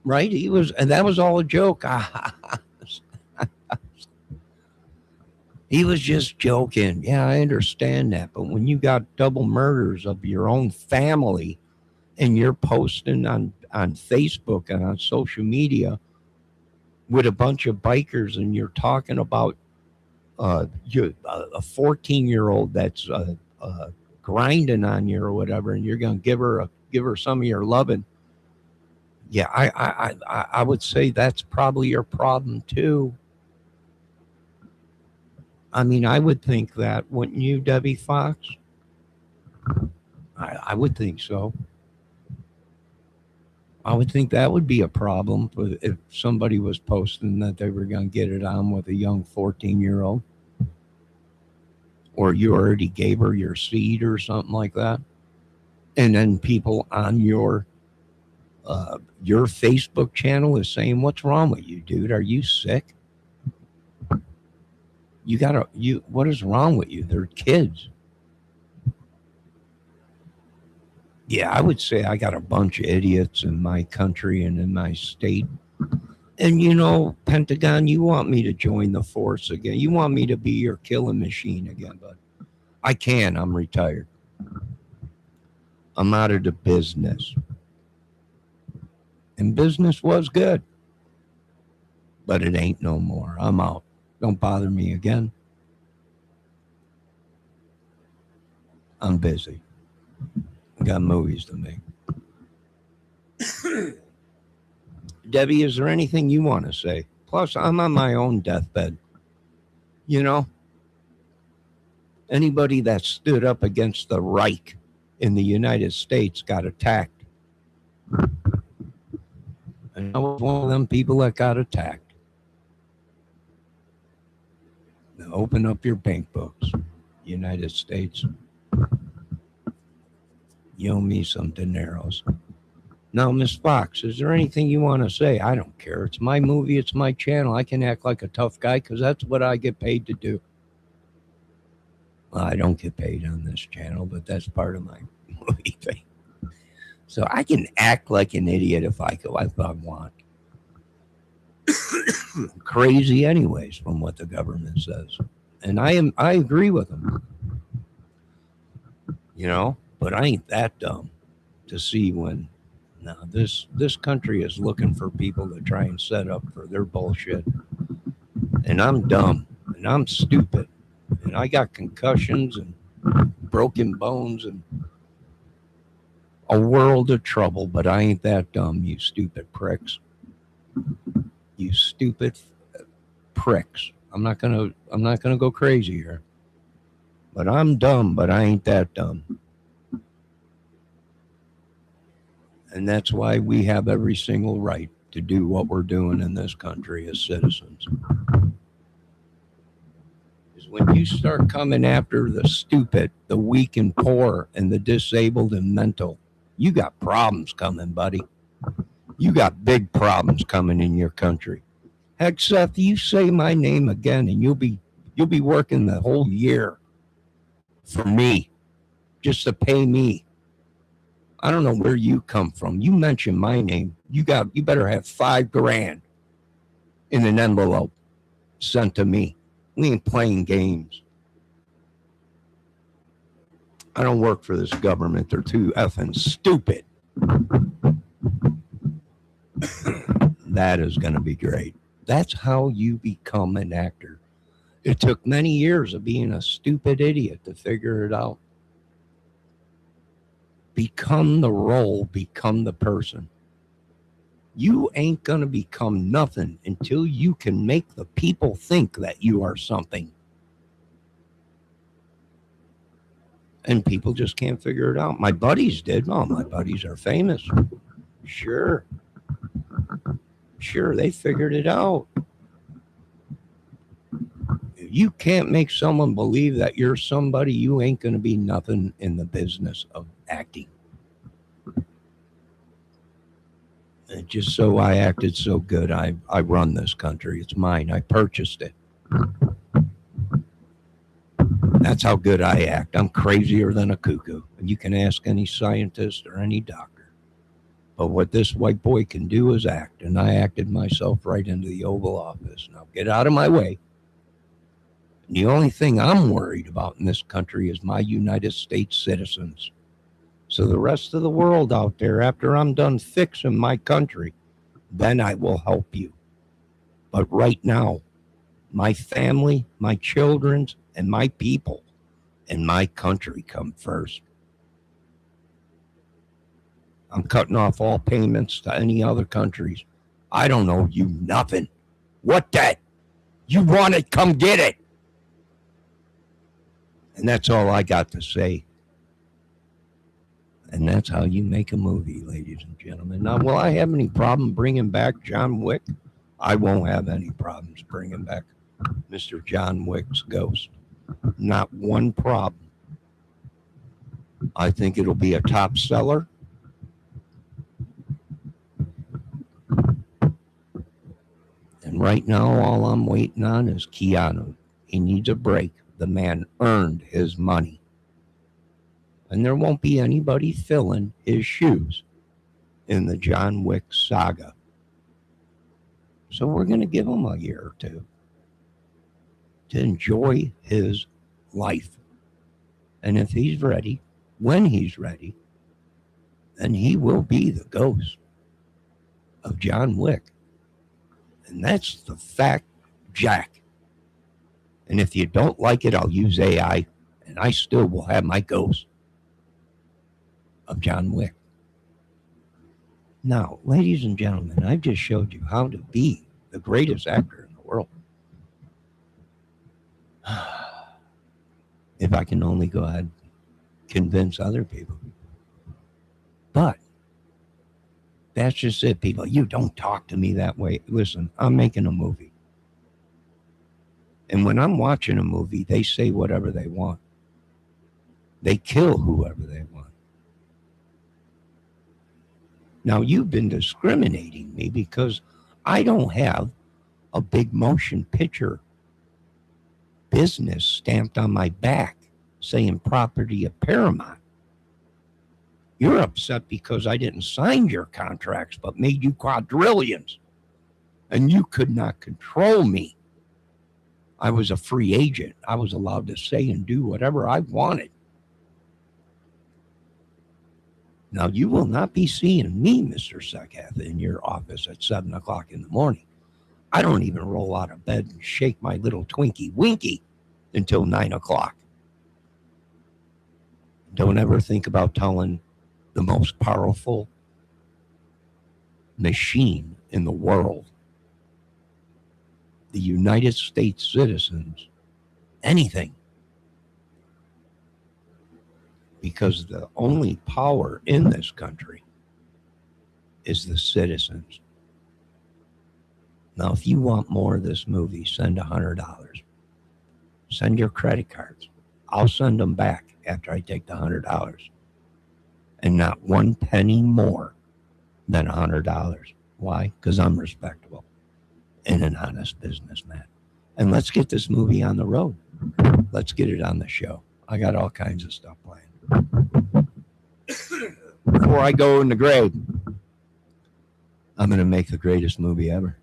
Right? He was, and that was all a joke. He was just joking. Yeah, I understand that. But when you got double murders of your own family and you're posting on Facebook and on social media with a bunch of bikers and you're talking about a 14-year-old that's grinding on you or whatever, and you're going to give her some of your loving. Yeah, I would say that's probably your problem too. I mean, I would think that, wouldn't you, Debbie Fox? I would think so. I would think that would be a problem if somebody was posting that they were going to get it on with a young 14-year-old. Or you already gave her your seed or something like that. And then people on your Facebook channel is saying, what's wrong with you, dude? Are you sick? What is wrong with you? They're kids. Yeah, I would say I got a bunch of idiots in my country and in my state. And, you know, Pentagon, you want me to join the force again. You want me to be your killing machine again, but I can't. I'm retired. I'm out of the business. And business was good. But it ain't no more. I'm out. Don't bother me again. I'm busy. I got movies to make. Debbie, is there anything you want to say? Plus, I'm on my own deathbed. You know, anybody that stood up against the Reich in the United States got attacked. And I was one of them people that got attacked. Now open up your bank books, United States. You owe me some dineros. Now, Miss Fox, is there anything you want to say? I don't care. It's my movie. It's my channel. I can act like a tough guy because that's what I get paid to do. Well, I don't get paid on this channel, but that's part of my movie thing. So I can act like an idiot if I want. Crazy anyways from what the government says. And I agree with them. You know, but I ain't that dumb to see when now this country is looking for people to try and set up for their bullshit. And I'm dumb and I'm stupid. And I got concussions and broken bones and a world of trouble, but I ain't that dumb, you stupid pricks. You stupid pricks. I'm not gonna go crazy here. But I'm dumb, but I ain't that dumb. And that's why we have every single right to do what we're doing in this country as citizens. Is when you start coming after the stupid, the weak and poor, and the disabled and mental, you got problems coming, buddy. You got big problems coming in your country. Heck, Seth, you say my name again and you'll be working the whole year for me, just to pay me. I don't know where you come from. You mentioned my name. You better have $5,000 in an envelope sent to me. We ain't playing games. I don't work for this government. They're too effing stupid. That is going to be great. That's how you become an actor. It took many years of being a stupid idiot to figure it out. Become the role, become the person. You ain't going to become nothing until you can make the people think that you are something. And people just can't figure it out. My buddies did. Oh, my buddies are famous. Sure, they figured it out. If you can't make someone believe that you're somebody, you ain't going to be nothing in the business of acting. And just so I acted so good, I run this country. It's mine. I purchased it. That's how good I act. I'm crazier than a cuckoo. And you can ask any scientist or any doctor. But what this white boy can do is act. And I acted myself right into the Oval Office. Now get out of my way. And the only thing I'm worried about in this country is my United States citizens. So the rest of the world out there, after I'm done fixing my country, then I will help you. But right now, my family, my children's, and my people and my country come first. I'm cutting off all payments to any other countries. I don't owe you nothing. What that? You want it, come get it. And that's all I got to say. And that's how you make a movie, ladies and gentlemen. Now, will I have any problem bringing back John Wick? I won't have any problems bringing back Mr. John Wick's ghost. Not one problem. I think it'll be a top seller. And right now, all I'm waiting on is Keanu. He needs a break. The man earned his money. And there won't be anybody filling his shoes in the John Wick saga. So we're going to give him a year or two to enjoy his life. And if he's ready, when he's ready, then he will be the ghost of John Wick. And that's the fact, Jack. And if you don't like it, I'll use AI, and I still will have my ghost of John Wick. Now, ladies and gentlemen, I've just showed you how to be the greatest actor in the world. If I can only go ahead and convince other people. But that's just it, people. You don't talk to me that way. Listen, I'm making a movie. And when I'm watching a movie, they say whatever they want. They kill whoever they want. Now, you've been discriminating me because I don't have a big motion picture business stamped on my back saying property of Paramount. You're upset because I didn't sign your contracts but made you quadrillions. And you could not control me. I was a free agent. I was allowed to say and do whatever I wanted. Now, you will not be seeing me, Mr. Sekath, in your office at 7 o'clock in the morning. I don't even roll out of bed and shake my little Twinkie Winky until 9 o'clock. Don't ever think about telling the most powerful machine in the world, the United States citizens, anything. Because the only power in this country is the citizens. Now, if you want more of this movie, send $100. Send your credit cards. I'll send them back after I take the $100. And not one penny more than $100. Why? Because I'm respectable and an honest businessman. And let's get this movie on the road. Let's get it on the show. I got all kinds of stuff planned. Before I go in the grave, I'm going to make the greatest movie ever.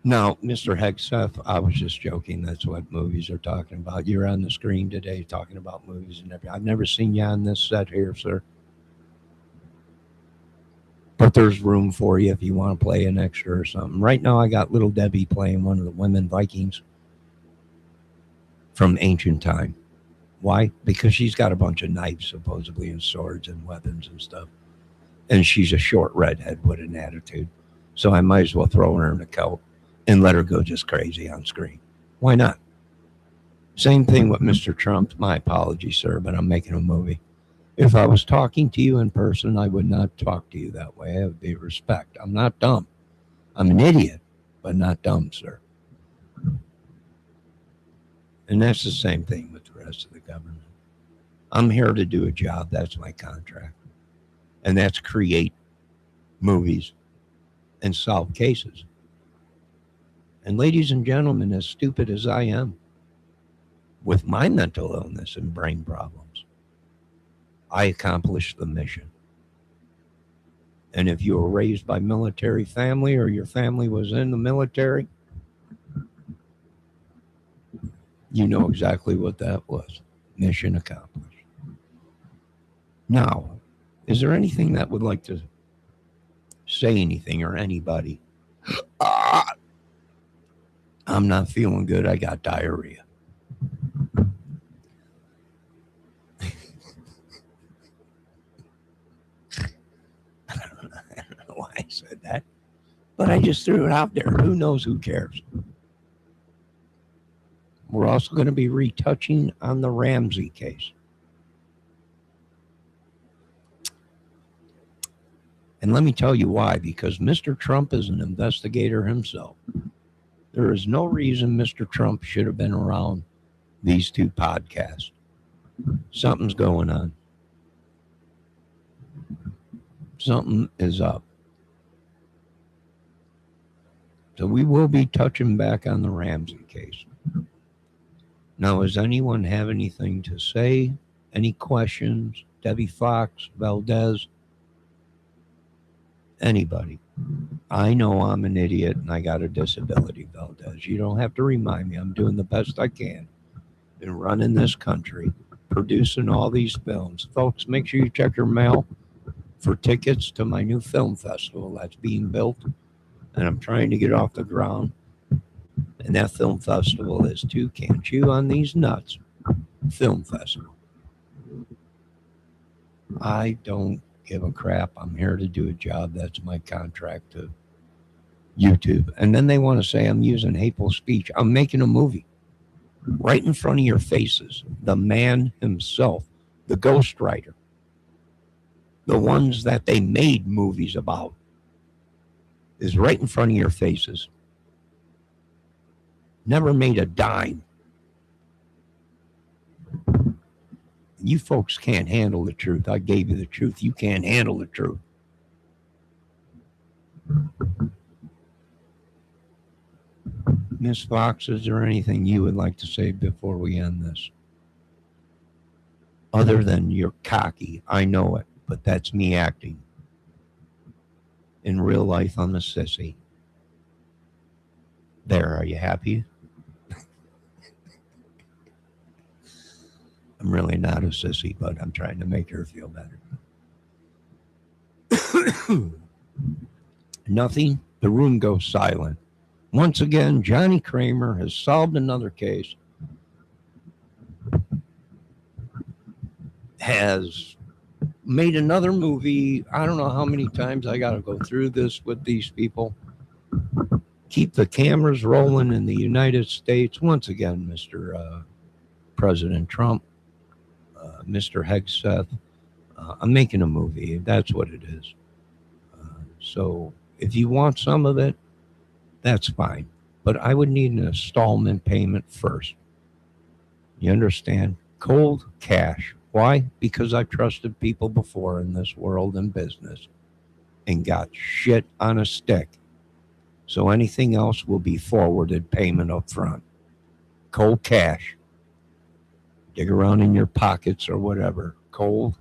Now, Mr. Hegseth, I was just joking. That's what movies are talking about. You're on the screen today talking about movies and everything. I've never seen you on this set here, sir. But there's room for you if you want to play an extra or something. Right now, I got Little Debbie playing one of the women Vikings from ancient time. Why? Because she's got a bunch of knives, supposedly, and swords and weapons and stuff. And she's a short redhead with an attitude. So I might as well throw her in a coat and let her go just crazy on screen. Why not? Same thing with Mr. Trump. My apologies, sir, but I'm making a movie. If I was talking to you in person, I would not talk to you that way. It would be respect. I'm not dumb. I'm an idiot, but not dumb, sir. And that's the same thing with the rest of the government. I'm here to do a job. That's my contract. And that's create movies and solve cases. And ladies and gentlemen, as stupid as I am, with my mental illness and brain problems, I accomplished the mission. And if you were raised by military family or your family was in the military, you know exactly what that was. Mission accomplished. Now, is there anything that would like to say anything or anybody? I'm not feeling good. I got diarrhea. I don't know why I said that, but I just threw it out there. Who knows? Who cares? We're also going to be retouching on the Ramsey case. And let me tell you why, because Mr. Trump is an investigator himself. There is no reason Mr. Trump should have been around these two podcasts. Something's going on. Something is up. So we will be touching back on the Ramsey case. Now, does anyone have anything to say? Any questions? Debbie Fox, Valdez? Anybody? I know I'm an idiot and I got a disability, Valdez. You don't have to remind me. I'm doing the best I can. Been running this country, producing all these films. Folks, make sure you check your mail for tickets to my new film festival that's being built. And I'm trying to get off the ground. And that film festival is too Can't Chew on These Nuts Film Festival. I don't give a crap. I'm here to do a job. That's my contract to YouTube. And then they want to say I'm using hateful speech. I'm making a movie right in front of your faces. The man himself, the ghostwriter, the ones that they made movies about, is right in front of your faces. Never made a dime. You folks can't handle the truth. I gave you the truth. You can't handle the truth. Miss Fox, is there anything you would like to say before we end this? Other than you're cocky. I know it, but that's me acting. In real life, I'm a sissy. There, are you happy? I'm really not a sissy, but I'm trying to make her feel better. Nothing. The room goes silent. Once again, Johnny Kramer has solved another case, has made another movie. I don't know how many times I got to go through this with these people. Keep the cameras rolling in the United States. Once again, Mr. President Trump, Mr. Hegseth, I'm making a movie. That's what it is. So if you want some of it, that's fine. But I would need an installment payment first. You understand? Cold cash. Why? Because I've trusted people before in this world and business and got shit on a stick. So anything else will be forwarded payment up front. Cold cash. Dig around in your pockets or whatever. Cold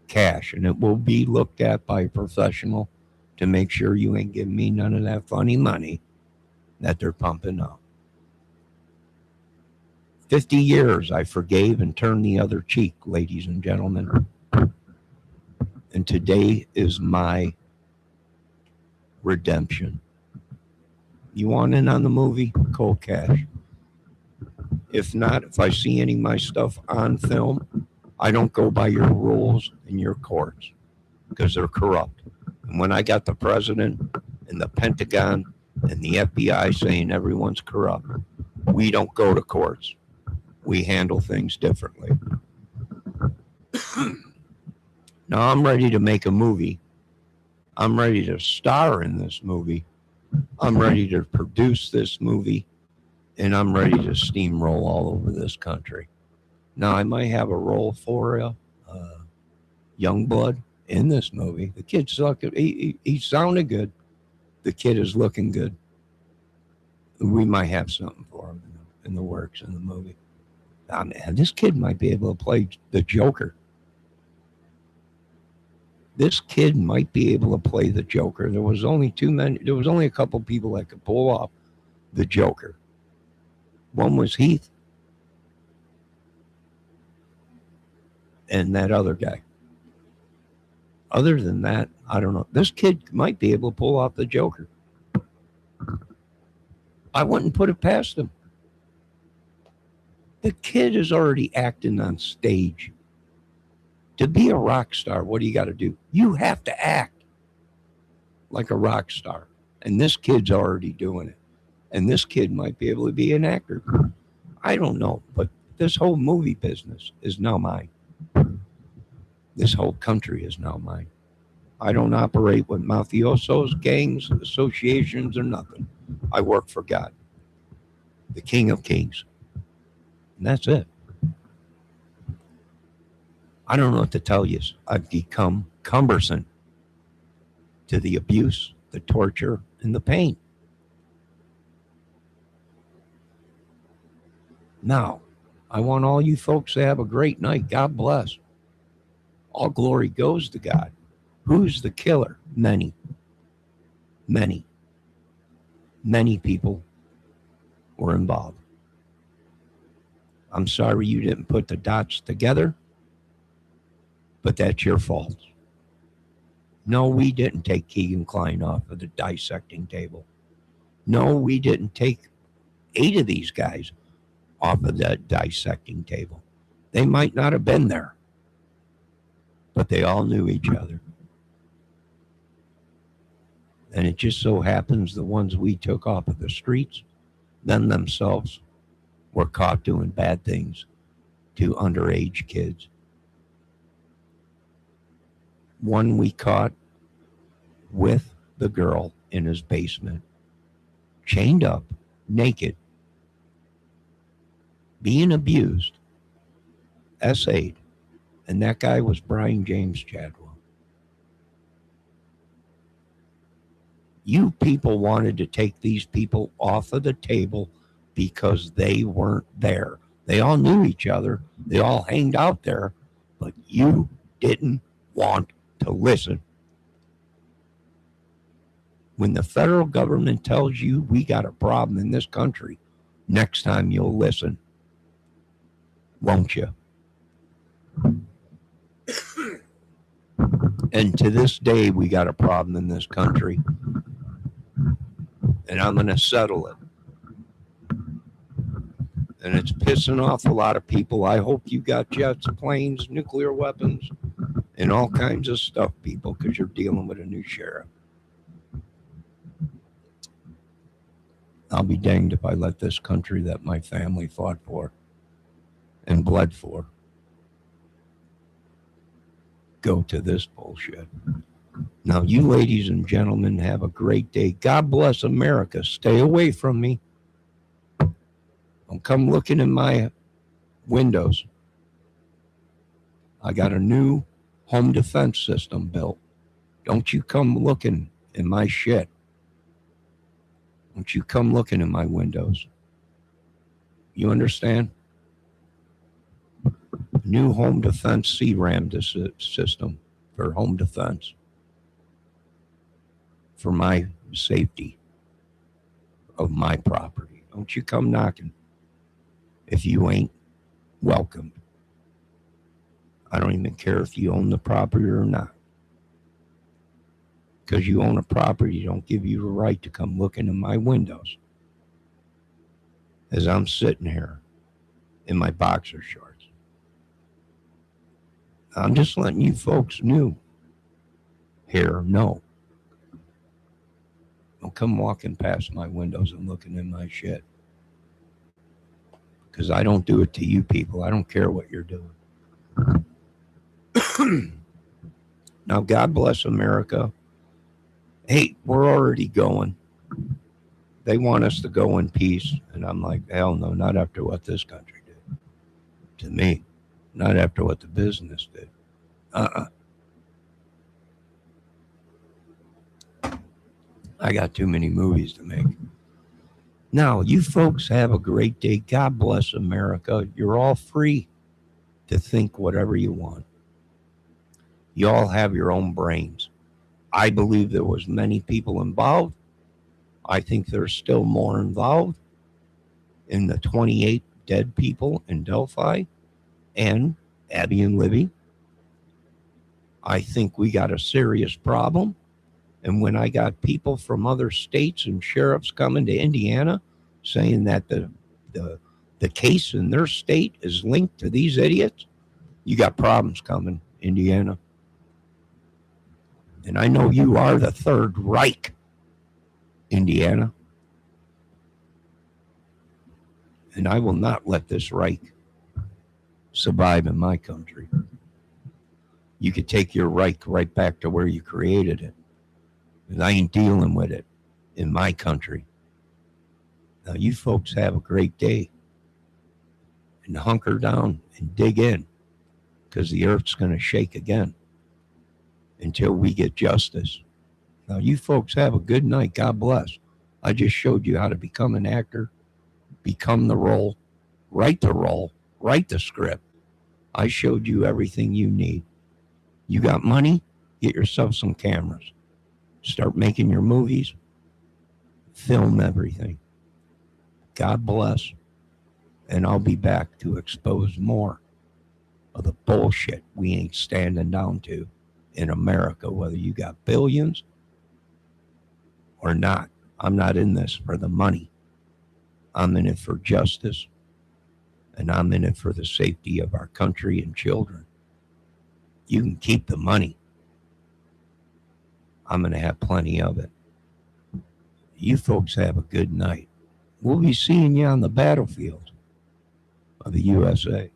cash. And it will be looked at by a professional to make sure you ain't giving me none of that funny money that they're pumping up. 50 years I forgave and turned the other cheek, ladies and gentlemen. And today is my redemption. You want in on the movie? Cold cash. If not, if I see any of my stuff on film, I don't go by your rules and your courts because they're corrupt. And when I got the president and the Pentagon and the FBI saying everyone's corrupt, we don't go to courts. we handle things differently. Now I'm ready to make a movie. I'm ready to star in this movie. I'm ready to produce this movie. And I'm ready to steamroll all over this country. Now, I might have a role for young blood in this movie. The kid's looking, he sounded good. The kid is looking good. We might have something for him in the works in the movie. Oh, man, this kid might be able to play the Joker. This kid might be able to play the Joker. There was only a couple people that could pull off the Joker. One was Heath and that other guy. Other than that, I don't know. This kid might be able to pull off the Joker. I wouldn't put it past him. The kid is already acting on stage. To be a rock star, what do you got to do? You have to act like a rock star. And this kid's already doing it. And this kid might be able to be an actor. I don't know, but this whole movie business is now mine. This whole country is now mine. I don't operate with mafiosos, gangs, associations, or nothing. I work for God, the King of Kings. And that's it. I don't know what to tell you. I've become cumbersome to the abuse, the torture, and the pain. Now, I want all you folks to have a great night. God bless. All glory goes to God. Who's the killer? Many. Many. Many people were involved. I'm sorry you didn't put the dots together, but that's your fault. No, we didn't take Keegan Klein off of the dissecting table. No, we didn't take 8 of these guys off of that dissecting table. They might not have been there, but they all knew each other. And it just so happens the ones we took off of the streets, them themselves were caught doing bad things to underage kids. One we caught with the girl in his basement, chained up, naked, being abused, essayed, and that guy was Brian James Chadwell. You people wanted to take these people off of the table because they weren't there. They all knew each other. They all hanged out there, but you didn't want to listen. When the federal government tells you we got a problem in this country, next time you'll listen. Won't you? And to this day, we got a problem in this country. And I'm going to settle it. And it's pissing off a lot of people. I hope you got jets, planes, nuclear weapons, and all kinds of stuff, people, because you're dealing with a new sheriff. I'll be danged if I let this country that my family fought for and bled for go to this bullshit. Now, you ladies and gentlemen, have a great day. God bless America. Stay away from me. Don't come looking in my windows. I got a new home defense system built. Don't you come looking in my shit. Don't you come looking in my windows. You understand? New home defense CRAM system for home defense. For my safety of my property. Don't you come knocking if you ain't welcome. I don't even care if you own the property or not. Because you own a property, don't give you the right to come looking in my windows as I'm sitting here in my boxer shorts. I'm just letting you folks know. Don't come walking past my windows and looking in my shit. because I don't do it to you people. I don't care what you're doing. Now, God bless America. Hey, we're already going. They want us to go in peace. And I'm like, hell no, not after what this country did to me. Not after what the business did. I got too many movies to make. Now, you folks have a great day. God bless America. You're all free to think whatever you want. You all have your own brains. I believe there was many people involved. I think there's still more involved in the 28 dead people in Delphi and Abby and Libby. I think we got a serious problem. And when I got people from other states and sheriffs coming to Indiana saying that the case in their state is linked to these idiots, you got problems coming, Indiana. And I know you are the Third Reich, Indiana. And I will not let this Reich survive in my country. You could take your Reich right back to where you created it. And I ain't dealing with it in my country. Now, you folks have a great day. And hunker down and dig in, because the earth's going to shake again until we get justice. Now, you folks have a good night. God bless. I just showed you how to become an actor, become the role, write the script. I showed you everything you need. You got money? Get yourself some cameras. Start making your movies. Film everything. God bless. And I'll be back to expose more of the bullshit we ain't standing down to in America, whether you got billions or not. I'm not in this for the money. I'm in it for justice, and I'm in it for the safety of our country and children. You can keep the money. I'm going to have plenty of it. You folks have a good night. We'll be seeing you on the battlefield of the USA.